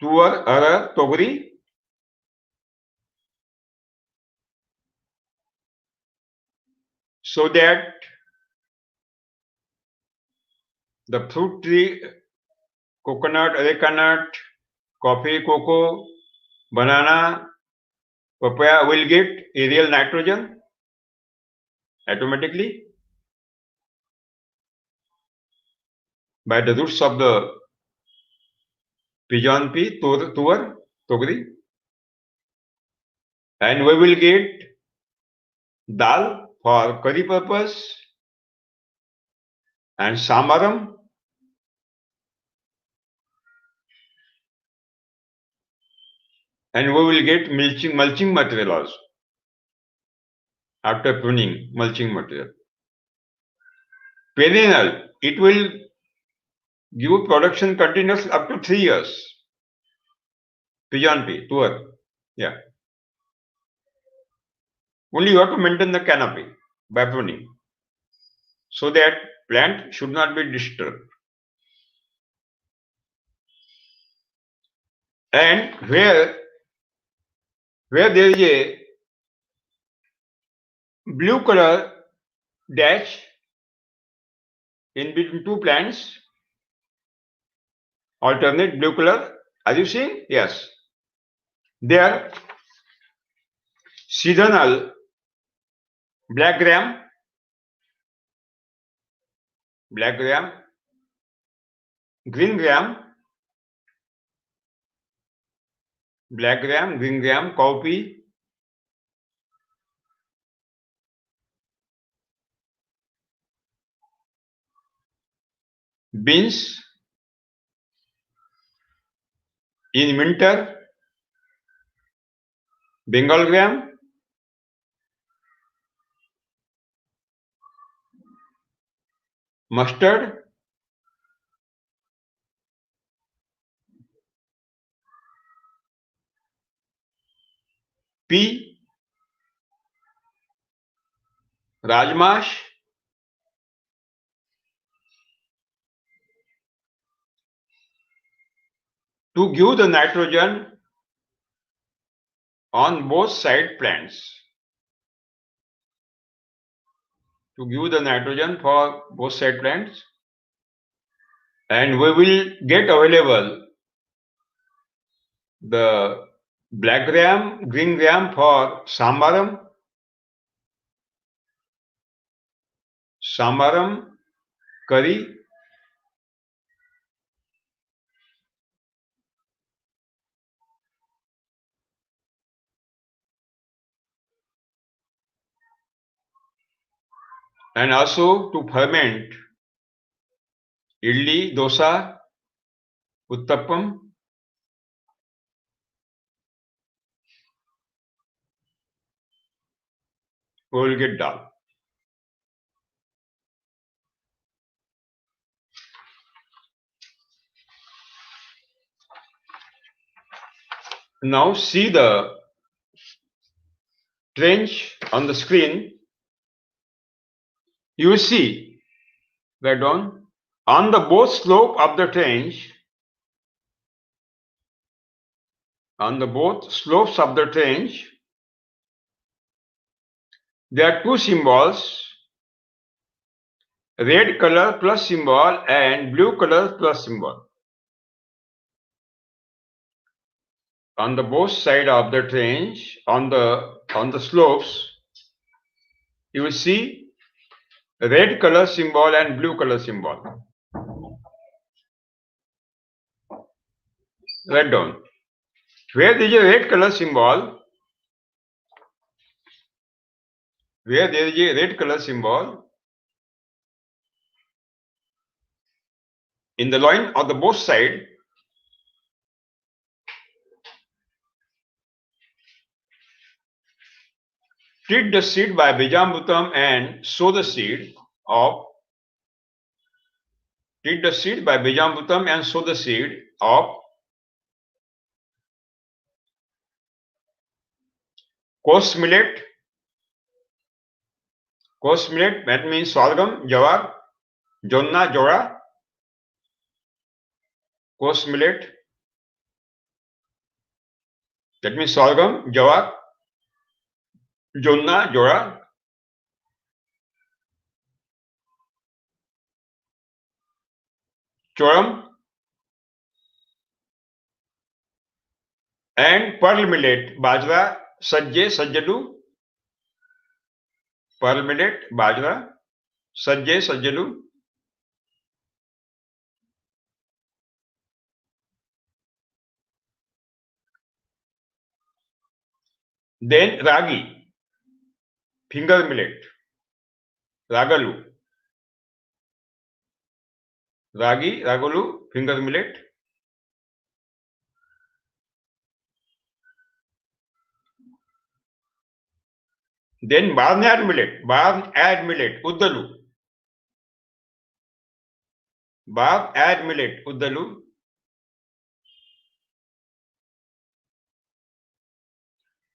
tuar, arar, togri, so that the fruit tree, coconut, areca nut, coffee, cocoa, banana, papaya will get aerial nitrogen automatically by the roots of the pigeon pea, tuar, togri, and we will get dal for curry purpose and samaram, and we will get mulching material also after pruning, mulching material. Perennial, it will give production continuous up to 3 years. Pigeon pea, tuar, yeah. Only you have to maintain the canopy by pruning, so that plant should not be disturbed. And where there is a blue color dash in between two plants, alternate blue color, are you seeing? Yes. There, seasonal black gram, green gram, black gram, green gram, cowpea, beans in winter, Bengal gram, mustard, pea, rajmash, to give the nitrogen on both side plants. To give the nitrogen for both side plants, and we will get available the black gram, green gram for sambaram, curry, and also to ferment idli, dosa, uttappam. We will get dal. Now see the trench on the screen. You will see that on the both slope of the trench, on the both slopes of the trench, there are two symbols, red color plus symbol and blue color plus symbol. On the both side of the trench, on the slopes, you will see red color symbol and blue color symbol. Write down. Where there is a red color symbol, where there is a red color symbol, in the line of the both side, treat the seed by Bijambutam and sow the seed of coarse millet. Coarse millet, that means sorghum, jawar, jonna, jora. Coarse millet, that means sorghum, jawar, jonna, jora. Choram, and pearl millet, bajra, sajje, sajjalu. Pearl millet, bajra, sajje, sajjalu. Then ragi, finger millet, ragalu. Ragi, ragalu, finger millet. Then barnyard millet, uddalu. Barnyard millet, uddalu.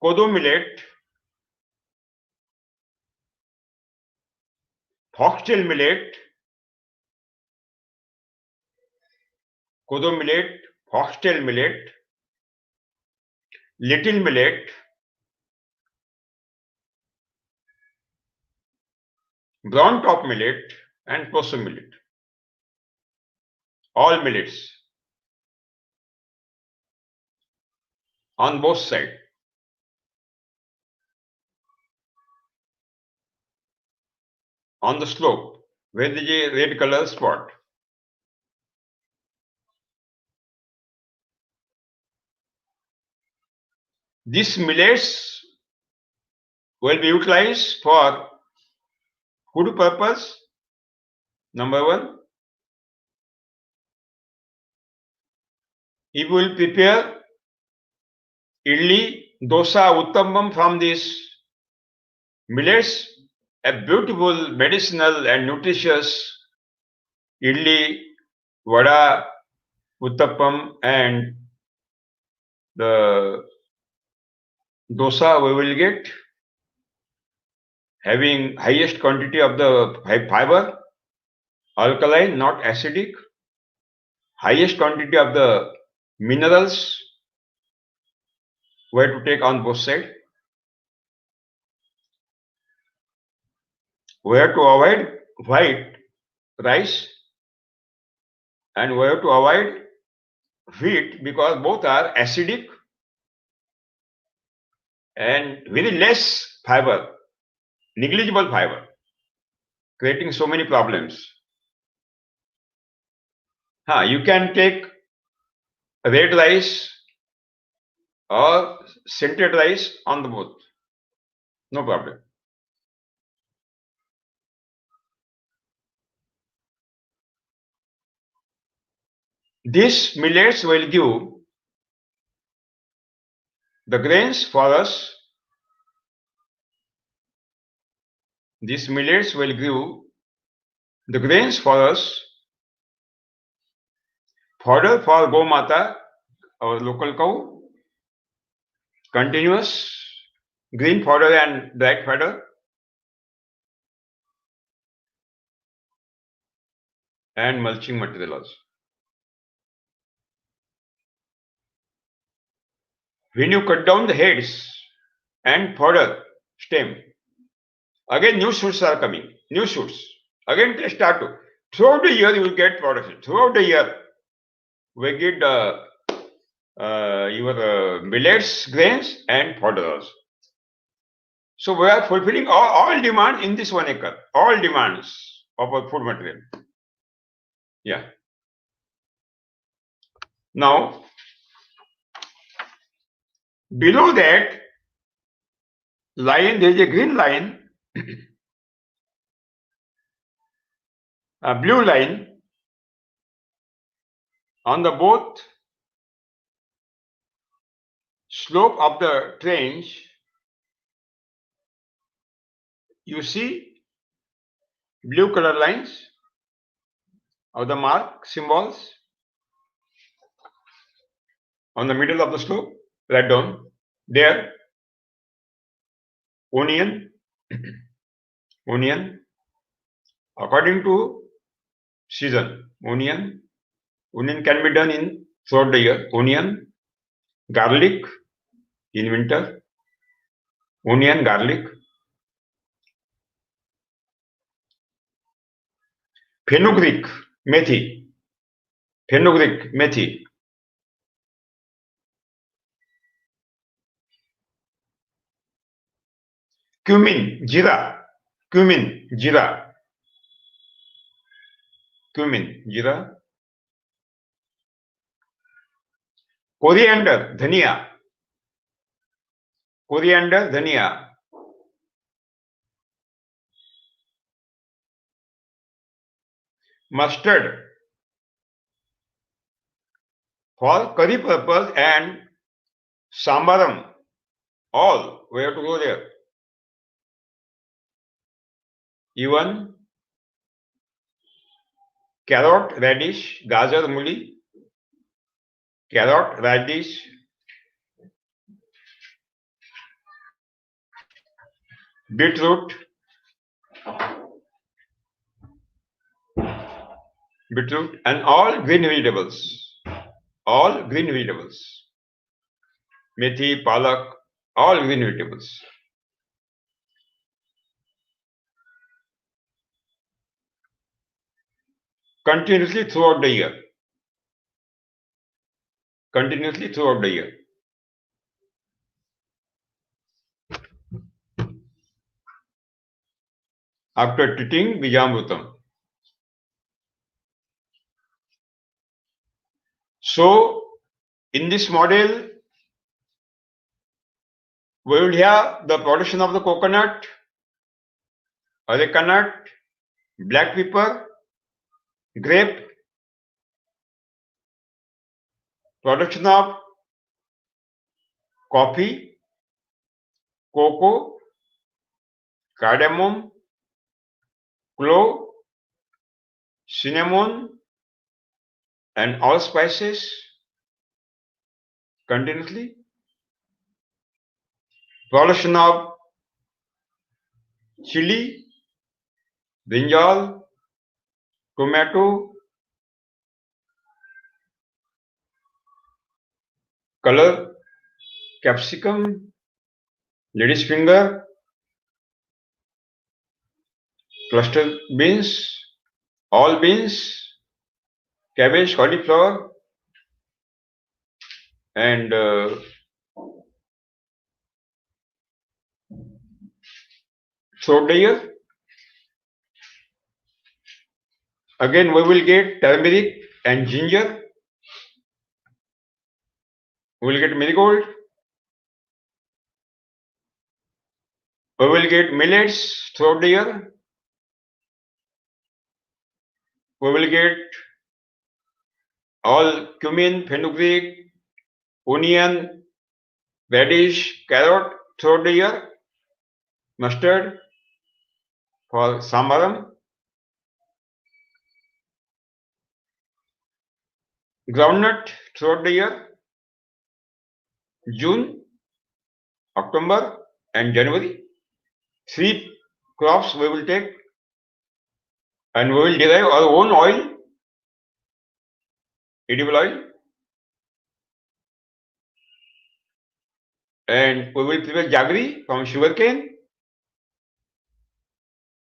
Kodo millet, foxtail millet, kodo millet, foxtail millet, little millet, brown top millet, and possum millet. All millets on both sides. On the slope, where there is a red color spot. These millets will be utilized for food purpose. Number one, if we will prepare idli, dosa, uttappam from these millets, a beautiful medicinal and nutritious idli, vada, uttappam, and the dosa we will get, having highest quantity of the fiber, alkaline, not acidic, highest quantity of the minerals we have to take on both sides. We have to avoid white rice and we have to avoid wheat because both are acidic and very less fiber, negligible fiber, creating so many problems. You can take red rice or scented rice on the both, no problem. These millets will give the grains for us. These millets will give the grains for us, fodder for Go Mata, our local cow, continuous green fodder and black fodder, and mulching material also. When you cut down the heads and fodder stem, again new shoots are coming, new shoots. Again they start to. Throughout the year you will get production. Throughout the year we get your millets, grains and fodder also. So we are fulfilling all demand in this 1 acre, all demands of our food material. Yeah. Now, below that line, there is a green line, a blue line on the both slope of the trench. You see blue color lines of the mark symbols on the middle of the slope, right down there. Onion, according to season. Onion can be done in throughout the year. Onion, garlic in winter. Onion, garlic. Fenugreek, methi. Fenugreek, methi. Cumin, jeera. Cumin, jeera. Cumin, jeera. Coriander, dhania. Coriander, dhania. Mustard for curry purpose and sambaram. All we have to go there. Even carrot, radish, gajar, muli. Carrot, radish, beetroot, and all green vegetables. All green vegetables. Methi, palak, all green vegetables. Continuously throughout the year. Continuously throughout the year. After treating Bijamrutam. So, in this model, We will have the production of the coconut, areca nut, black pepper, grape, production of coffee, cocoa, cardamom, clove, cinnamon, and all spices continuously. Production of chili, brinjal, tomato, color, capsicum, lady's finger, cluster beans, all beans, cabbage, cauliflower, and throughout the year. Again, we will get turmeric and ginger. We will get marigold. We will get millets throughout the year. We will get all cumin, fenugreek, onion, radish, carrot throughout the year. Mustard for sambaram. Groundnut throughout the year. June, October, and January. 3 crops we will take, and we will derive our own oil, edible oil, and we will prepare jaggery from sugarcane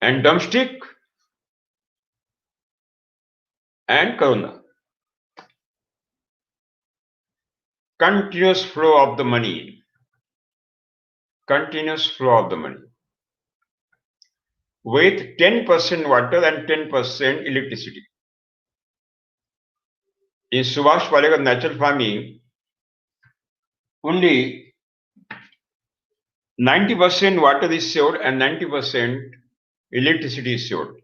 and drumstick and corona. Continuous flow of the money. Continuous flow of the money. With 10% water and 10% electricity. In Subhash Palekar natural farming, only 90% water is stored and 90% electricity is stored.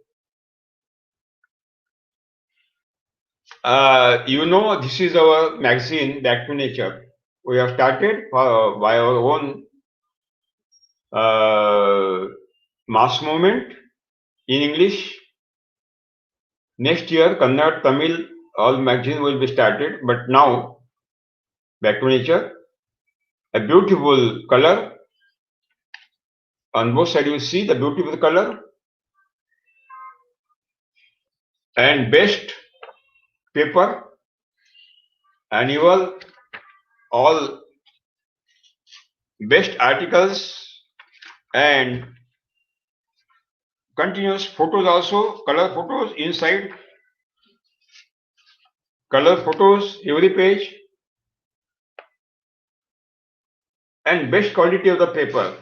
This is our magazine, Back to Nature. We have started by our own mass movement in English. Next year, Kannada, Tamil, all magazine will be started. But now, Back to Nature, a beautiful color. On both sides, you see the beautiful color and best paper, annual, all best articles and continuous photos also, color photos inside, color photos every page, and best quality of the paper.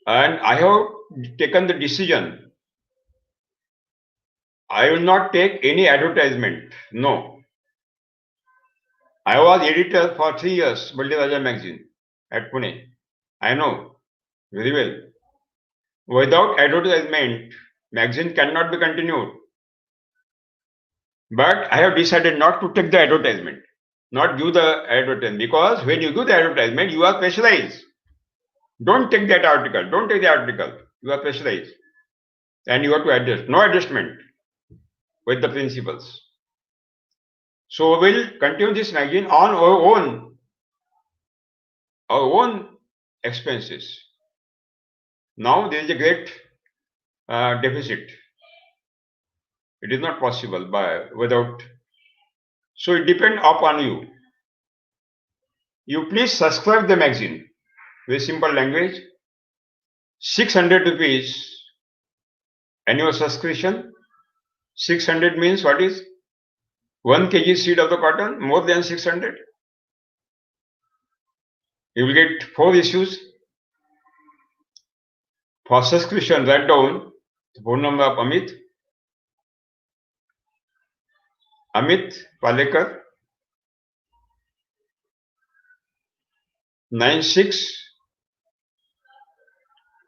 And I have taken the decision, I will not take any advertisement. No. I was editor for 3 years, Balde Raja magazine at Pune. I know very well. Without advertisement, magazine cannot be continued. But I have decided not to take the advertisement, not give the advertisement, because when you give the advertisement, you are pressurized. Don't take that article, don't take the article. You are pressurized. And you have to adjust. No adjustment with the principles. So we will continue this magazine on our own expenses. Now there is a great deficit. It is not possible without. So it depends upon you. You please subscribe the magazine. Very simple language. 600 rupees annual subscription. 600 means what is? 1 kg seed of the cotton, more than 600. You will get 4 issues. For subscription, write down the phone number of Amit. Amit Palekar, 96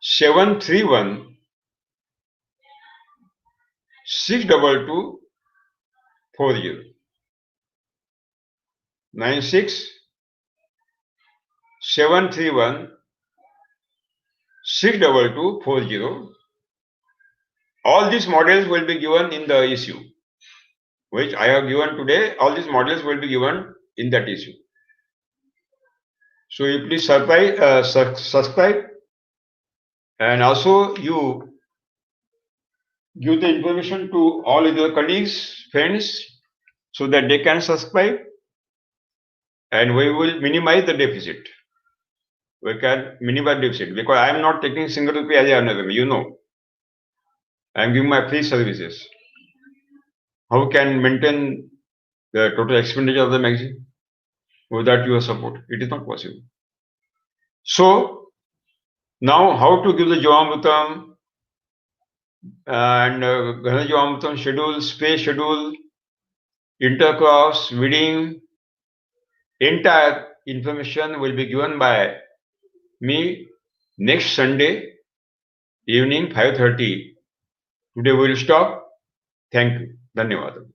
731 62240. 96 731 62240. All these models will be given in the issue which I have given today. All these models will be given in that issue. So you please subscribe, and also you give the information to all your colleagues, friends, so that they can subscribe, and we will minimize the deficit. We can minimize deficit because I am not taking single rupee as another. You know, I am giving my free services. How can maintain the total expenditure of the magazine without your support? It is not possible. So now, how to give the Jivamrutam and Ghana Jivamrutam schedule, space schedule, intercross, weeding, entire information will be given by me next Sunday evening 5:30. Today we will stop. Thank you. Dhanyawad.